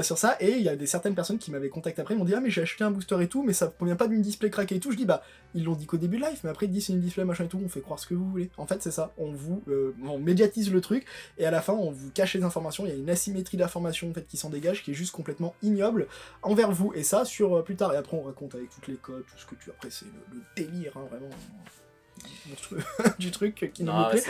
sur ça. Et il y a certaines personnes qui m'avaient contacté après, ils m'ont dit ah mais j'ai acheté un booster et tout, mais ça provient pas d'une display craquée et tout. Je dis bah ils l'ont dit qu'au début de live, mais après ils disent c'est une display machin et tout. On fait croire ce que vous voulez. En fait c'est ça. On médiatise le truc et à la fin on vous cache les informations. Il y a une asymétrie d'informations en fait qui s'en dégage, qui est juste complètement ignoble envers vous. Et ça sur plus tard. Et après on raconte avec toutes les codes, tout ce que tu. Après c'est le délire hein, vraiment. Monstrueux du truc qui ne me plaît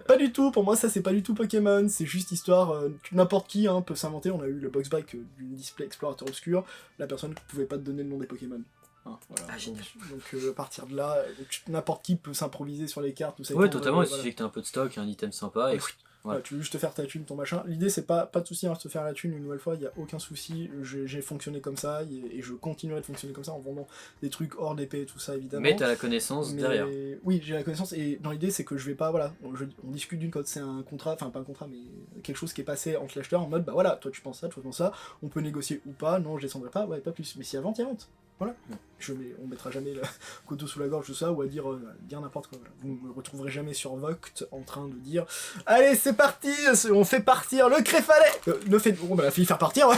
pas du tout. Pour moi ça c'est pas du tout Pokémon, c'est juste histoire n'importe qui hein, peut s'inventer. On a eu le box break d'une display explorateur obscur, la personne ne pouvait pas te donner le nom des Pokémon hein, voilà. Ah génial. Donc à partir de là n'importe qui peut s'improviser sur les cartes tout ça. Ouais totalement, il suffit que t'aies un peu de stock, un item sympa et... Voilà, tu veux juste te faire ta thune, ton machin. L'idée, c'est pas de souci, hein, de se faire la thune une nouvelle fois, il n'y a aucun souci. J'ai fonctionné comme ça et je continuerai de fonctionner comme ça en vendant des trucs hors d'épée et tout ça, évidemment. Mais t'as la connaissance derrière. Oui, j'ai la connaissance et dans l'idée, c'est que je vais pas, voilà, on discute d'une code, c'est un contrat, enfin pas un contrat, mais quelque chose qui est passé entre l'acheteurs en mode, bah voilà, toi tu penses ça, toi tu penses ça, on peut négocier ou pas, non, je descendrai pas, ouais, pas plus. Mais si avant, t'y vente. Voilà, on mettra jamais le couteau sous la gorge, tout ça, ou à dire n'importe quoi. Voilà. Vous me retrouverez jamais sur Voct en train de dire allez, c'est parti, on fait partir le Créfalet on va faire partir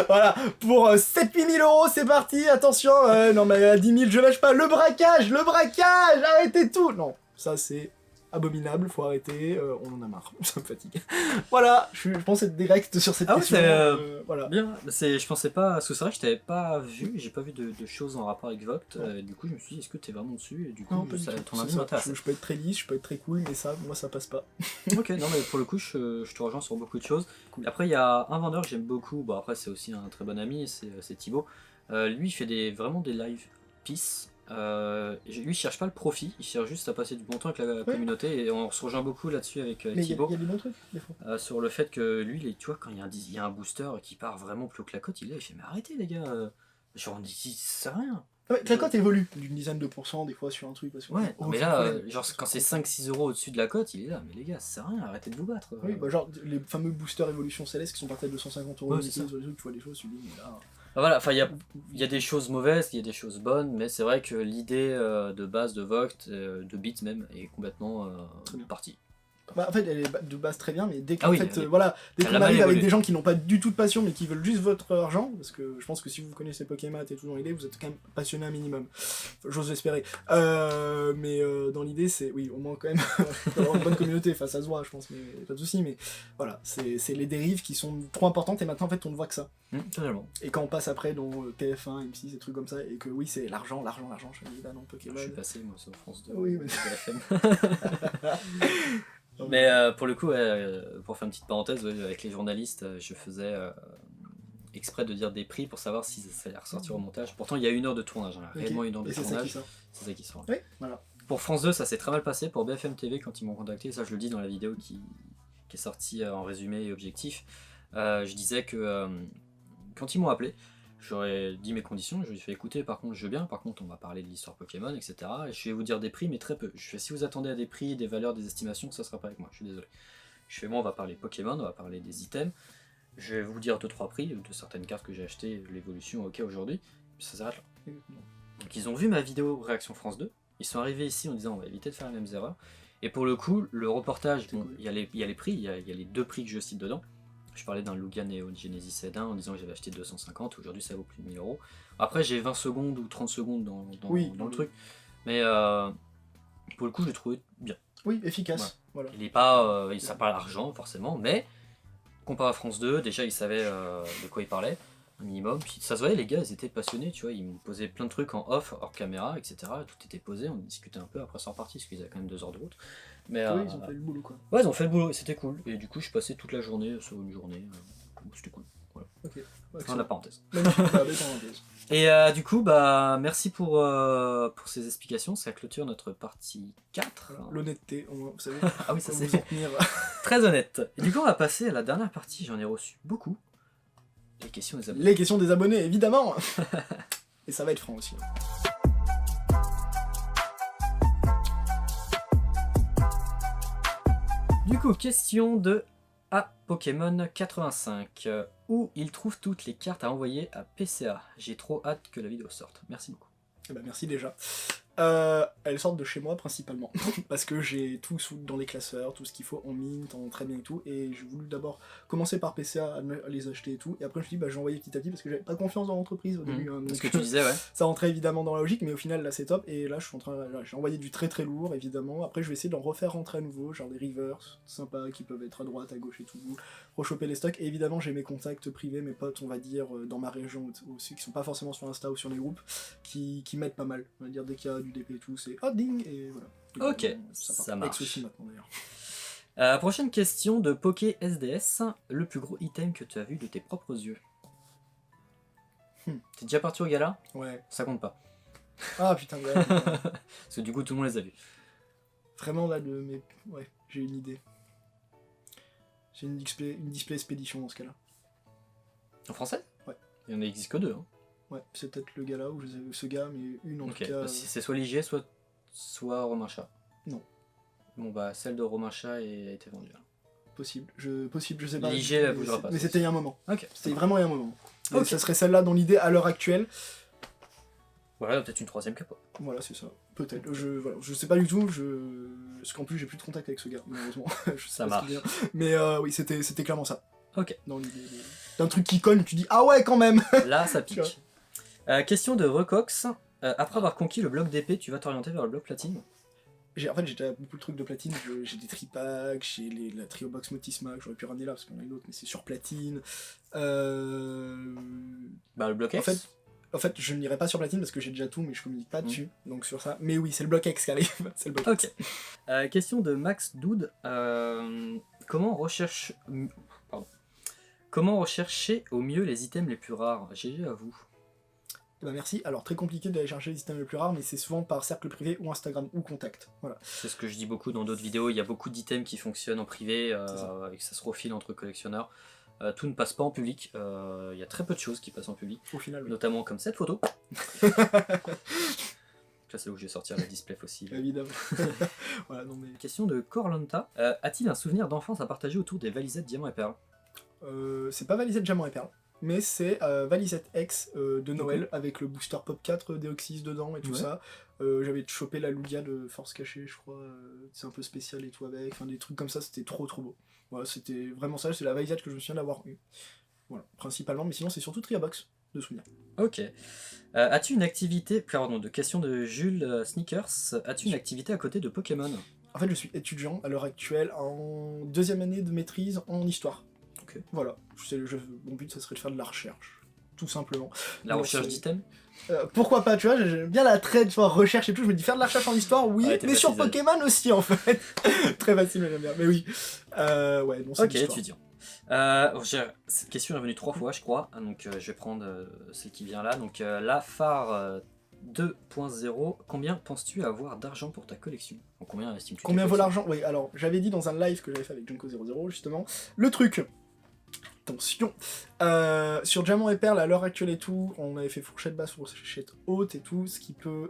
voilà, pour 7-8 000 euros, c'est parti, attention, non mais à 10 000 je lâche pas, le braquage, arrêtez tout. Non, ça c'est abominable, faut arrêter, on en a marre, ça me fatigue. Voilà, je pense être direct sur cette question. Voilà. Bien, je pensais pas, parce que c'est vrai que je t'avais pas vu, j'ai pas vu de choses en rapport avec Voct, du coup je me suis dit est-ce que t'es vraiment dessus, et du coup ton avis m'intéresse. Je peux être très lisse, je peux être très cool, mais ça, moi ça passe pas. Ok, non mais pour le coup je te rejoins sur beaucoup de choses. Cool. Après il y a un vendeur que j'aime beaucoup, bon après c'est aussi un très bon ami, c'est Thibaut. Lui il fait vraiment des live peace. Lui il cherche pas le profit, il cherche juste à passer du bon temps avec la communauté et on se rejoint beaucoup là-dessus avec Thibaut. Il y a des bons trucs des fois. Sur le fait que lui, tu vois, quand il y a un booster qui part vraiment plus haut que la cote, il fait mais arrêtez les gars, genre on dit ça sert à rien. La cote évolue d'une dizaine de pourcents des fois sur un truc. Parce que mais là, genre quand c'est 5-6 euros au-dessus de la cote, il est là, mais les gars, ça sert à rien, arrêtez de vous battre. Oui, bah genre les fameux boosters Évolution Céleste qui sont partis à 250 euros, tu vois des choses, tu dis mais là... Voilà, enfin il y a des choses mauvaises, il y a des choses bonnes, mais c'est vrai que l'idée de base de Voct, de Bits même, est complètement partie. Bah, en fait, elle est de base très bien, mais dès qu'on dès qu'on arrive avec des gens qui n'ont pas du tout de passion, mais qui veulent juste votre argent, parce que je pense que si vous connaissez Pokémon et tout dans l'idée, vous êtes quand même passionné un minimum. J'ose espérer. Mais dans l'idée, c'est oui, au moins quand même avoir une bonne communauté. Enfin, ça se voit, je pense, mais pas de souci. Mais voilà, c'est les dérives qui sont trop importantes et maintenant en fait, on ne voit que ça. Totalement. Et quand on passe après dans TF1, M6, des trucs comme ça, et que oui, c'est l'argent, je me dis bah non, Pokémon. Je suis passé moi sur France 2. Oui, mais... Mais pour le coup, pour faire une petite parenthèse, avec les journalistes, je faisais exprès de dire des prix pour savoir si ça allait ressortir au montage. Pourtant, il y a 1 heure de tournage, réellement 1 heure de tournage. C'est ça qui sort. Oui, voilà. Pour France 2, ça s'est très mal passé. Pour BFM TV, quand ils m'ont contacté, ça je le dis dans la vidéo qui est sortie en résumé et objectif, je disais que quand ils m'ont appelé, j'aurais dit mes conditions, je lui ai fait écouter, par contre je veux bien, par contre on va parler de l'histoire Pokémon, etc. Et je vais vous dire des prix, mais très peu. Je fais si vous attendez à des prix, des valeurs, des estimations, ça sera pas avec moi, je suis désolé. Je fais bon, on va parler Pokémon, on va parler des items, je vais vous dire 2-3 prix de certaines cartes que j'ai achetées, l'évolution, ok aujourd'hui, puis ça s'arrête là. Donc ils ont vu ma vidéo réaction France 2, ils sont arrivés ici en disant on va éviter de faire les mêmes erreurs. Et pour le coup, le reportage, bon, il y a les prix, il y a les 2 prix que je cite dedans. Je parlais d'un Lugia Neo Genesis Z1 en disant que j'avais acheté 250, aujourd'hui ça vaut plus de 1000 euros. Après j'ai 20 secondes ou 30 secondes dans le truc, mais pour le coup je l'ai trouvé bien. Oui, efficace. Voilà. Il est pas, ça parle argent forcément, mais comparé à France 2, déjà ils savaient de quoi ils parlaient, un minimum. Puis ça se voyait, les gars ils étaient passionnés, tu vois, ils me posaient plein de trucs en off, hors caméra, etc. Tout était posé, on discutait un peu, après c'est reparti parce qu'ils avaient quand même 2 heures de route. Mais, oui, ils ont fait le boulot quoi. Ouais, ils ont fait le boulot, c'était cool. Et du coup, je passais toute la journée sur une journée. C'était cool. Voilà. Ok. Fin de la parenthèse. Et du coup, bah merci pour ces explications. Ça clôture notre partie 4. Voilà. L'honnêteté, vous savez. Ah oui, ça c'est très honnête. Et du coup, on va passer à la dernière partie. J'en ai reçu beaucoup. Les questions des abonnés. Les questions des abonnés, évidemment. Et ça va être franc aussi. Du coup, question de Pokémon 85. Où il trouve toutes les cartes à envoyer à PCA. J'ai trop hâte que la vidéo sorte. Merci beaucoup. Eh ben, merci déjà. Elles sortent de chez moi principalement, parce que j'ai tout dans les classeurs, tout ce qu'il faut en mine, en très bien et tout, et j'ai voulu d'abord commencer par PCA à les acheter et tout, et après je me suis dit bah j'ai envoyé petit à petit parce que j'avais pas confiance dans l'entreprise au début, hein, C'est donc ce que tu disais, ouais. ça rentrait évidemment dans la logique, mais au final là c'est top, et là je suis en train, là, j'ai envoyé du très très lourd évidemment, après je vais essayer d'en refaire rentrer à nouveau, genre des reverse sympas qui peuvent être à droite, à gauche et tout, rechoper les stocks, et évidemment j'ai mes contacts privés, mes potes on va dire dans ma région aussi, qui sont pas forcément sur Insta ou sur les groupes, qui m'aident pas mal, on va dire dès qu'il y a du DP et tout, c'est oh ding, et voilà. Ok, Et ça marche. Ex aussi maintenant d'ailleurs. Prochaine question de Poké SDS. Le plus gros item que tu as vu de tes propres yeux. T'es déjà parti au gala? Ouais. Ça compte pas. Ah putain, ouais. Parce que du coup tout le monde les a vus. Vraiment là, ouais, j'ai une idée. J'ai une display expédition dans ce cas-là. En français? Ouais. Il y en existe que 2. Hein. Ouais, c'est peut-être le gars-là ou ce gars, mais une en tout cas. C'est soit Ligier, soit Romain Chat. Non. Bon bah celle de Romain Chat a été vendue. Là. Possible, je sais pas. Ligier, elle bougera pas. Mais c'était il y a un moment. Ok. C'était vraiment il y a un moment. Ok. Ça serait celle-là dans l'idée à l'heure actuelle. Voilà, peut-être une troisième capo. Voilà, c'est ça. Peut-être. Je sais pas du tout. Parce qu'en plus, j'ai plus de contact avec ce gars, malheureusement. Je sais Ça pas ce qu'il marche. vient. Mais oui, c'était clairement ça. Ok. Dans l'idée d'un truc qui cogne, tu dis ah ouais, quand même. Là, ça pique. Question de Recox. Après avoir conquis le bloc d'épée, tu vas t'orienter vers le bloc platine? En fait, j'ai déjà beaucoup de trucs de platine. J'ai des tripacks, j'ai la Trio Box Motisma que j'aurais pu ramener là parce qu'on a une autre, mais c'est sur platine. Bah, le bloc X. En fait, je n'irai pas sur platine parce que j'ai déjà tout, mais je communique pas dessus. Donc sur ça. Mais oui, c'est le bloc X qui arrive. C'est le bloc X. Ok. Question de Max Doud. Comment rechercher au mieux les items les plus rares? GG à vous. Eh ben merci. Alors très compliqué d'aller chercher les items les plus rares, mais c'est souvent par cercle privé ou Instagram ou contact. Voilà. C'est ce que je dis beaucoup dans d'autres vidéos. Il y a beaucoup d'items qui fonctionnent en privé, et que ça se refile entre collectionneurs. Tout ne passe pas en public. Il y a très peu de choses qui passent en public. Au final, oui. Notamment comme cette photo. Ça c'est où je vais sortir le display fossile. Évidemment. Voilà, non, mais... Question de Corlanta. A-t-il un souvenir d'enfance à partager autour des valisettes diamants et perles? C'est pas valisette diamant et perles, mais c'est valisette X de Noël avec le booster Pop 4 Deoxys dedans et tout ça. J'avais chopé la Lugia de Force Cachée, je crois. C'est un peu spécial et tout avec. Enfin, des trucs comme ça, c'était trop beau. Voilà, c'était vraiment ça, c'est la valisette que je me souviens d'avoir eu. Voilà, principalement, mais sinon c'est surtout Triabox de souvenirs. Ok. As-tu une activité, pardon, de question de Jules Sneakers, as-tu une activité à côté de Pokémon? En fait, je suis étudiant à l'heure actuelle en 2e année de maîtrise en histoire. Ok. Voilà, mon but ça serait de faire de la recherche, tout simplement. La recherche d'items? Pourquoi pas, tu vois, j'aime bien la trade, tu vois, recherche et tout, je me dis faire de la recherche en histoire, oui, ouais, mais sur Pokémon aussi en fait. Très facile, mais j'aime bien, mais oui. Ouais, non, c'est ok, étudiant. Cette question est revenue 3 fois, je crois, donc je vais prendre celle qui vient là. Donc la phare 2.0, combien penses-tu avoir d'argent pour ta collection? Donc, combien estimes-tu? Combien vaut l'argent? Oui, alors j'avais dit dans un live que j'avais fait avec Junko00 justement, le truc. Attention, sur Diamant et Perle à l'heure actuelle et tout, on avait fait fourchette basse, fourchette haute et tout, ce qui peut...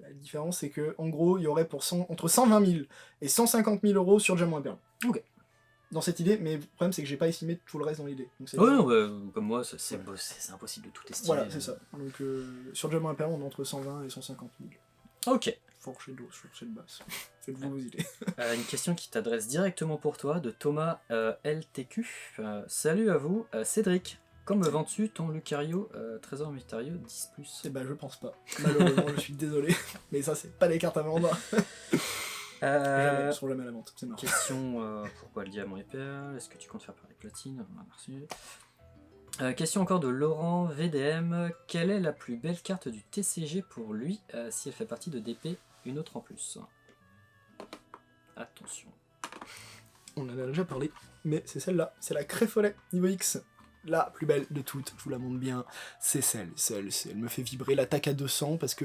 la différence c'est que en gros il y aurait pour entre 120 000 et 150 000 euros sur Diamant et Perle. Ok. Dans cette idée, mais le problème c'est que j'ai pas estimé tout le reste dans l'idée. Ouais, non, comme moi, c'est impossible de tout estimer. Voilà, c'est ça. Donc sur Diamant et Perle, on est entre 120 et 150 000. Ok. Fourchette haute, fourchette basse. Faites-vous vos idées. Une question qui t'adresse directement pour toi, de Thomas LTQ. Salut à vous, Cédric. Quand me vends-tu ton Lucario Trésor Mystérieux 10+? Eh ben je pense pas. Malheureusement, je suis désolé. Mais ça, c'est pas les cartes à vendre. Jamais, elles seront jamais à la vente, c'est marrant. Question, pourquoi le diamant et perle? Est-ce que tu comptes faire par les platines? Merci. Question encore de Laurent VDM. Quelle est la plus belle carte du TCG pour lui si elle fait partie de DP? Une autre en plus. Attention. On en a déjà parlé, mais c'est celle-là. C'est la Créfolet niveau X. La plus belle de toutes, je vous la montre bien. C'est celle. Elle me fait vibrer l'attaque à 200 parce que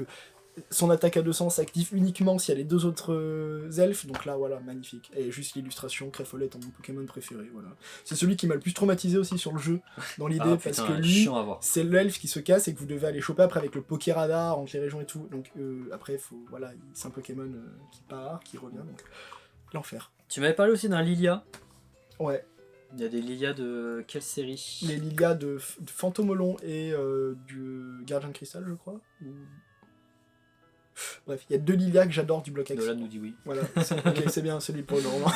son attaque à 200 s'active uniquement s'il y a les deux autres elfes, donc là voilà, magnifique. Et juste l'illustration, Créfolet est mon Pokémon préféré, voilà. C'est celui qui m'a le plus traumatisé aussi sur le jeu, dans l'idée, parce que lui, c'est l'elfe qui se casse et que vous devez aller choper après avec le Pokéradar entre les régions et tout, donc après, voilà, c'est un Pokémon qui part, qui revient, donc l'enfer. Tu m'avais parlé aussi d'un Lilia. Ouais. Il y a des Lilia de quelle série? Les Lilia de Fantomolon et du Gardien de Cristal, je crois. Bref, il y a 2 Lilia que j'adore du bloc X. Nolan nous dit oui. Voilà, c'est bien celui pour le roman.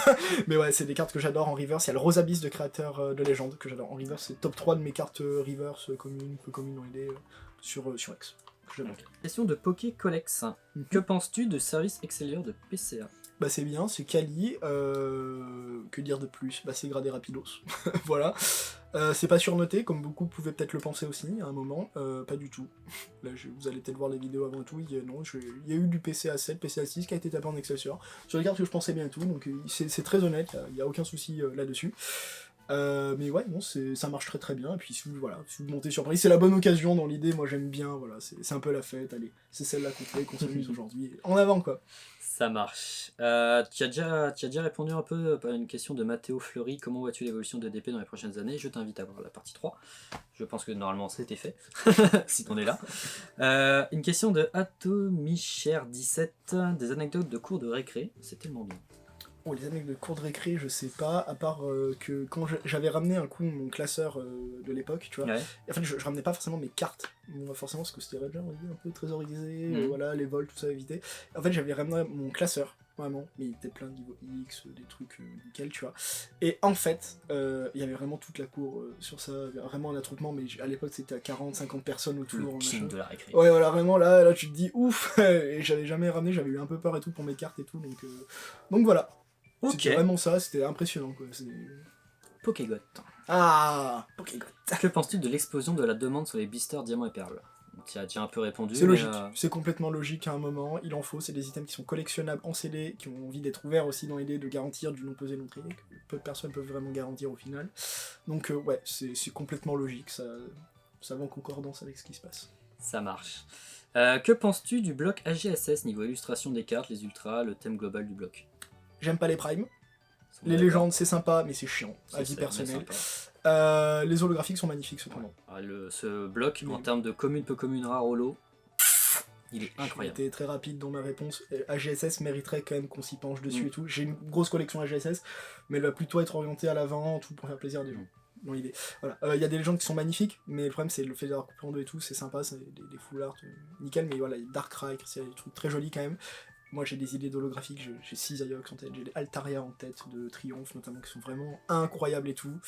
Mais ouais, c'est des cartes que j'adore en reverse. Il y a le Rose Abyss de créateur de légende que j'adore en reverse. C'est top 3 de mes cartes reverse communes, peu communes dans l'idée sur X. Que j'adore. Question de Poké Collex. Que penses-tu de service Excellior de PCA? Bah c'est bien, c'est quali. Que dire de plus? Bah c'est gradé rapidos. Voilà. C'est pas surnoté, comme beaucoup pouvaient peut-être le penser aussi à un moment. Pas du tout. Là, vous allez peut-être voir les vidéos avant et tout. Il y a eu du PCA 7, PCA 6 qui a été tapé en Excelsior. Sur les cartes que je pensais bien et tout, donc c'est très honnête, il n'y a aucun souci là-dessus. Mais ouais, non, ça marche très très bien. Et puis si vous montez sur Paris, c'est la bonne occasion dans l'idée. Moi j'aime bien, voilà, c'est un peu la fête. Allez, c'est celle-là qu'on fait, qu'on s'amuse aujourd'hui. En avant quoi. Ça marche. Tu as déjà répondu un peu à une question de Mathéo Fleury. Comment vois-tu l'évolution de DP dans les prochaines années? Je t'invite à voir la partie 3. Je pense que normalement c'était fait, si t'en es là. Une question de Atomicher17. Des anecdotes de cours de récré. C'est tellement bien. Oh, les anecdotes de cours de récré, je sais pas, à part que quand j'avais ramené un coup mon classeur de l'époque, tu vois. Ouais. En fait, je ramenais pas forcément mes cartes, forcément, parce que c'était déjà un peu trésorisé, voilà, les vols, tout ça, éviter. En fait, j'avais ramené mon classeur, vraiment, mais il était plein de niveau X, des trucs nickel, tu vois. Et en fait, il y avait vraiment toute la cour sur ça, vraiment un attroupement, mais à l'époque, c'était à 40-50 personnes autour. Le king de la récré. Ouais, voilà, vraiment, là, tu te dis ouf. Et j'avais jamais ramené, j'avais eu un peu peur et tout pour mes cartes et tout, donc voilà. Ok. C'était vraiment ça, c'était impressionnant quoi. Pokégot. Ah, Pokégot. Que penses-tu de l'explosion de la demande sur les blisters diamants et perles? Tu as déjà un peu répondu. C'est logique, c'est complètement logique à un moment, il en faut, c'est des items qui sont collectionnables en CD, qui ont envie d'être ouverts aussi dans l'idée de garantir du non pesé non trié, que peu de personnes peuvent vraiment garantir au final. Donc ouais, c'est complètement logique, ça va en concordance avec ce qui se passe. Ça marche. Que penses-tu du bloc AGSS niveau illustration des cartes, les ultras, le thème global du bloc? J'aime pas les primes. Les légendes c'est sympa, mais c'est chiant, avis personnel. Les holographiques sont magnifiques cependant. Ce bloc, en termes de commune, peu commune, rare, holo, il est incroyable. J'ai été très rapide dans ma réponse. AGSS mériterait quand même qu'on s'y penche dessus et tout. J'ai une grosse collection AGSS, mais elle va plutôt être orientée à l'avant, tout pour faire plaisir des gens. Dans l'idée. Voilà. Y a des légendes qui sont magnifiques, mais le problème c'est le fait d'avoir coupé en deux et tout, c'est sympa, c'est des full art nickel, mais voilà, Darkrai, c'est des trucs très jolis quand même. Moi j'ai des idées d'holographiques, j'ai 6 Aiox en tête, j'ai des Altaria en tête de Triomphe notamment qui sont vraiment incroyables et tout.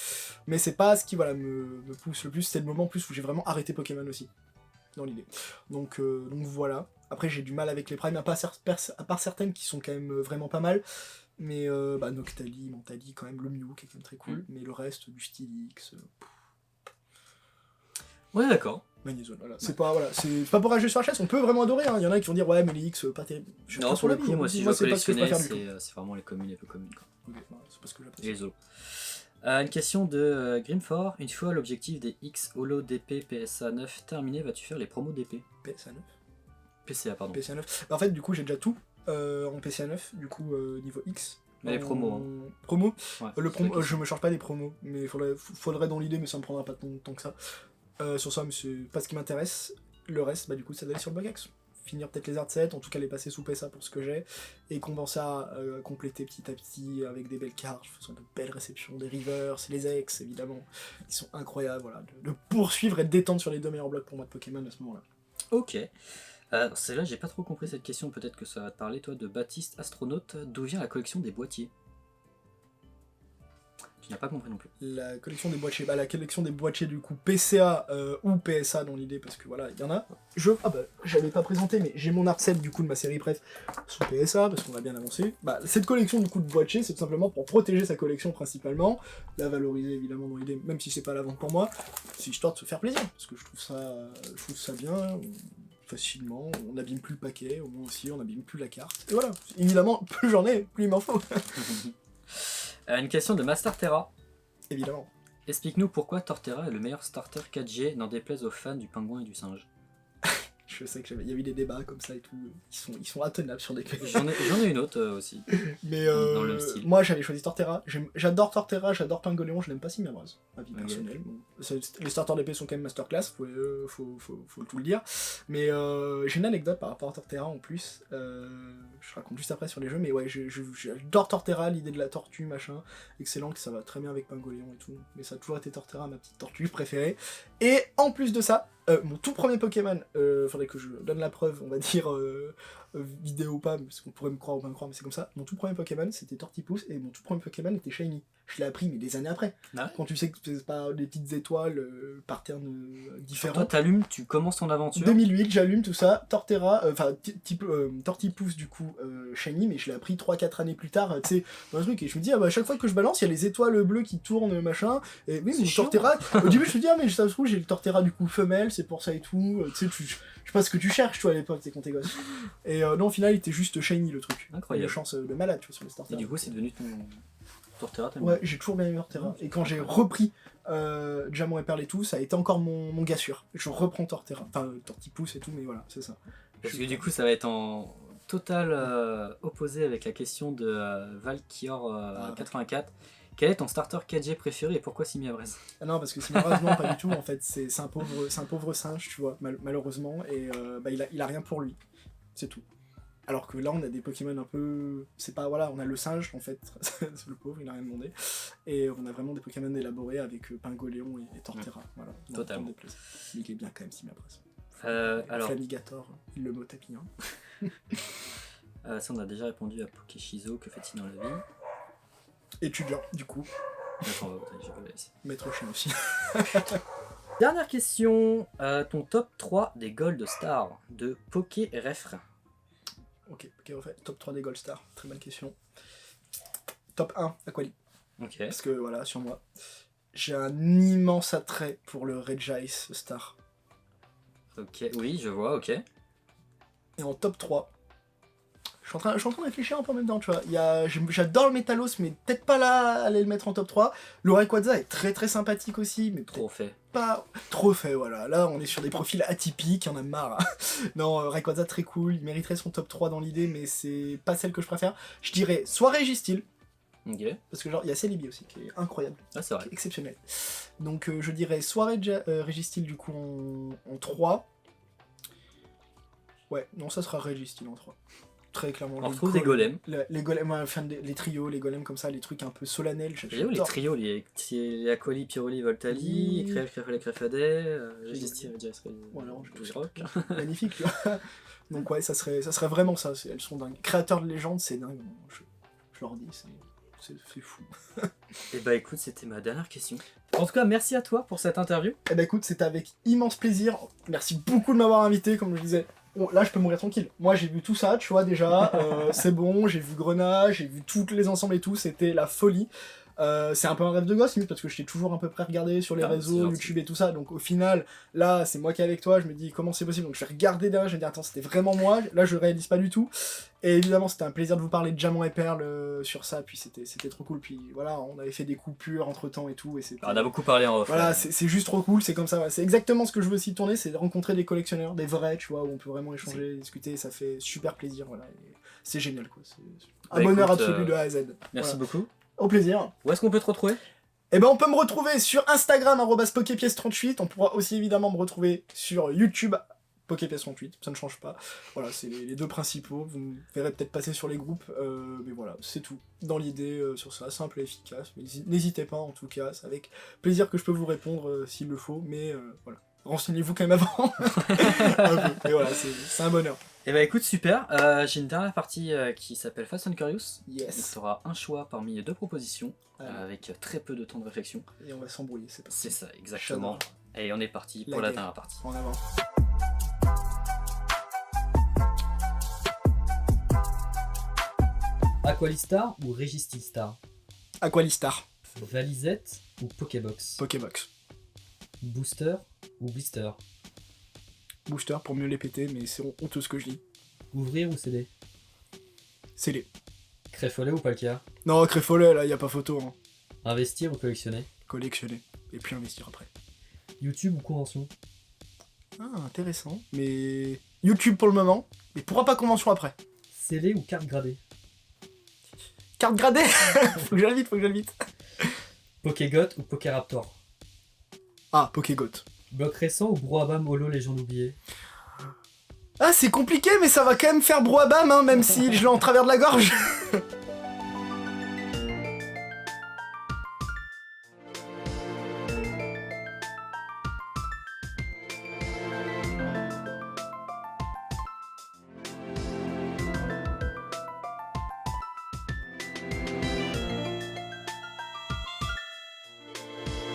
Mais c'est pas ce qui me pousse le plus, c'est le moment plus où j'ai vraiment arrêté Pokémon aussi, dans l'idée. Donc voilà. Après j'ai du mal avec les primes, à part certaines qui sont quand même vraiment pas mal. Mais Noctali, Mentali, quand même le Mew qui est quand même très cool. Mais le reste, du Stylix. Ouais d'accord. Magnézone, voilà. C'est pas pour rager sur la chaise, on peut vraiment adorer, hein. Il y en a qui vont dire ouais mais les X pas terrible. Non pour le coup, moi si je veux collectionner, c'est c'est vraiment les communes et peu communes. Okay, c'est pas ce que j'apprécie. Et les holo. Une question de Grimfort. Une fois l'objectif des X holo DP PSA 9 terminé, vas-tu faire les promos DP? PSA 9 PCA pardon. PCA 9. En fait du coup j'ai déjà tout en PCA 9, du coup niveau X. Mais les promos. Promo ouais, je me charge pas des promos, mais faudrait dans l'idée, mais ça me prendra pas tant de temps que ça. Sur ça, mais c'est pas ce qui m'intéresse. Le reste, du coup, ça doit aller sur le Bogex. Finir peut-être les art sets, en tout cas les passer sous PSA pour ce que j'ai, et commencer à compléter petit à petit avec des belles cartes, faisant de belles réceptions, des rivers, les ex évidemment, qui sont incroyables, voilà, de poursuivre et de détendre sur les 2 meilleurs blocs pour moi de Pokémon à ce moment-là. Ok. Celle-là, j'ai pas trop compris cette question, peut-être que ça va te parler, toi, de Baptiste Astronaute. D'où vient la collection des boîtiers? Tu n'as pas compris non plus. La collection des boîtiers, la collection des boîtiers du coup PCA ou PSA dans l'idée, parce que voilà, il y en a. J'avais pas présenté, mais j'ai mon art set du coup de ma série préf sous PSA, parce qu'on a bien avancé. Cette collection du coup de boîtiers, c'est tout simplement pour protéger sa collection principalement, la valoriser évidemment dans l'idée, même si c'est pas à la vente pour moi, si je tente de se faire plaisir, parce que je trouve ça bien. Facilement, on n'abîme plus le paquet, au moins aussi, on n'abîme plus la carte. Et voilà, évidemment, plus j'en ai, plus il m'en faut. Une question de Master Terra. Évidemment. Explique-nous pourquoi Torterra est le meilleur starter 4G, n'en déplaise aux fans du pingouin et du singe. Je sais qu'il y a eu des débats comme ça et tout, ils sont attenables sur des clés. J'en ai une autre aussi. Mais dans le même style. moi j'avais choisi Torterra, j'adore Torterra, j'adore Pingoléon, je n'aime pas Simerbraz, ma vie personnelle. Bon, les starters d'épée sont quand même masterclass, faut tout le dire. Mais j'ai une anecdote par rapport à Torterra en plus, je raconte juste après sur les jeux, mais ouais, j'adore Torterra, l'idée de la tortue, machin, excellent, que ça va très bien avec Pingoléon et tout. Mais ça a toujours été Torterra, ma petite tortue préférée. Et en plus de ça, Mon tout premier Pokémon, faudrait que je donne la preuve, on va dire, vidéo ou pas, parce qu'on pourrait me croire ou pas me croire, mais c'est comme ça. Mon tout premier Pokémon, c'était Tortipousse, et mon tout premier Pokémon était Shiny. Je l'ai appris, mais des années après. Ah ouais. Quand tu sais que c'est pas des petites étoiles, patterns Toi, différents. t'allumes, tu commences ton aventure. 2008, j'allume tout ça, Torterra, Tortipousse du coup, Shiny, mais je l'ai appris 3-4 années plus tard, tu sais, dans le truc, et je me dis, ah bah à chaque fois que je balance, il y a les étoiles bleues qui tournent, machin, et oui, mais chiant. Torterra, au début je me dis, ah mais ça se trouve, j'ai le Torterra du coup femelle, c'est pour ça et tout, tu sais, je sais pas ce que tu cherches, toi, à l'époque, t'es quand t'es gosse. Et non, au final, il était juste Shiny, le truc. Incroyable. Une chance de malade, tu vois, sur les Et Torterra. du coup, c'est devenu ton Torterra, t'aimes Ouais, bien. j'ai toujours bien aimé Torterra. Et quand j'ai repris Diamant et Perle et tout, ça a été encore mon gars sûr. Je reprends Torterra. Enfin, Tortipousse et tout, mais voilà, c'est ça. Parce que du coup, ça va être en total opposé avec la question de Valkyr 84. Quel est ton starter 4G préféré et pourquoi Simiabrez? Ah non, parce que c'est malheureusement pas du tout, en fait. C'est un pauvre singe, tu vois, malheureusement. Et bah, il a rien pour lui. C'est tout. Alors que là, on a des Pokémon un peu... C'est pas... Voilà, on a le singe, en fait. C'est le pauvre, il a rien demandé. Et on a vraiment des Pokémon élaborés avec Pingoléon et Torterra. Voilà. Totalement. Mais il est bien quand même, Simiabrez. Alors, Flamigator, il le mot tapis. Hein. ça on a déjà répondu à Pokéshizo, que fait-il dans la vie? Étudiant, du coup. Attends, je vais laisser. Maître chien aussi. Dernière question, ton top 3 des Gold Stars de Pokérefr. Ok, refait. Top 3 des Gold Stars, très bonne question. Top 1, Aquali. Ok. Parce que voilà, sur moi, j'ai un immense attrait pour le Regice Star. Ok, oui, je vois, ok. Et en top 3, je suis en train de réfléchir un peu en même temps, tu vois. J'adore le Métalos, mais peut-être pas là, aller le mettre en top 3. Le Rayquaza est très très sympathique aussi, mais Trop fait. pas trop fait, voilà. Là, on est sur des profils atypiques, on en a marre. Non, Rayquaza très cool, il mériterait son top 3 dans l'idée, mais c'est pas celle que je préfère. Je dirais soit Registeel, Ok. parce que genre, il y a Celebi aussi, qui est incroyable, Ah, c'est vrai. qui est exceptionnel. Donc je dirais soit Registeel du coup en 3. Ouais, non, ça sera Registeel en 3. Très clairement. On retrouve des golems. Les golems, moi, fan les trios, les golems comme ça, les trucs un peu solennels. J'avoue, les trios, les Aquali, Pyroli, Voltali, Oui. Crève, Crève, Crèvedet, Registir, Voilà, Rock. magnifique, tu vois. Donc ouais, ça serait vraiment ça, elles sont dingues. Créateurs de légendes, c'est dingue, je leur dis, c'est fou. Et bah écoute, c'était ma dernière question. En tout cas, merci à toi pour cette interview. Eh bah écoute, c'était avec immense plaisir, merci beaucoup de m'avoir invité, comme je disais. Bon, là je peux mourir tranquille. Moi j'ai vu tout ça, tu vois déjà, c'est bon, j'ai vu Grenat, j'ai vu tous les ensembles et tout, c'était la folie. C'est un peu un rêve de gosse, limite, parce que je t'ai toujours à peu près regardé sur les Ah, c'est réseaux, gentil. YouTube et tout ça, donc au final, là c'est moi qui est avec toi, je me dis comment c'est possible, donc je vais regarder derrière, je vais dire attends c'était vraiment moi, là je réalise pas du tout, et évidemment c'était un plaisir de vous parler de Diamant et Perle sur ça, puis c'était trop cool, puis voilà, on avait fait des coupures entre temps et tout, et c'était... On a beaucoup parlé en off. Voilà, c'est juste trop cool, c'est comme ça, ouais. C'est exactement ce que je veux aussi tourner, c'est de rencontrer des collectionneurs, des vrais, tu vois, où on peut vraiment échanger, discuter, ça fait super plaisir, voilà, et c'est génial quoi, c'est un Bah, bonheur écoute, absolu de A à Z. Merci Voilà. beaucoup. Au plaisir. Où est-ce qu'on peut te retrouver? Et ben on peut me retrouver sur Instagram @poképièce38, on pourra aussi évidemment me retrouver sur YouTube poképièce38, ça ne change pas. Voilà, c'est les deux principaux, vous me verrez peut-être passer sur les groupes, mais voilà, c'est tout. Dans l'idée sur ça, simple et efficace, mais n'hésitez pas en tout cas, c'est avec plaisir que je peux vous répondre s'il le faut, mais voilà. Renseignez-vous quand même avant. Un peu. Et voilà, c'est un bonheur. Et bah écoute, super. J'ai une dernière partie qui s'appelle Fast and Curious. Il Yes. sera un choix parmi 2 propositions, Allez. avec très peu de temps de réflexion. Et on va s'embrouiller, c'est parti. C'est ça, exactement. Et on est parti pour La la guerre. dernière partie. En avant. Aqualistar ou Registilstar? Aqualistar, Valisette ou Pokébox? Pokébox. Booster ou Blister? Booster pour mieux les péter, mais c'est honteux ce que je dis. Ouvrir ou céder? C'est les. Créfolet ou Palkia? Non, Créfolet, là, y a pas photo. Hein. Investir ou collectionner? Collectionner. Et puis investir après. YouTube ou convention? Ah, intéressant. Mais YouTube pour le moment. Mais pourquoi pas convention après? Scellé ou carte gradée? Carte gradée. Faut que j'aille vite. Pokégot ou Pokéraptor? Ah, Pokégot. Bloc récent ou Brouhaha Holo Légende oubliée? Ah, c'est compliqué, mais ça va quand même faire brouhabam, hein, même si je l'ai en travers de la gorge.